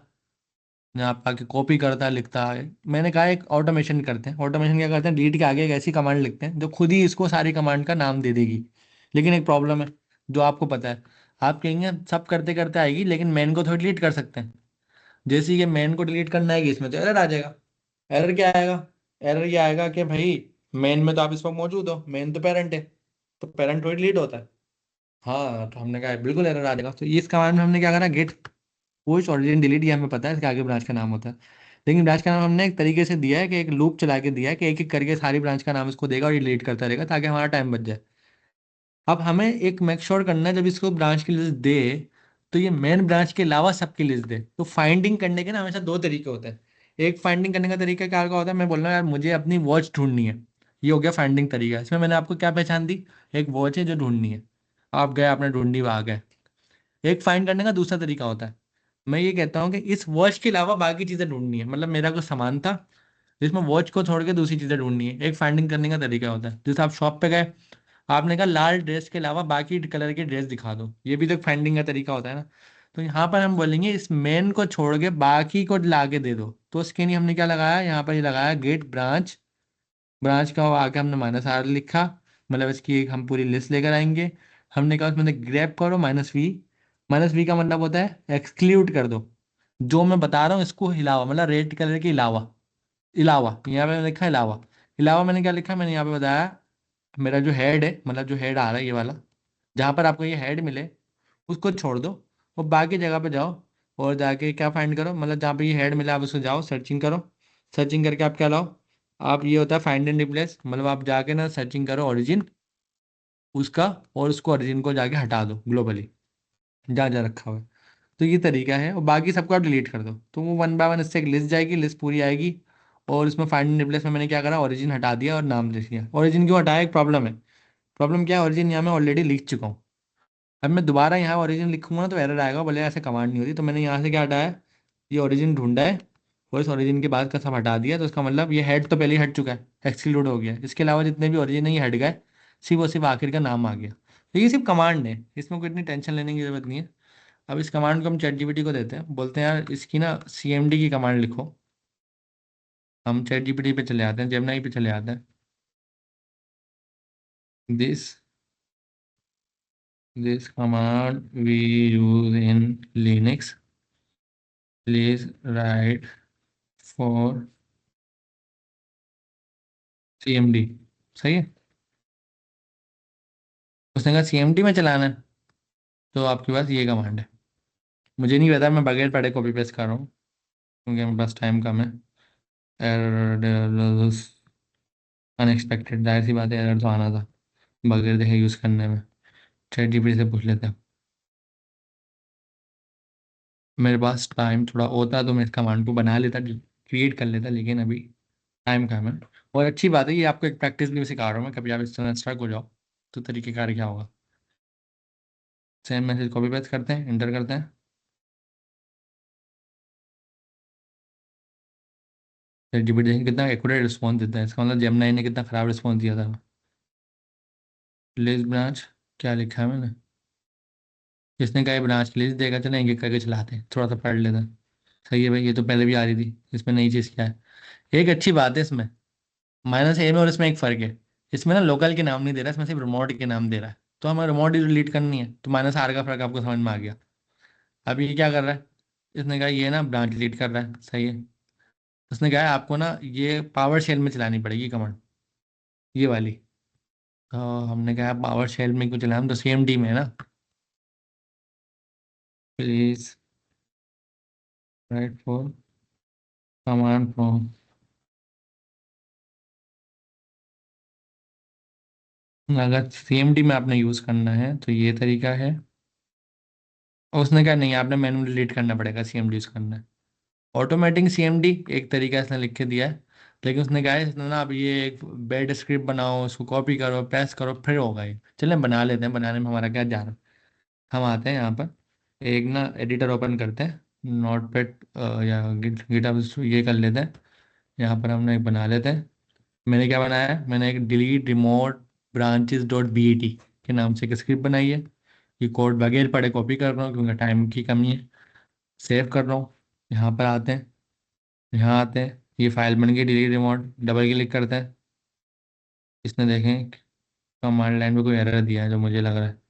S1: यहाँ पर आके कॉपी करता लिखता है। मैंने कहा एक ऑटोमेशन करते हैं। ऑटोमेशन क्या करते हैं, डिलीट के आगे एक ऐसी कमांड लिखते हैं जो खुद ही इसको सारी कमांड का नाम दे देगी। लेकिन एक प्रॉब्लम है, जो आपको पता है। आप कहेंगे सब करते करते आएगी, लेकिन मेन को थोड़ी डिलीट कर सकते हैं। जैसे कि मेन को डिलीट करना है कि इसमें तो एरर आ जाएगा। एरर क्या आएगा, एरर ये आएगा कि भाई मेन में तो आप इस वक्त मौजूद हो, मेन तो पेरेंट है, तो पेरेंट थोड़ी डिलीट होता है। हाँ, तो हमने कहा बिल्कुल एरर आ जाएगा। तो इस कमांड में हमने क्या करा, गेट पुश ओरिजिन डिलीट, ये हमें पता है इसके आगे ब्रांच का नाम होता है। लेकिन ब्रांच का नाम हमने एक तरीके से दिया है कि एक लूप चला के दिया है कि एक एक करके सारी ब्रांच का नाम इसको देगा और ये डिलीट करता रहेगा ताकि हमारा टाइम बच जाए। अब हमें एक मेक श्योर करना है, जब इसको ब्रांच की लिस्ट दे तो ये मेन ब्रांच के अलावा सबकी लिस्ट दे। तो फाइंडिंग करने के ना हमेशा दो तरीके होते हैं। एक फाइंडिंग करने का तरीका क्या का होता है, मैं बोल रहा हूँ यार मुझे अपनी वॉच ढूंढनी है, ये हो गया फाइंडिंग तरीका। इसमें मैंने आपको क्या पहचान दी, एक वॉच है जो ढूंढनी है, आप गए आपने ढूंढी वहां गए। एक फाइंड करने का दूसरा तरीका होता है, मैं ये कहता हूँ कि इस वॉच के अलावा बाकी चीजें ढूंढनी है, मतलब मेरा कुछ सामान था जिसमें वॉच को छोड़ के दूसरी चीजें ढूंढनी है, एक फाइंडिंग करने का तरीका होता है। जैसे आप शॉप पे गए, आपने कहा लाल ड्रेस के अलावा बाकी कलर की ड्रेस दिखा दो, ये भी तो फाइंडिंग का तरीका होता है ना। तो यहाँ पर हम बोलेंगे इस मेन को छोड़ के बाकी को ला के दे दो। तो उसके लिए हमने क्या लगाया, यहाँ पर ये लगाया गेट ब्रांच। ब्रांच का आगे हमने -r लिखा, मतलब इसकी एक हम पूरी लिस्ट लेकर आएंगे। हमने कहा उसमें ग्रैब करो -v। -v का मतलब होता है एक्सक्लूड कर दो, जो मैं बता रहा हूँ इसको हिलावा, मतलब रेड कलर के अलावा। अलावा यहाँ पे मैंने लिखा है अलावा। अलावा मैंने क्या लिखा, मैंने यहाँ पे बताया मेरा जो हेड है, मतलब जो हेड आ रहा है ये वाला, जहाँ पर आपको ये हेड मिले उसको छोड़ दो और बाकी जगह पे जाओ। और जाके क्या फाइंड करो, मतलब जहाँ पे ये हेड मिला आप उसको जाओ सर्चिंग करो। सर्चिंग करके आप क्या लाओ, आप ये होता है फाइंड एंड रिप्लेस, मतलब आप जाके ना सर्चिंग करो ओरिजिन उसका, और उसको ओरिजिन को जाके हटा दो ग्लोबली जहाँ जहाँ रखा हुआ है। तो ये तरीका है, और बाकी सबको आप डिलीट कर दो तो वो वन बाय वन इससे एक लिस्ट जाएगी, लिस्ट पूरी आएगी। और इसमें फाइंड एंड रिप्लेस में मैंने क्या करा, ओरिजिन हटा दिया और नाम लिख दिया। ओरिजिन क्यों हटाया, एक प्रॉब्लम है। प्रॉब्लम क्या है, ओरिजिन यहाँ मैं ऑलरेडी लिख चुका हूँ। अब मैं दोबारा यहाँ ओरिजिन लिखूंगा ना तो एरर आएगा, बोले ऐसे कमांड नहीं होती। तो मैंने यहाँ से क्या हटाया, ये ओरिजिन ढूंढा है और इस ओरिजिन के बाद का सब हटा दिया। तो इसका मतलब ये हेड तो पहले ही हट चुका है, एक्सक्लूड हो गया। इसके अलावा जितने भी ओरिजिन है ये हट गए, सिर्फ और सिर्फ आखिर का नाम आ गया। तो ये सिर्फ कमांड है, इसमें कोई इतनी टेंशन लेने की जरूरत नहीं है। अब इस कमांड को हम चैट जीपीटी को देते हैं, बोलते हैं यार इसकी ना सीएमडी की कमांड लिखो। हम चैट जीपीटी पे चले आते हैं, जेमिनी पे चले आते हैं। This this command we use in Linux, please write for CMD. सही है, उसने कहा सीएमडी में चलाना है, तो आपके पास ये कमांड है। मुझे नहीं पता, मैं बगैर पढ़े कॉपी पेस्ट कर रहा हूँ क्योंकि मेरे पास टाइम कम है। एरर अनएक्सपेक्टेड, जाहिर सी बात है एरर तो आना था बगैर देखे यूज़ करने में। चैट जीपीटी से पूछ लेते हैं, मेरे पास टाइम थोड़ा होता तो मैं इस कमांड को बना लेता, क्रिएट कर लेता, लेकिन अभी टाइम कम है। और अच्छी बात है, ये आपको एक प्रैक्टिस भी सिखा रहा हूँ मैं, कभी आप इस तरह स्ट्रक हो जाओ तो तरीकेकार क्या होगा। सेम मैसेज कॉपी पेस्ट करते हैं, इंटर करते हैं। चैट जीपीटी देखें कितना एक्यूरेट रिस्पॉन्स देता है, इसका मतलब जेमिनी ने कितना खराब रिस्पॉन्स दिया था। लिस्ट ब्रांच, क्या लिखा है मैंने, इसने कहा ब्रांच की लिस्ट देगा, चलो एक एक करके चलाते हैं, थोड़ा सा पढ़ लेते हैं। सही है भाई, ये तो पहले भी आ रही थी, इसमें नई चीज़ क्या है। एक अच्छी बात है इसमें, -a में और इसमें एक फ़र्क है। इसमें ना लोकल के नाम नहीं दे रहा, इसमें सिर्फ रिमोट के नाम दे रहा है। तो हमें रिमोट ही डिलीट करनी है, तो -r का फ़र्क आपको समझ में आ गया। अब ये क्या कर रहा है, इसने कहा ये ना ब्रांच डिलीट कर रहा है, सही है। उसने कहा है आपको ना ये पावर शेल में चलानी पड़ेगी कमांड, ये वाली। तो हमने कहा पावर शेल में क्यों चलाना, तो सेम डी में है ना, please write for command from. अगर सीएमडी में आपने यूज़ करना है तो ये तरीका है। और उसने कहा नहीं, आपने मैनुअली डिलीट करना पड़ेगा, सीएमडी यूज़ करना है। ऑटोमेटिक सीएमडी एक तरीका इसने लिख के दिया है। लेकिन उसने कहा है इसने ना, अब ये एक बेड स्क्रिप्ट बनाओ, उसको कॉपी करो, प्रेस करो, फिर होगा ये। चलें बना लेते हैं, बनाने में हमारा क्या जा रहा है। हम आते हैं यहाँ पर, एक ना एडिटर ओपन करते हैं, नोट पैड या गिटहब ये कर लेते हैं। यहाँ पर हमने एक बना लेते हैं। मैंने क्या बनाया है, मैंने एक delete remote branches dot B E T के नाम से एक स्क्रिप्ट बनाई है। ये कोड बगैर पढ़े कॉपी कर रहा हूँ क्योंकि टाइम की कमी है। सेव कर रहा हूँ। यहाँ पर आते हैं, यहाँ आते हैं, ये फाइल बन गई डिलीट रिमोट, डबल क्लिक करते हैं। इसने देखें कमांड लाइन में कोई एरर दिया है जो मुझे लग रहा है।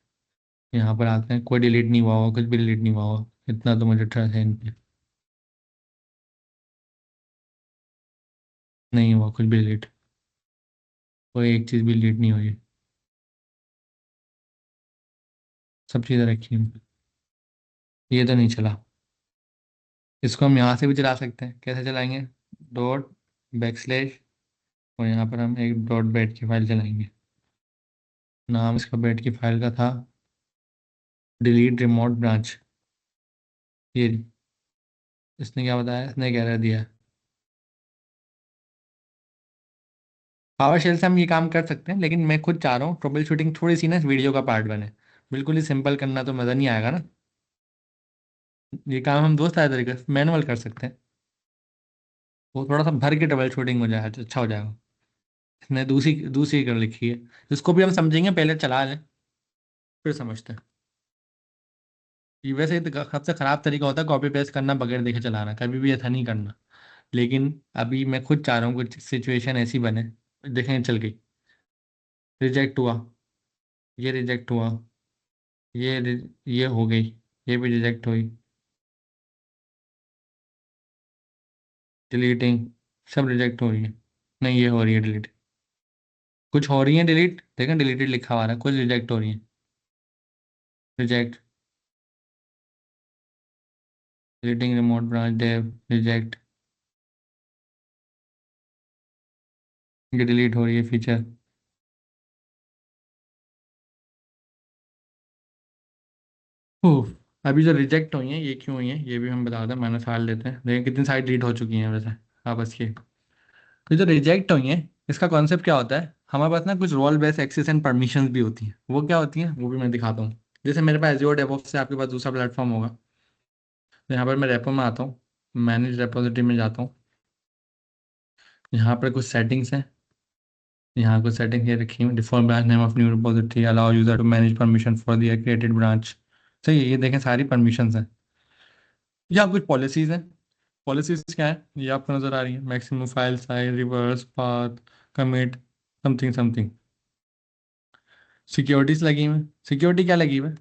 S1: यहाँ पर आते हैं, कोई डिलीट नहीं हुआ होगा, कुछ भी डिलीट नहीं हुआ होगा, इतना तो मुझे ट्रस्ट है इन पे। नहीं हुआ कुछ भी डिलीट, कोई एक चीज़ भी डिलीट नहीं हुई है, सब चीज़ें रखी हैं। ये तो नहीं चला। इसको हम यहाँ से भी चला सकते हैं, कैसे चलाएंगे, डॉट बैकस्लैश, और यहाँ पर हम एक डॉट बैट की फाइल चलाएंगे। नाम इसका बैट की फाइल का था डिलीट रिमोट ब्रांच। ये इसने क्या बताया, इसने क्या एरर दिया। पावर शेल से हम ये काम कर सकते हैं, लेकिन मैं खुद चाह रहा हूँ ट्रबल शूटिंग थोड़ी सी ना इस वीडियो का पार्ट बने। बिल्कुल ही सिंपल करना तो मज़ा नहीं आएगा ना। ये काम हम दोस्त आए तरीके से मैनुअल कर सकते हैं। वो थोड़ा सा भर के ट्रबल शूटिंग हो जाए तो अच्छा हो जाएगा। इसने दूसरी दूसरी कर लिखी है, इसको भी हम समझेंगे, पहले चला लें फिर समझते हैं। ये वैसे तो सबसे खराब तरीका होता है कॉपी पेस्ट करना बगैर देखे चलाना, कभी भी ऐसा नहीं करना। लेकिन अभी मैं खुद चाह रहा हूँ कुछ सिचुएशन ऐसी बने। देखें चल गई, रिजेक्ट हुआ, ये रिजेक्ट हुआ, ये हो गई, ये भी रिजेक्ट हुई, डिलीटिंग, सब रिजेक्ट हो रही है। नहीं ये हो रही है डिलीट, कुछ हो रही है डिलीट, देखें डिलीटेड लिखा हुआ है, कुछ रिजेक्ट हो रही है। Reject, deleting remote branch dev, reject, ये डिलीट हो रही है फीचर। ओह, अभी जो रिजेक्ट हुई हैं ये क्यों हुई हैं ये भी हम बता दें, मैंने फाइल लेते हैं, देखिए कितनी सारी डिलीट हो चुकी हैं वैसे आपस की। ये जो रिजेक्ट हुई हैं, इसका कॉन्सेप्ट क्या होता है, हमारे पास ना कुछ role based access and permissions भी होती हैं। वो क्या होती हैं वो भी मैं दिखाता हूँ। जैसे मेरे पास एज़्योर डेवऑप्स से, आपके पास दूसरा प्लेटफॉर्म होगा। तो यहाँ पर मैं रेपो में आता हूँ, मैनेज रेपोजिटरी में जाता हूँ। यहाँ पर कुछ सेटिंग्स हैं, यहाँ कुछ सेटिंग ये रखी है, default branch name of new repository, allow user to manage permission for the created branch. सही है, ये देखें सारी परमिशंस हैं। यहाँ कुछ पॉलिसीज हैं। पॉलिसीज क्या है ये आपको नजर आ रही है, maximum file size, reverse path, commit, something something. Securities लगी हुई, सिक्योरिटी क्या लगी हुई है,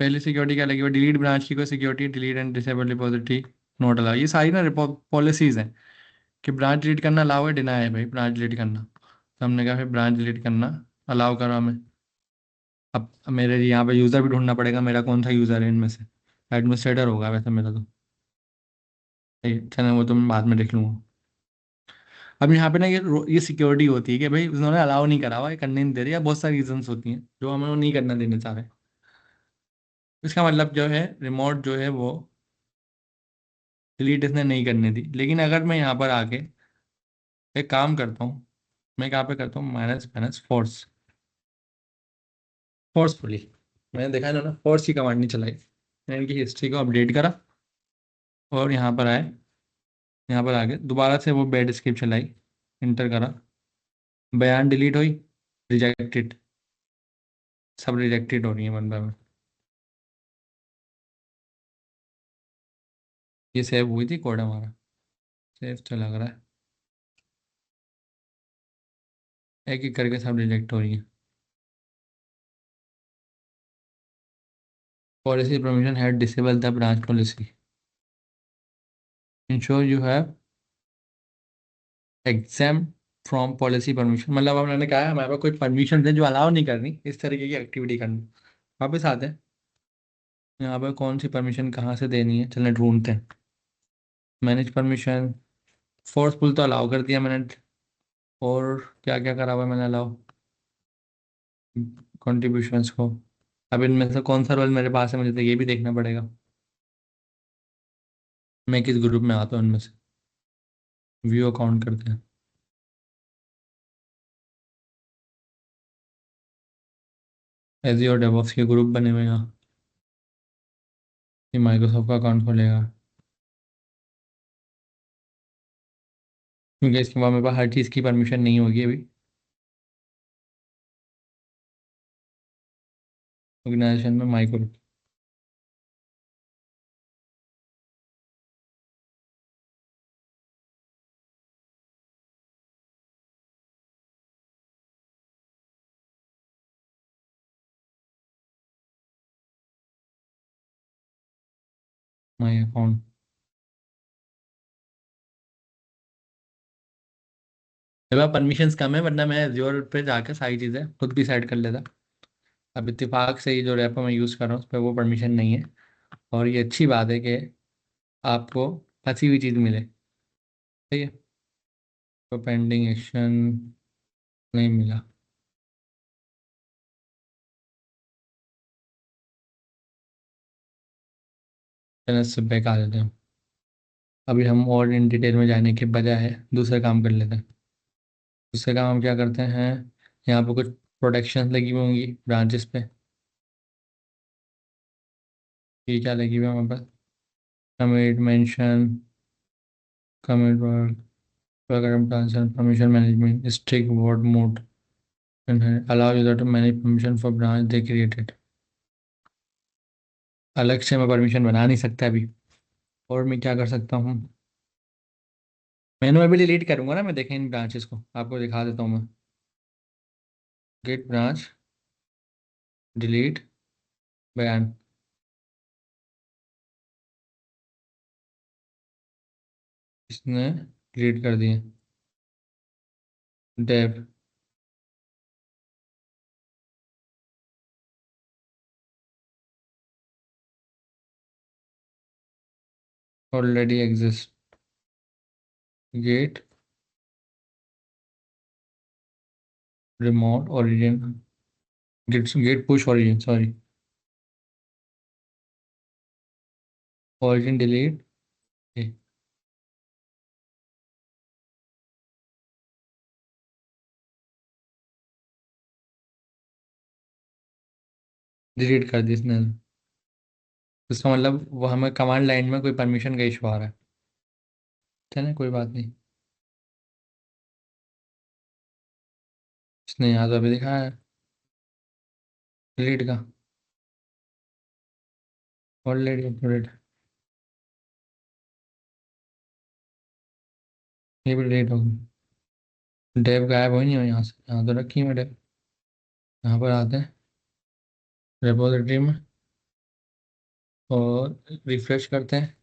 S1: पहली सिक्योरिटी क्या लगी हुई है, डिलीट ब्रांच की कोई security, delete and disable repository note allow, ये सारी ना पॉलिसीज हैं कि ब्रांच डिलीट करना अलाउ है, डिनाई है भाई ब्रांच डिलीट करना। तो हमने कहा फिर ब्रांच डिलीट करना अलाउ करो हमें। अब मेरे यहाँ पे यूज़र भी ढूंढना पड़ेगा, मेरा कौन सा यूज़र है इनमें से, एडमिनिस्ट्रेटर होगा वैसे मेरा तो। चलो वो तो मैं बाद में देख लूंगा। अब यहाँ पे ना ये सिक्योरिटी होती है कि भाई उन्होंने अलाउ नहीं करा हुआ, ये करने नहीं दे रही है, बहुत सारी रीजंस होती हैं जो हमें वो नहीं करना देना चाह रहे। इसका मतलब जो है रिमोट जो है वो डिलीट इसने नहीं करने दी। लेकिन अगर मैं यहाँ पर आके एक काम करता हूँ, मैं कहाँ पे करता हूँ, माइनस माइनस फोर्स, फोर्सफुली, मैंने देखा है ना फोर्स की कमांड नहीं चलाई। मैंने इनकी हिस्ट्री को अपडेट करा और यहाँ पर आए, यहाँ पर आके दोबारा से वो बैड स्क्रिप्ट चलाई, इंटर करा, बयान डिलीट हुई, रिजेक्टेड, सब रिजेक्टेड हो रही है वन बाय वन। ये सेव हुई थी कोड हमारा, सेव तो लग रहा है, एक एक करके सब रिजेक्ट हो रही है। Policy permission had disable the branch policy, ensure you have exam from policy permission, मतलब अब मैंने कहा है हमारे पास कोई परमिशन है जो अलाउ नहीं करनी इस तरीके की एक्टिविटी करनी। वापस आते हैं, यहाँ पर कौन सी परमिशन कहाँ से देनी है चलें ढूंढते हैं। मैनेज परमिशन, फोर्सफुल तो अलाउ कर दिया मैंने, और क्या क्या करा हुआ है मैंने अलाउ, कॉन्ट्रीब्यूशंस को। अब इनमें से कौन सा रोल मेरे पास है मुझे तो ये भी देखना पड़ेगा, मैं किस ग्रुप में आता हूँ इनमें से। व्यू अकाउंट करते हैं, एज़्योर डेवऑप्स के ग्रुप बने हुए हैं यहाँ, ये माइक्रोसॉफ्ट का अकाउंट खोलेगा, क्योंकि इसके बाद मेरे पास हर चीज़ की परमिशन नहीं होगी अभी। ऑर्गेनाइजेशन में माइक्रो माई अकाउंट। मेरे पास परमिशंस कम है, वरना मैं एज़्योर पे जाकर सारी चीज़ें खुद भी सेट कर लेता। अब इत्तेफाक से ही जो रैपर मैं यूज़ कर रहा हूँ उस पर वो परमिशन नहीं है, और ये अच्छी बात है कि आपको फंसी हुई चीज़ मिले। सही है। तो पेंडिंग एक्शन नहीं मिला। चलो इससे बैक आ जाते हैं। अभी हम और इन डिटेल में जाने के बजाय दूसरा काम कर लेते हैं। दूसरा काम हम क्या करते हैं, यहाँ पे कुछ प्रोटेक्शन लगी हुई होंगी ब्रांचेस पे। ये क्या लगी हुई है हमारे पास, commit mention, commit work, program transaction, permission management, strict word mode, and allow user to manage permission for branch they created। अलग से मैं परमिशन बना नहीं सकता अभी। और मैं क्या कर सकता हूँ, मैंने अभी डिलीट करूंगा ना, मैं देखें इन ब्रांचेस को आपको दिखा देता हूँ मैं। गेट ब्रांच, डिलीट, बयान, इसने डिलीट कर दिए। Dev, already exist, git remote origin, git git push origin, sorry, origin delete, delete कर दी इसने। इसका मतलब वो हमें कमांड लाइन में कोई परमिशन का इशू आ रहा है। चले कोई बात नहीं, इसने यहाँ तो अभी दिखाया है डिलीट का, ऑलरेडी अपलोडेड, ये भी डिलीट हो गई। डेव गायब हो ही नहीं हो यहाँ से, यहाँ तो रखी है डेव। यहाँ पर आते हैं रिपोजिटरी में और रिफ्रेश करते हैं।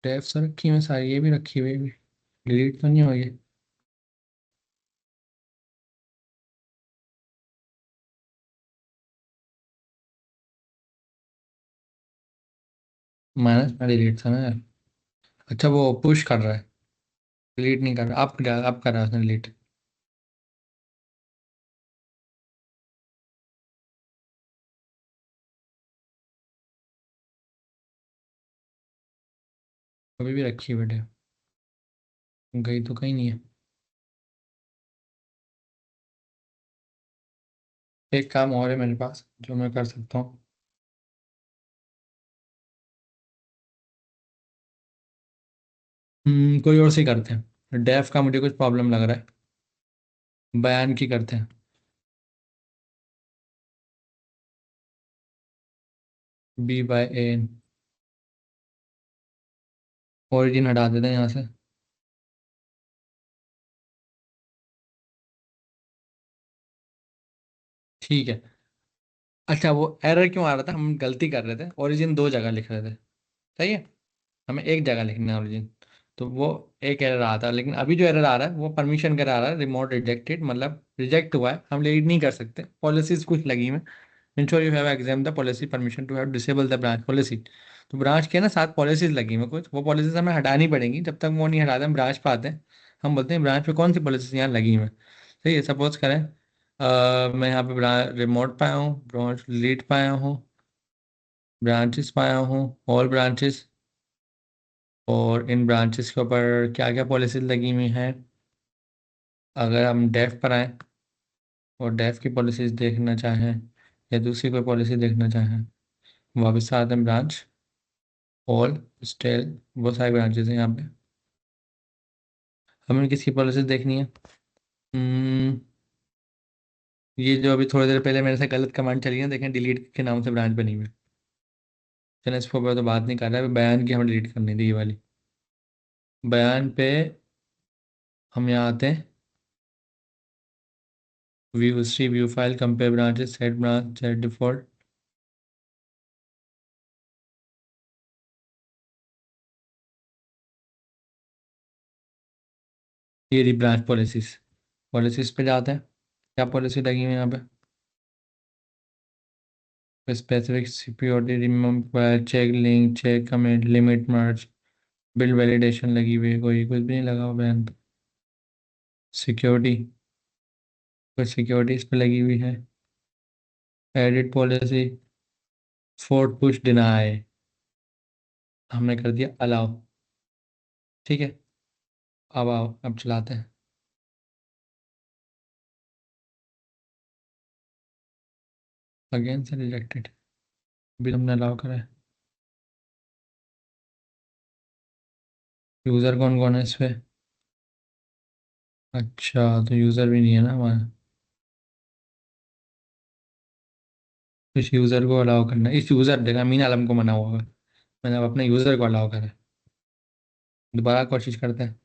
S1: डेव से रखी हुई है सारी, ये भी रखी हुई है, डिलीट तो नहीं हुई है। माइनस में डिलीट था ना यार। अच्छा वो पुश कर रहा है, डिलीट नहीं कर रहा, अब कर रहा है उसने डिलीट। अभी भी रखी हुई है डेव, गई तो कहीं नहीं है। एक काम और है मेरे पास जो मैं कर सकता हूँ। कोई और से करते हैं, डेफ का मुझे कुछ प्रॉब्लम लग रहा है, बयान की करते हैं। बी बाई एन, ओरिजिन हटा देते हैं यहाँ से। ठीक है। अच्छा वो एरर क्यों आ रहा था, हम गलती कर रहे थे, ओरिजिन दो जगह लिख रहे थे। सही है, हमें एक जगह लिखना है ओरिजिन। तो वो एक एरर आ था, लेकिन अभी जो एरर आ रहा है वो परमिशन का आ रहा है, रिमोट रिजेक्टेड, मतलब रिजेक्ट हुआ है, हम डिलीट नहीं कर सकते, पॉलिसीज कुछ लगी में। Ensure you have exam the policy permission to have disable the branch policy. तो ब्रांच के ना साथ पॉलिसीज लगी में कुछ, वो पॉलिसीज हमें हटानी पड़ेंगी, जब तक वो नहीं हटाते हम ब्रांच पे आते हैं। हम बोलते हैं ब्रांच पे कौन सी पॉलिसीज यहाँ लगी हुई हैं। सही है, सपोज करें मैं यहाँ पे रिमोट पाया हूँ, ब्रांच लीड पाया हूँ, ब्रांचेस पाया हूँ, ऑल ब्रांचेस, और इन ब्रांचेस के ऊपर क्या क्या पॉलिसीज लगी हुई हैं। अगर हम डेफ पर आए, और डेफ की पॉलिसीज देखना चाहें या दूसरी कोई पॉलिसी देखना चाहें, वापस से आते हैं ब्रांच, ऑल, स्टेल, बहुत सारे ब्रांचेस हैं यहाँ पे। हमें किसकी पॉलिसीज देखनी है? हम्म, ये जो अभी थोड़ी देर पहले मेरे से गलत कमांड चली है, देखें डिलीट के नाम से ब्रांच बनी हुई है। चलो इसके ऊपर तो बात नहीं कर रहा है, बयान की हमें डिलीट करनी थी ये वाली। बयान पे हम यहाँ आते हैं, view history, view file, compare branches, set branch, set default. ये रही ब्रांच पॉलिसीज। पॉलिसीज पे जाते हैं, क्या पॉलिसी लगी हुई है यहाँ पे? Specific security, remove, check link, check commit, limit merge, build validation लगी हुई है, कोई कुछ भी नहीं लगा हुआ बयान पे। सिक्योरिटी, कोई सिक्योरिटी इस पे लगी हुई है? Edit policy, fort push deny, हमने कर दिया अलाउ। ठीक है, अब आओ अब चलाते हैं। अगेन से रिजेक्टेड, अभी तुमने अलाउ करा है। यूज़र कौन कौन है इस पे? अच्छा, तो यूज़र भी नहीं है ना हमारा। इस यूज़र को अलाउ करना है। इस यूज़र, देखा मीन आलम को मना हुआ होगा, मैंने अब अपने यूज़र को अलाउ करा है। दोबारा कोशिश करते हैं।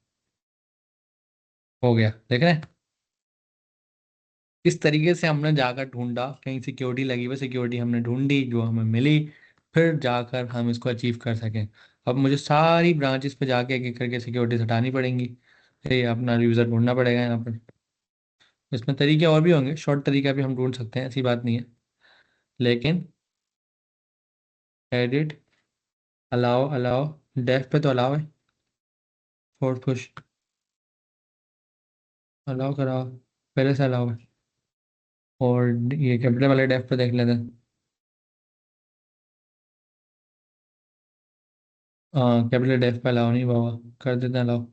S1: हो गया, देख रहे हैं? इस तरीके से हमने जाकर ढूंढा, कहीं सिक्योरिटी लगी हुई, सिक्योरिटी हमने ढूंढी, जो हमें मिली, फिर जाकर हम इसको अचीव कर सकें। अब मुझे सारी ब्रांचेस पे जाके एक एक करके सिक्योरिटी हटानी पड़ेंगी, ये अपना यूज़र ढूंढना पड़ेगा यहाँ पर। इसमें तरीके और भी होंगे, शॉर्ट तरीका भी हम ढूंढ सकते हैं, ऐसी बात नहीं है। लेकिन एडिट, अलाउ, अलाउ, डेफ पे तो अलाउ है, फोर्थ पुश, अलाउ कराओ, पहले से अलाउ है। और ये कैपिटल वाले डेफ पे देख लेते हैं। हाँ, कैपिटल डेफ पे अलाउ नहीं बाबा, कर देते हैं अलाउ।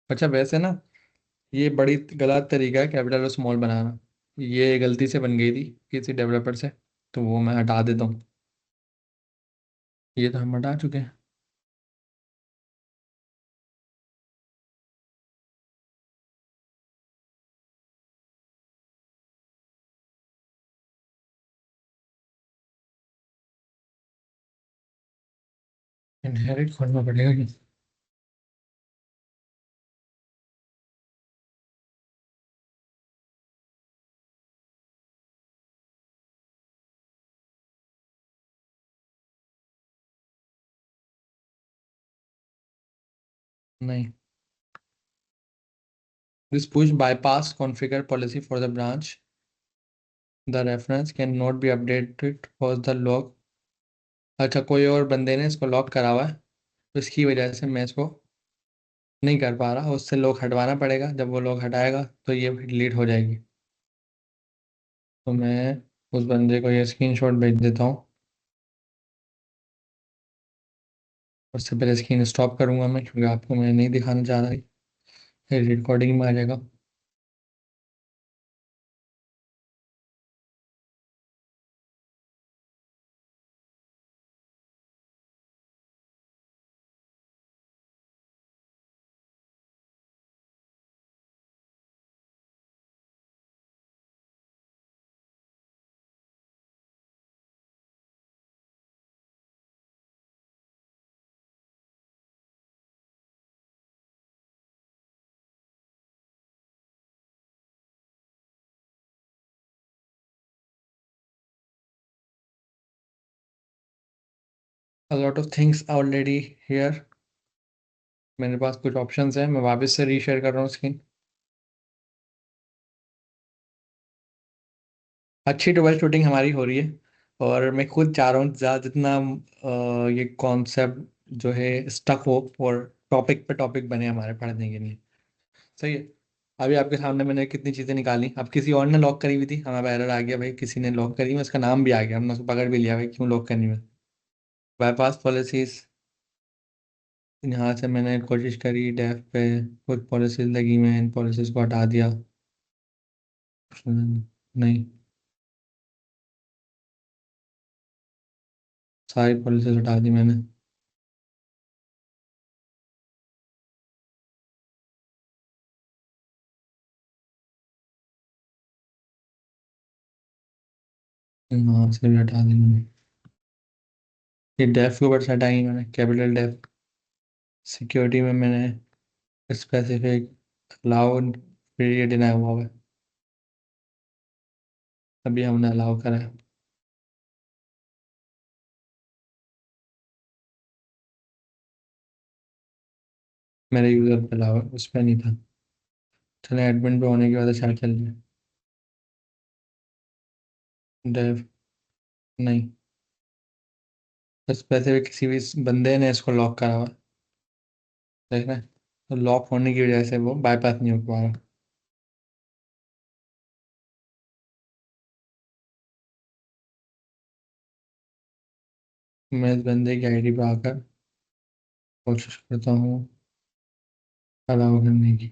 S1: अच्छा वैसे ना, ये बड़ी गलत तरीका है कैपिटल और स्मॉल बनाना, ये गलती से बन गई थी किसी डेवलपर से, तो वो मैं हटा देता हूँ। ये तो हम हटा चुके हैं। इनहेरिट खोलना पड़ेगा कि? नहीं, this push bypass configure policy for the branch, the reference can not be updated for the log। अच्छा, कोई और बंदे ने इसको लॉक करा हुआ है, तो इसकी वजह से मैं इसको नहीं कर पा रहा, उससे लॉक हटवाना पड़ेगा, जब वो लॉक हटाएगा तो ये डिलीट हो जाएगी। तो मैं उस बंदे को ये स्क्रीनशॉट भेज देता हूँ, उससे पहले स्क्रीन स्टॉप करूंगा मैं, क्योंकि आपको मैं नहीं दिखाना चाह रहा, ये रिकॉर्डिंग में आ जाएगा। A lot of things already here, मेरे पास कुछ ऑप्शंस हैं, मैं वापस से रीशेयर कर रहा हूँ स्क्रीन। अच्छी ट्रबल शूटिंग हमारी हो रही है, और मैं खुद चाह रहा हूँ जितना ये कॉन्सेप्ट जो है स्टक हो, और टॉपिक पे टॉपिक बने हमारे पढ़ने के लिए। सही है। अभी आपके सामने मैंने कितनी चीज़ें निकाली, अब किसी और ने लॉक करी हुई थी, हमारा एरर आ गया भाई, किसी ने लॉक करी हुई, उसका नाम भी आ गया, हमने उसको पकड़ भी लिया भाई क्यों लॉक करनी है। बाईपास पॉलिसीज, यहाँ से मैंने कोशिश करी डेफ पे, कुछ पॉलिसीज लगी, मैं इन पॉलिसीज को हटा दिया। नहीं, सारी पॉलिसीज हटा दी मैंने। यहाँ से भी हटा दी मैंने। ये डेफ के ऊपर से हटाई मैंने, कैपिटल डेफ। सिक्योरिटी में मैंने स्पेसिफिक अलाउड पीरियड डिनाई हुआ है, अभी हमने अलाउ करा है। मेरे यूज़र पे अलाउ है, उस पर नहीं था। चले एडमिन पे होने की वजह से चल रही है। डेफ नहीं, स्पेसिफिक किसी भी बंदे ने इसको लॉक करा हुआ है, देख रहे हैं? तो लॉक होने की वजह से वो बाईपास नहीं हो पा रहा। मैं इस बंदे की आईडी पे आकर कोशिश करता हूँ अलाउ करने की।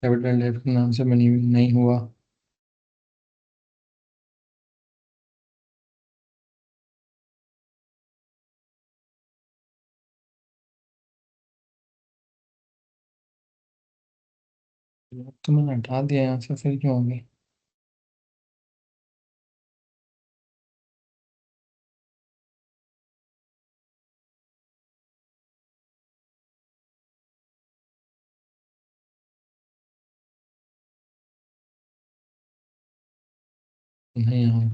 S1: कैपिटल डेफ के नाम से बनी हुई नहीं हुआ। तो मैंने हटा दिया यहाँ से, फिर क्यों हो गई? नहीं यहाँ।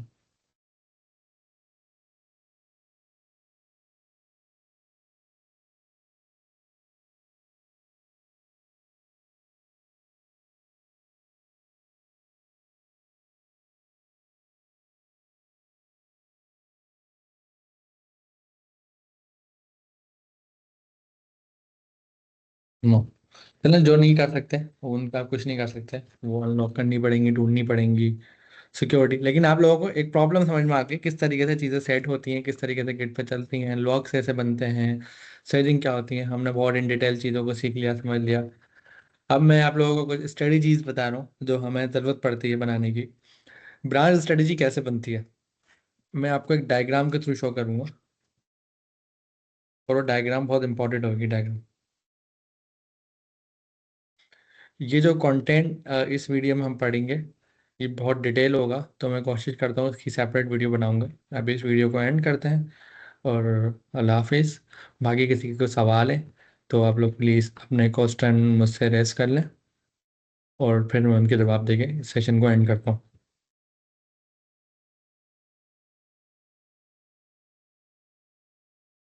S1: नो, चलो जो नहीं कर सकते वो उनका आप कुछ नहीं कर सकते, वो अनलॉक करनी पड़ेंगी, ढूंढनी पड़ेंगी सिक्योरिटी। लेकिन आप लोगों को एक प्रॉब्लम समझ में आ गई, किस तरीके से चीज़ें सेट होती हैं, किस तरीके से गिट पे चलती हैं, लॉक्स कैसे बनते हैं, सेजिंग क्या होती है। हमने बहुत इन डिटेल चीज़ों को सीख लिया, समझ लिया। अब मैं आप लोगों को कुछ स्ट्रेटजीज बता रहा हूँ जो हमें ज़रूरत पड़ती है बनाने की। ब्रांच स्ट्रेटजी कैसे बनती है, मैं आपको एक डायग्राम के थ्रू शो करूंगा, और वो डायग्राम बहुत इंपॉर्टेंट होगी डायग्राम। ये जो कंटेंट इस वीडियो में हम पढ़ेंगे, ये बहुत डिटेल होगा, तो मैं कोशिश करता हूँ इसकी सेपरेट वीडियो बनाऊंगा। अभी इस वीडियो को एंड करते हैं, और अल्लाह हाफिज़। बाकी किसी को सवाल है तो आप लोग प्लीज़ अपने क्वेश्चन मुझसे रेस कर लें, और फिर मैं उनके जवाब देके इस सेशन को एंड करता हूँ।